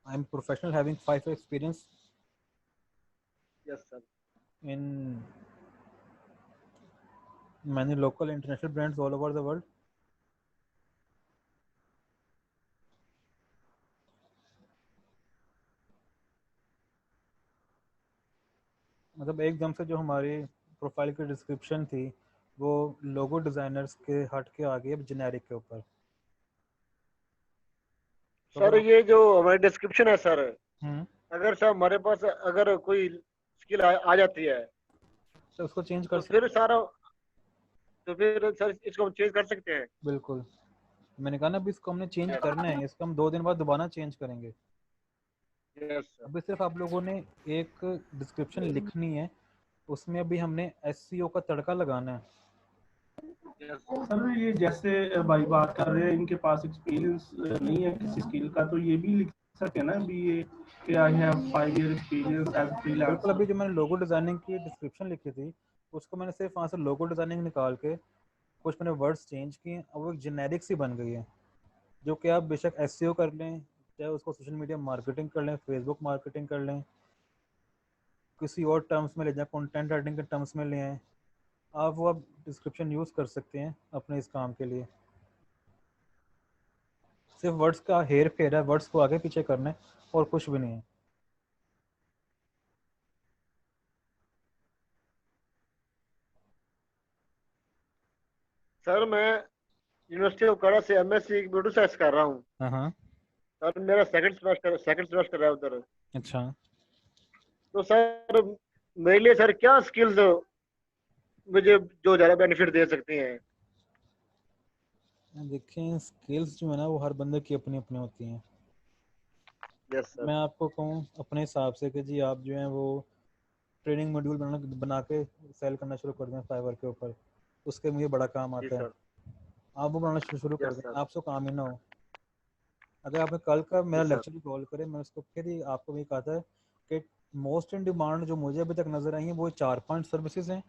I am professional having 5 experience yes sir. in many local international brands all over the world। मतलब एकदम से जो हमारी प्रोफाइल की डिस्क्रिप्शन थी वो लोगो डिज़ाइनर्स के हट के आ गई अब जेनेरिक के ऊपर। तो सर अगर ये जो हमारी डिस्क्रिप्शन है सर, हम्म, अगर सर हमारे पास अगर कोई स्किल आ जाती है तो उसको चेंज कर तो फिर सकते हैं। सारा, तो फिर सर इसको हम चेंज कर सकते हैं? बिल्कुल, मैंने कहा ना अभी इसको हमने चेंज करना है, इसको हम 2 दिन बाद दोबारा चेंज करेंगे। Yes sir. अभी सिर्फ आप लोगों ने एक डिस्क्रिप्शन लिखनी है, उसमें अभी हमने एसईओ का तड़का लगाना है। यस सर ये जैसे भाई बात कर रहे हैं इनके पास एक्सपीरियंस नहीं है किसी स्किल का, तो ये भी लिख सके ना भी ये कि I have 5 year experience as बिल्कुल, फ्रीलांसर। अभी जो मैंने लोगो डिज़ाइनिंग की डिस्क्रिप्शन लिखी थी उसको मैंने सिर्फ वहाँ से लोगो डिज़ाइनिंग निकाल के कुछ मैंने वर्ड्स चेंज किए, अब वो एक जेनेरिक सी बन गई है जो कि आप बेशक एसईओ कर लें, चाहे उसको सोशल मीडिया मार्केटिंग कर लें, फेसबुक मार्केटिंग कर लें, किसी और टर्म्स में ले जाएं, कंटेंट राइटिंग के टर्म्स में ले आएँ, आप वो अब डिस्क्रिप्शन यूज़ कर सकते हैं अपने इस काम के लिए। सिर्फ वर्ड्स का हेर फेर है, वर्ड्स को आगे पीछे करना है और कुछ भी नहीं है। सर मैं यूनिवर्सिटी ऑफ कड़ा से एमएससी कंप्यूटर साइंस कर रहा हूँ। हाँ हाँ, सर मेरा सेकंड सेमेस्टर है उधर। अच्छा। तो सर मेरे लिए सर क्या स्किल्स मुझे जो ज़्यादा बेनिफिट दे सकती हैं? देखें स्किल्स जो है ना वो हर बंदे की अपनी अपनी होती हैं। Yes sir. मैं आपको कहूँ अपने हिसाब से कि जी आप जो है वो ट्रेनिंग मॉड्यूल बना के सेल करना शुरू कर दें फाइवर के ऊपर, उसके मुझे बड़ा काम जी आता है। सर। आप वो बनाना शुरू कर यस दें, सर। आपसे काम ही ना हो। अगर आपने कल का जी मेरा सर। लेक्चर कॉल करे, मैं उसको फिर ही आपको भी कहा था कि मोस्ट इन डिमांड जो मुझे अभी तक नज़र आई है वो 4-5 सर्विसेज हैं,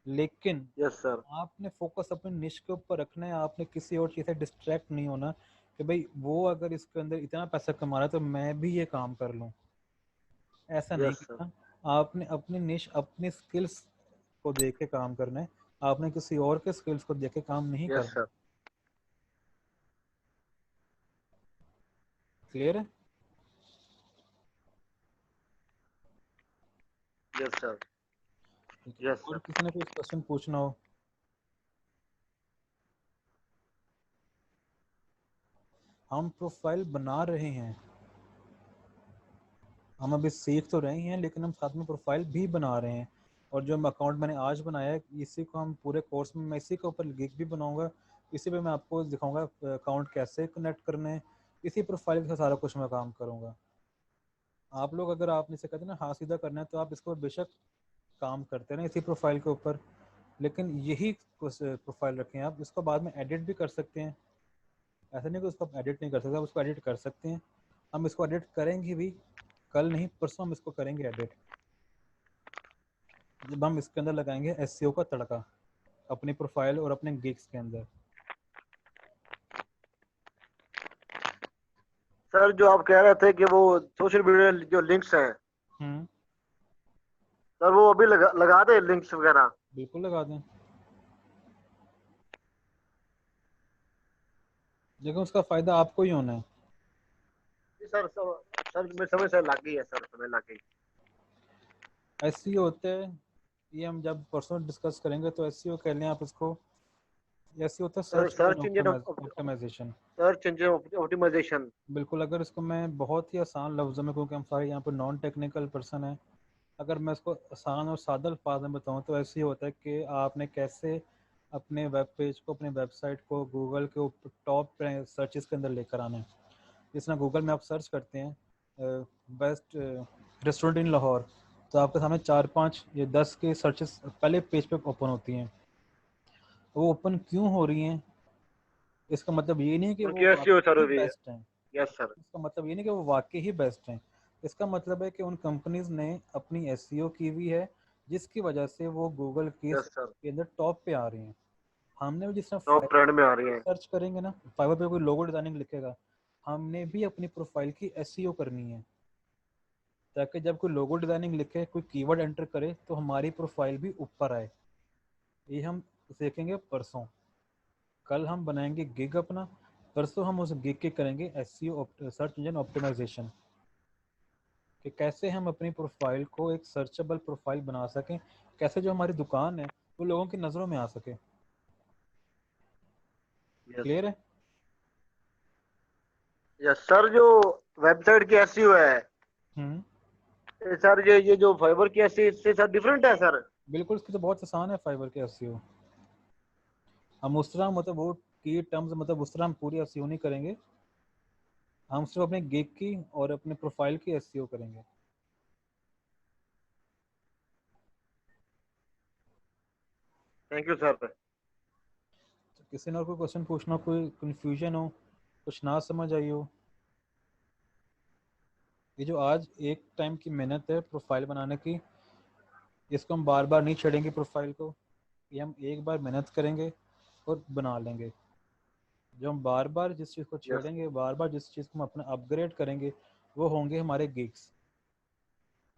लेकिन यस सर। आपने फोकस अपने निश के ऊपर रखना है, आपने किसी और चीज़ से डिस्ट्रैक्ट नहीं होना कि भाई वो अगर इसके अंदर इतना पैसा कमा रहा है तो मैं भी ये काम कर लूँ, ऐसा नहीं यस सर। करना। आपने अपनी निश अपनी स्किल्स को देख के काम करना है, आपने किसी और के स्किल्स को देख के काम नहीं यस करना। सर। क्लियर है? Yes sir. ठीक है, यस और सर। किसी ने कोई क्वेश्चन पूछना हो? हम प्रोफाइल बना रहे हैं, हम अभी सीख तो रहे हैं लेकिन हम साथ में प्रोफाइल भी बना रहे हैं। और जो अकाउंट मैंने आज बनाया है इसी को हम पूरे कोर्स में, मैं इसी के ऊपर गिग भी बनाऊंगा, इसी पे मैं आपको दिखाऊंगा अकाउंट कैसे कनेक्ट करने हैं, इसी प्रोफाइल के साथ सारा कुछ मैं काम करूंगा। आप लोग अगर आपने से कहते हैं ना हाँ सीधा करना है तो आप इसको बेशक काम करते रहें इसी प्रोफाइल के ऊपर, लेकिन यही प्रोफाइल रखें। आप इसको बाद में एडिट भी कर सकते हैं, ऐसा नहीं कि उसको आप एडिट नहीं कर सकते, आप उसको एडिट कर सकते हैं। हम इसको एडिट करेंगे भी, कल नहीं परसों हम इसको करेंगे एडिट, जब हम इसके अंदर लगाएंगे एसईओ का तड़का अपनी प्रोफाइल और अपने गिग्स के अंदर। सर जो आप कह रहे थे कि वो सोशल मीडिया जो लिंक्स हैं, सर वो अभी लगा दे लिंक्स वगैरह? बिल्कुल लगा दें, लेकिन उसका फायदा आपको ही होना है। सर सर मैं समय से लग गई है सर, समय लग गई। एसईओ होता है, ये हम जब परसों डिस्कस करेंगे तो एसईओ कह लें आप इसको, एसईओ होता है search engine optimisation. Search engine optimisation, बिल्कुल। अगर इसको मैं बहुत ही आसान लफ्ज़ों में, क्योंकि हम सारे यहाँ पर नॉन टेक्निकल पर्सन हैं, अगर मैं इसको आसान और सादा अल्फाज में बताऊँ तो ऐसे ही होता है कि आपने कैसे अपने वेब पेज को, अपने वेबसाइट को गूगल के ऊपर टॉप सर्चेस के अंदर लेकर आना है। जिस तरह गूगल में आप सर्च करते हैं बेस्ट रेस्टोरेंट इन लाहौर, तो आपके सामने 4-5 या 10 के सर्चेस पहले पेज पे ओपन होती हैं। वो ओपन क्यों हो रही हैं, इसका मतलब ये नहीं है कि वो वाकई बेस्ट हैं। Yes sir. इसका मतलब ये नहीं कि वो वाकई ही बेस्ट हैं, इसका मतलब है कि उन कंपनीज ने अपनी एसईओ की हुई है जिसकी वजह से वो गूगल के अंदर टॉप पे आ रही हैं। हमने भी जिस तरह टॉप ट्रेंड में आ रही है, सर्च करेंगे ना, फाइवर पे कोई लोगो डिजाइनिंग लिखेगा, हमने भी अपनी प्रोफाइल की एसईओ करनी है, ताकि जब कोई लोगो डिजाइनिंग लिखे, कोई कीवर्ड एंटर करे तो हमारी प्रोफाइल भी ऊपर आए। ये हम देखेंगे परसों। कल हम बनाएंगे गिग अपना, परसों हम उस गिग के करेंगे एसईओ सर्च इंजन ऑप्टिमाइजेशन, कि कैसे हम अपनी प्रोफाइल को एक सर्चेबल प्रोफाइल बना सकें, कैसे जो हमारी दुकान है वो लोगों की नज़रों में आ सके। क्लियर है? Yes sir. जो वेबसाइट की एसईओ है सर, ये जो फाइबर की एसईओ इससे सर डिफरेंट है सर? बिल्कुल, इसकी तो बहुत आसान है फाइबर की एसईओ। हम उस तरह मतलब वो की टर्म्स मतलब उस तरह हम पूरी एसईओ नहीं करेंगे, हम सिर्फ अपने गिग की और अपने प्रोफाइल की एसईओ करेंगे। Thank you sir. तो किसी ने और कोई क्वेश्चन पूछना, कोई कंफ्यूजन हो, कुछ ना समझ आई हो? ये जो आज एक टाइम की मेहनत है प्रोफाइल बनाने की, इसको हम बार बार नहीं छेड़ेंगे प्रोफाइल को, ये हम एक बार मेहनत करेंगे और बना लेंगे। जो हम बार बार जिस चीज़ को छेड़ेंगे, बार बार जिस चीज़ को हम अपना अपग्रेड करेंगे, वो होंगे हमारे गिग्स।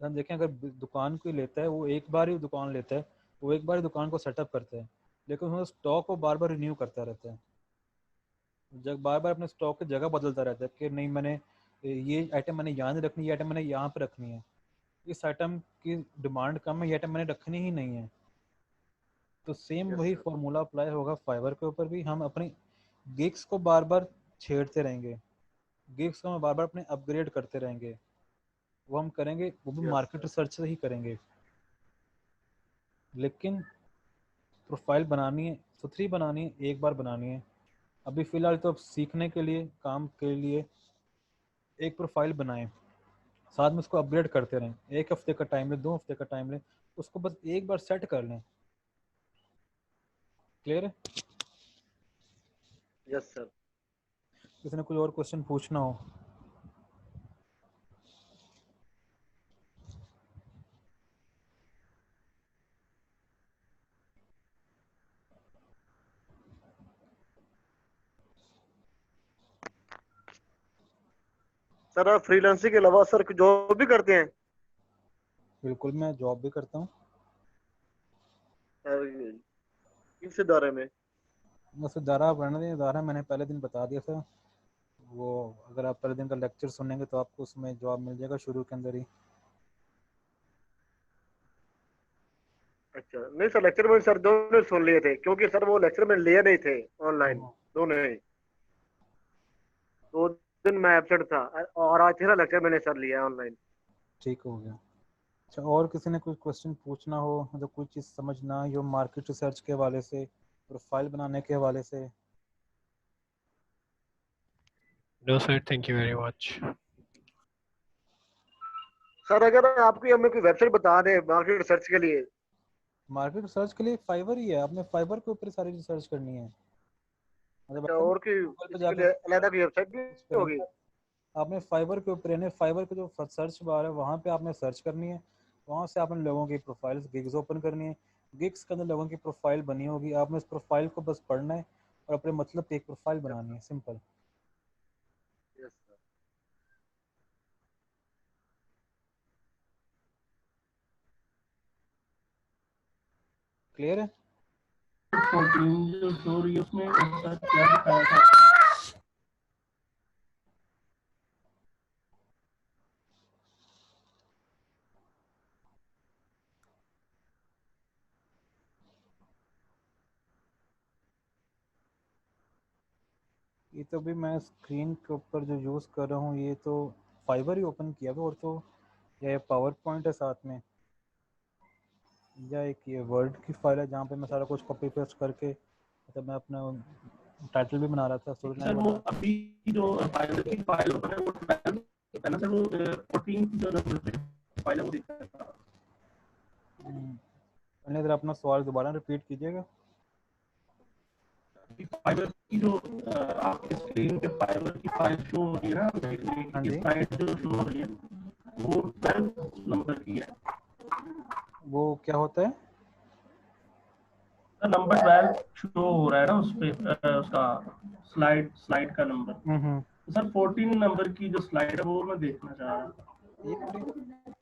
हम देखें, अगर दुकान कोई लेता है वो एक बार ही दुकान लेता है, वो एक बार ही दुकान को सेटअप करता है, लेकिन वो स्टॉक को बार बार रिन्यू करता रहता है, जब बार बार अपने स्टॉक की जगह बदलता रहता है कि नहीं मैंने ये आइटम मैंने यहाँ नहीं रखनी, ये आइटम मैंने यहाँ पर रखनी है, इस आइटम की डिमांड कम है, ये आइटम मैंने रखनी ही नहीं है। तो सेम वही फॉर्मूला अप्लाई होगा फाइबर के ऊपर भी। हम अपने गिग्स को बार बार छेड़ते रहेंगे, गिग्स को हम बार बार अपने अपग्रेड करते रहेंगे। वो हम करेंगे, वो भी मार्केट रिसर्च से ही करेंगे, लेकिन प्रोफाइल बनानी है, सुथरी बनानी है, एक बार बनानी है। अभी फ़िलहाल तो अब सीखने के लिए, काम के लिए एक प्रोफाइल बनाएं, साथ में उसको अपग्रेड करते रहें। 1 हफ्ते का टाइम लें, 2 हफ्ते का टाइम लें, उसको बस एक बार सेट कर लें। क्लियर है? Yes sir. किसी ने कोई और क्वेश्चन पूछना हो? सर आप फ्रीलांसिंग के अलावा सर जॉब भी करते हैं? बिल्कुल, मैं जॉब भी करता हूँ। किस इदारे में? बस इदारा बढ़ने दें, इदारा मैंने पहले दिन बता दिया था, वो अगर आप पहले दिन का लेक्चर सुनेंगे तो आपको उसमें जॉब मिल जाएगा शुरू के अंदर ही। अच्छा नहीं सर, लेक्चर में सर दोनों सुन लिए थे, क्योंकि सर वो लेक्चर में लिए नहीं थे ऑनलाइन, दोनों ही। 2 दिन मैं एब्सेंट था और आज तेरा लेक्चर मैंने सर लिया ऑनलाइन। ठीक हो गया। अच्छा, और किसी ने कोई क्वेश्चन पूछना हो, मतलब कोई चीज़ समझना हो मार्केट रिसर्च के हवाले से, प्रोफाइल बनाने के हवाले से? No sir, thank you very much. Sir अगर आपकी हमें कोई वेबसाइट बता दें मार्केट रिसर्च के लिए। मार्केट रिसर्च के लिए फाइवर ही है, आपने फाइवर के ऊपर सारी रिसर्च करनी है। मतलब अच्छा, आपने और की गूगल पे इसके जाके लिए अलग की वेबसाइट भी सर्च करेंगे, होगी? आपने फाइवर के ऊपर यानी फाइवर के जो सर्च बार है वहाँ पे आपने सर्च करनी है। वहाँ से आपने लोगों की प्रोफाइल्स गिग्स ओपन करनी है। गिग्स के अंदर लोगों की प्रोफाइल बनी होगी, आपने उस प्रोफाइल को बस पढ़ना है और अपने मतलब पे एक प्रोफाइल बनानी है, सिंपल। Yes sir. क्लियर है? 14 जो शो रही है उसमें ऐसा क्या दिखाया था? ये तो भी मैं स्क्रीन के ऊपर जो यूज़ कर रहा हूँ ये तो फाइबर ही ओपन किया था, और तो या पावर पॉइंट है साथ में, या एक ये वर्ड की फाइल है जहाँ पे मैं सारा कुछ कॉपी पेस्ट करके, मतलब मैं अपना टाइटल भी बना रहा था, स्टोरी सर लाइन वो बना रहा अभी जो फाइल की फाइल ओपन है वो 12 है ना सर, वो 14 की जो फाइल है वो दिखा था। था। पहले इधर अपना सवाल दोबारा रिपीट कीजिएगा। फाइबर की जो आपके स्क्रीन पे फाइबर की फाइल शो हो रही है हाँ ना, जी, साइट जो शो हो रही है वो 12 नंबर की है। वो क्या होता है? नंबर 12 शो हो रहा है ना उस पे, उसका स्लाइड का नंबर। तो सर 14 नंबर की जो स्लाइड है वो मैं देखना चाह रहा था। ये वाली?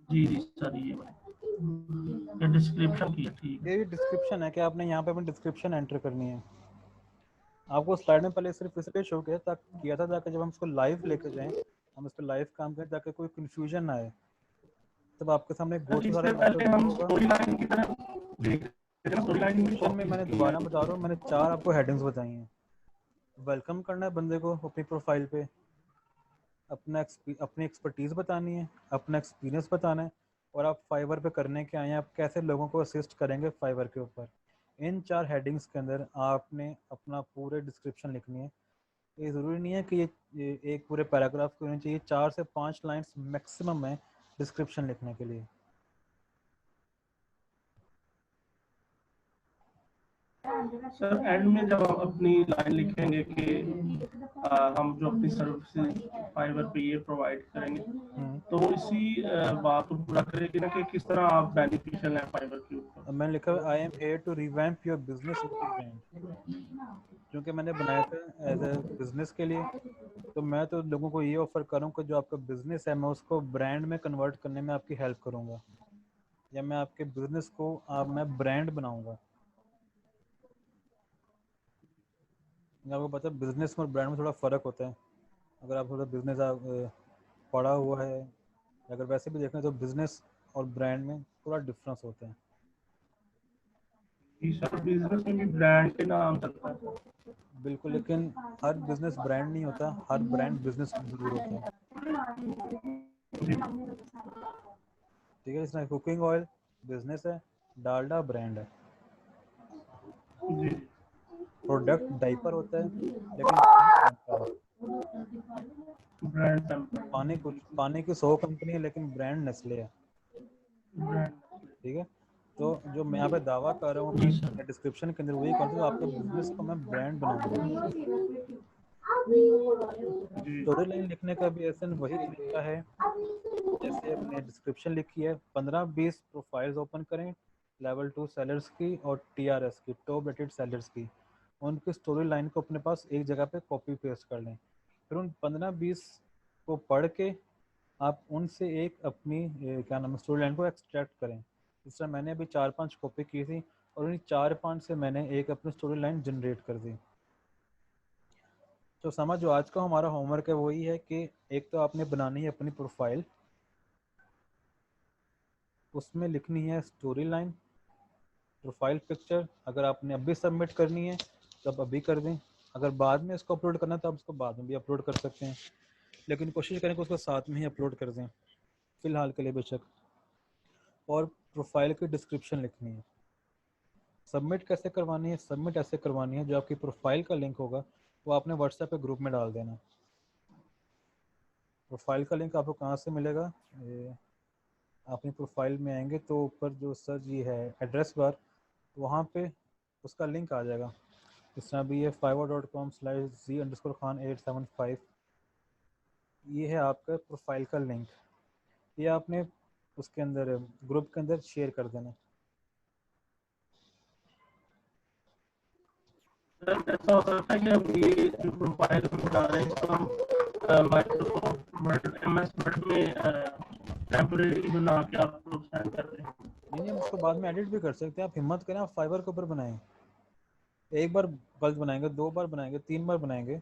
जी जी सर, ये डिस्क्रिप्शन की है, ठीक है। ये डिस्क्रिप्शन है कि आपने यहाँ पे अपनी डिस्क्रिप्शन एंटर करनी है। आपको स्लाइड में पहले सिर्फ इसलिए शो किया था ताकि जब हम इसको लाइव लेकर जाएं, हम इस पर लाइव काम करें, ताकि कोई कंफ्यूजन ना आए। तब आपके सामने गो टू सारा इससे मेथड पहले हम होगा। स्टोरी लाइन की तरफ देख रहे थे, स्टोरी लाइन की में मैंने दोबारा बता रहा हूँ, मैंने 4 आपको हेडिंग्स बताई हैं। वेलकम करना है बंदे को अपनी प्रोफाइल पे, अपनी एक्सपर्टीज़ बतानी है, अपना एक्सपीरियंस बताना है, और आप फाइवर पे करने के आए हैं, आप कैसे लोगों को असिस्ट करेंगे फाइवर के ऊपर। इन 4 हेडिंग्स के अंदर आपने अपना पूरे डिस्क्रिप्शन लिखनी है। ये ज़रूरी नहीं है कि ये एक पूरे पैराग्राफ की होनी चाहिए, 4 से 5 लाइन्स मैक्सिमम है डिस्क्रिप्शन लिखने के लिए। सर एंड में जब हम अपनी लाइन लिखेंगे कि हम जो अपनी सर्विसेज फाइवर पे ये प्रोवाइड करेंगे, तो इसी बात को पूरा करेगी ना कि किस तरह आप बेनिफिशियल हैं फाइवर के ऊपर। मैंने लिखा I am here to revamp your business brand, क्योंकि मैंने बनाया था एज ए बिजनेस के लिए। तो मैं तो लोगों को ये ऑफर करूँ कि जो आपका बिजनेस है मैं उसको ब्रांड में कन्वर्ट करने में आपकी हेल्प करूँगा, या मैं आपके बिजनेस को मैं ब्रांड बनाऊँगा। आपको पता है बिजनेस में और ब्रांड में थोड़ा फ़र्क होता है। अगर आप थोड़ा बिजनेस पढ़ा हुआ है, अगर वैसे भी देखें तो बिजनेस और ब्रांड में थोड़ा डिफरेंस होता है। सर बिजनेस में भी ब्रांड के नाम चलता है। बिल्कुल, लेकिन हर बिजनेस ब्रांड नहीं होता, हर ब्रांड बिजनेस जरूर होता है। ठीक है, इसमें कुकिंग ऑयल बिजनेस है, डालडा ब्रांड है। प्रोडक्ट डाइपर होता है लेकिन ब्रांड पानी की 100 कंपनी है लेकिन ब्रांड नेस्ले है। ठीक है, तो जो मैं यहाँ पे दावा कर रहा हूँ अपने डिस्क्रिप्शन के अंदर वही कहता हूँ, आपके बिजनेस को मैं ब्रांड बनाऊंगा। स्टोरी लाइन लिखने का भी ऐसा वही तरीका है जैसे अपने डिस्क्रिप्शन लिखी है। 15-20 प्रोफाइल्स ओपन करें लेवल 2 सेलर्स की और TRS की, टॉप रेटेड सेलर्स की। उनकी स्टोरी लाइन को अपने पास एक जगह पे कॉपी पेस्ट कर लें, फिर उन 15-20 को पढ़ के आप उनसे एक अपनी क्या नाम है स्टोरी लाइन को एक्सट्रैक्ट करें। इस तरह मैंने अभी 4-5 कॉपी की थी और उन 4-5 से मैंने एक अपनी स्टोरी लाइन जनरेट कर दी। तो समझ जो आज का हमारा होमवर्क है वही है कि एक तो आपने बनानी है अपनी प्रोफाइल, उसमें लिखनी है स्टोरी लाइन, प्रोफाइल पिक्चर। अगर आपने अभी सबमिट करनी है तो आप अभी कर दें, अगर बाद में इसको अपलोड करना है तो आप इसको बाद में भी अपलोड कर सकते हैं, लेकिन कोशिश करें कि उसको साथ में ही अपलोड कर दें फ़िलहाल के लिए बेशक। और प्रोफाइल की डिस्क्रिप्शन लिखनी है। सबमिट कैसे करवानी है? सबमिट ऐसे करवानी है, जो आपकी प्रोफाइल का लिंक होगा वो आपने व्हाट्सएप पे ग्रुप में डाल देना। प्रोफाइल का लिंक आपको कहाँ से मिलेगा? ये अपनी प्रोफाइल में आएंगे तो ऊपर जो सर्च ये है एड्रेस बार, वहाँ पे उसका लिंक आ जाएगा। इस तरह भी ये fiverr.com/z_khan875, ये है आपका प्रोफाइल का लिंक। ये आपने उसके अंदर ग्रुप के अंदर शेयर कर देना। ऐसा हो सकता है कि अब ये जो प्रोफाइल हम बना रहे हैं इसको हम माइक्रोसॉफ्ट वर्ड MS वर्ड में टेम्परेरी बना के आपको सेंड कर दें। नहीं, हम उसको बाद में एडिट भी कर सकते हैं। आप हिम्मत करें, आप फाइवर के ऊपर बनाएं। एक बार गलत बनाएंगे, 2 बार बनाएंगे, 3 बार बनाएंगे,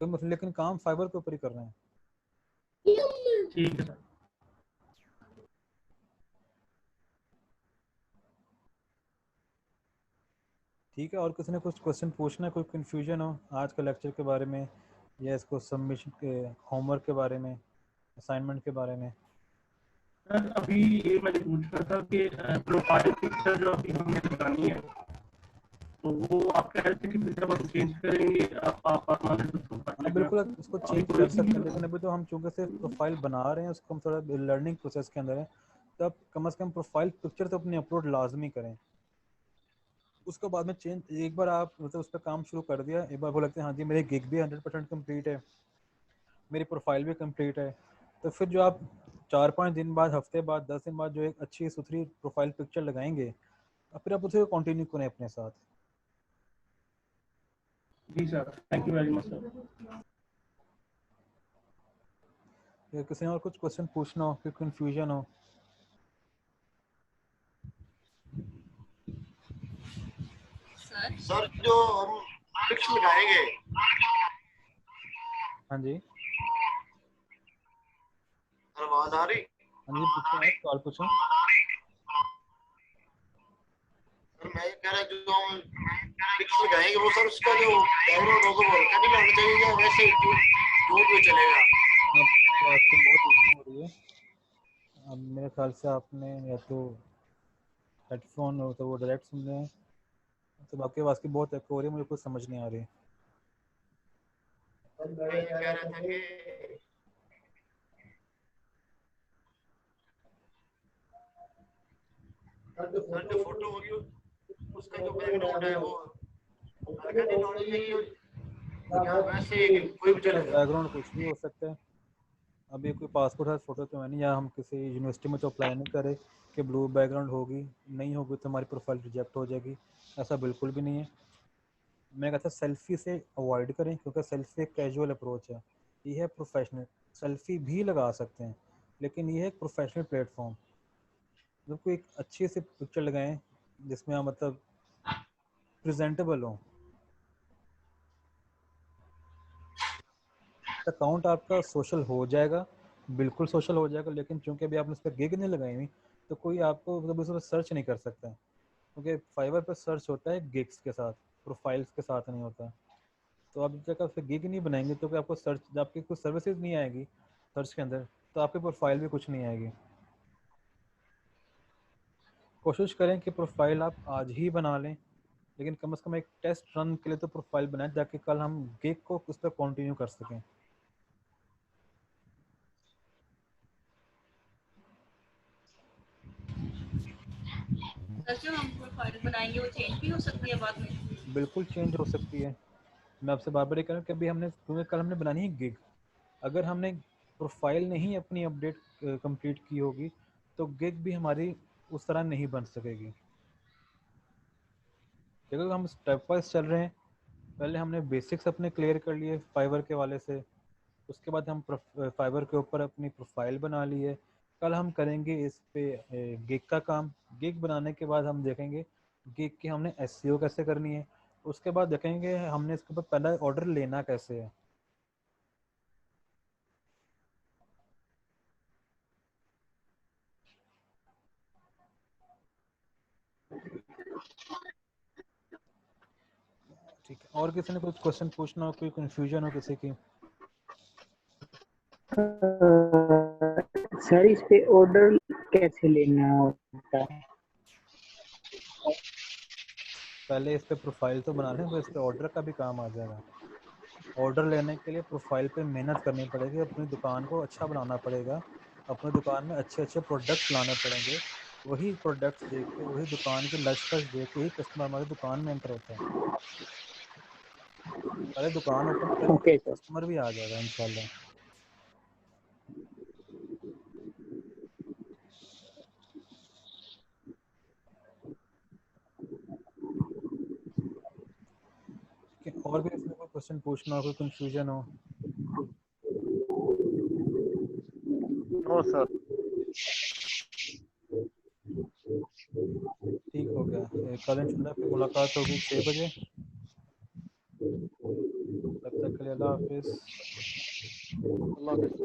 तो मतलब लेकिन काम फाइवर के ऊपर ही कर रहे हैं। ठीक है सर। ठीक है, और किसी ने कुछ क्वेश्चन पूछना है, कोई कन्फ्यूजन हो आज के लेक्चर के बारे में, या इसको सबमिशन के होमवर्क के बारे में, असाइनमेंट के बारे में? सर अभी ये मैंने पूछना था कि प्रोफाइल पिक्चर जो अभी हमने लगानी है तो वो आप कह रहे थे कि जब हम चेंज करेंगे आप हाँ बिल्कुल, इसको चेंज कर सकते हैं, लेकिन अभी तो हम चूँकि सिर्फ प्रोफाइल बना रहे हैं, उसको हम थोड़ा लर्निंग प्रोसेस के अंदर है, तो आप कम से कम प्रोफाइल पिक्चर तो अपनी अपलोड लाजमी करें। उसको बाद में चेंज, एक बार आप मतलब उस पर काम शुरू कर दिया, एक बार वो लगता है हाँ जी मेरी गिग भी 100% कम्प्लीट है, मेरी प्रोफाइल भी कम्प्लीट है, तो फिर जो आप 4-5 दिन बाद, हफ्ते बाद, 10 दिन बाद जो एक अच्छी सुथरी प्रोफाइल पिक्चर लगाएंगे, फिर आप उसे कंटिन्यू करें अपने साथ। जी sir, thank you very much sir. या किसी ने और कुछ क्वेश्चन पूछना हो, कोई कन्फ्यूजन हो? सर जो हम पिक्स लगाएंगे, हाँ जी, आवाज आ रही? हाँ जी, पूछो, आप सवाल पूछो। सर मैं ये कह रहा जो हम पिक्स लगाएंगे वो सर उसका जो बैकग्राउंड होगा वो हल्का नहीं होना चाहिए, या वैसे जो भी चलेगा? आपकी बात तो बहुत ईको हो रही है। अब मेरे ख्याल से आपने या तो हेडफोन हो तो वो डायरेक्ट सुन रहे हैं, तो आपकी आवाज़ की बहुत एको हो रही है, मुझे कुछ समझ नहीं आ रही। मैं ये कह रहा था कि सर जो फोटो होगी उसका जो बैकग्राउंड है वो हल्का नहीं होना चाहिए, या वैसे कोई भी चलेगा? बैकग्राउंड कुछ भी हो सकता है। अब ये कोई पासपोर्ट साइज फोटो तो है नहीं, या हम किसी यूनिवर्सिटी में तो अप्लाई नहीं करें कि ब्लू बैकग्राउंड होगी, नहीं होगी तो हमारी प्रोफाइल रिजेक्ट हो जाएगी, ऐसा बिल्कुल भी नहीं है। मैं कहता सेल्फी से अवॉइड करें, क्योंकि सेल्फी एक कैजुअल अप्रोच है, ये है प्रोफेशनल। सेल्फी भी लगा सकते हैं, लेकिन ये है एक प्रोफेशनल प्लेटफॉर्म। जब कोई एक अच्छी सी पिक्चर लगाएं जिसमें आप मतलब प्रेजेंटेबल हो, अकाउंट आपका सोशल हो जाएगा, बिल्कुल सोशल हो जाएगा, लेकिन चूंकि अभी आपने उस पर गिग नहीं लगाई हुई, तो कोई आपको मतलब उस पर सर्च नहीं कर सकता, क्योंकि फाइवर पर सर्च होता है गिग्स के साथ, प्रोफाइल्स के साथ नहीं होता। तो आप जब तक आप गिग नहीं बनाएंगे तो आपको सर्च, जब आपकी कुछ सर्विसेज नहीं आएगी सर्च के अंदर, तो आपकी प्रोफाइल भी कुछ नहीं आएगी। कोशिश करें कि प्रोफाइल आप आज ही बना लें, लेकिन कम से कम एक टेस्ट रन के लिए तो प्रोफाइल बनाएं, ताकि कल हम गिग को उस पर कंटिन्यू कर सकें। सर जो हम प्रोफाइल बनाएंगे वो चेंज भी हो सकती है बाद में? बिल्कुल चेंज हो सकती है। मैं आपसे बार बार ये कह रहा हूँ कि अभी हमने, क्योंकि कल हमने बनानी है गिग, अगर हमने प्रोफाइल नहीं अपनी अपडेट कंप्लीट की होगी तो गिग भी हमारी उस तरह नहीं बन सकेगी। देखो हम स्टेप वाइज चल रहे हैं, पहले हमने बेसिक्स अपने क्लियर कर लिए फाइवर के वाले से, उसके बाद हम फाइवर के ऊपर अपनी प्रोफाइल बना ली है। कल हम करेंगे इस पे गिग का काम। गिग बनाने के बाद हम देखेंगे गिग की हमने एसईओ कैसे करनी है, उसके बाद देखेंगे हमने इसके ऊपर पहला ऑर्डर लेना कैसे है। ठीक है, और किसी ने कुछ क्वेश्चन पूछना हो, कोई कंफ्यूजन हो किसी की? सर इस पे ऑर्डर कैसे लेना होता है? पहले इस पे प्रोफाइल तो बना लें, तो इस पे ऑर्डर का भी काम आ जाएगा। ऑर्डर लेने के लिए प्रोफाइल पे मेहनत करनी पड़ेगी, अपनी दुकान को अच्छा बनाना पड़ेगा, अपनी दुकान में अच्छे अच्छे प्रोडक्ट्स लाने पड़ेंगे। वही प्रोडक्ट्स देख के, वही दुकान की लचपच देख के ही कस्टमर हमारी दुकान में एंटर होता है। पहले दुकान ओपन करें, ओके सर। कस्टमर भी आ जाएगा इंशाल्लाह। और भी इसमें कोई क्वेश्चन पूछना हो, कोई कंफ्यूजन हो? No sir. ठीक हो गया। कल इंशाल्लाह फिर मुलाकात होगी 6 बजे। तब तक के लिए अल्लाह हाफिज़। अल्लाह हाफिज़।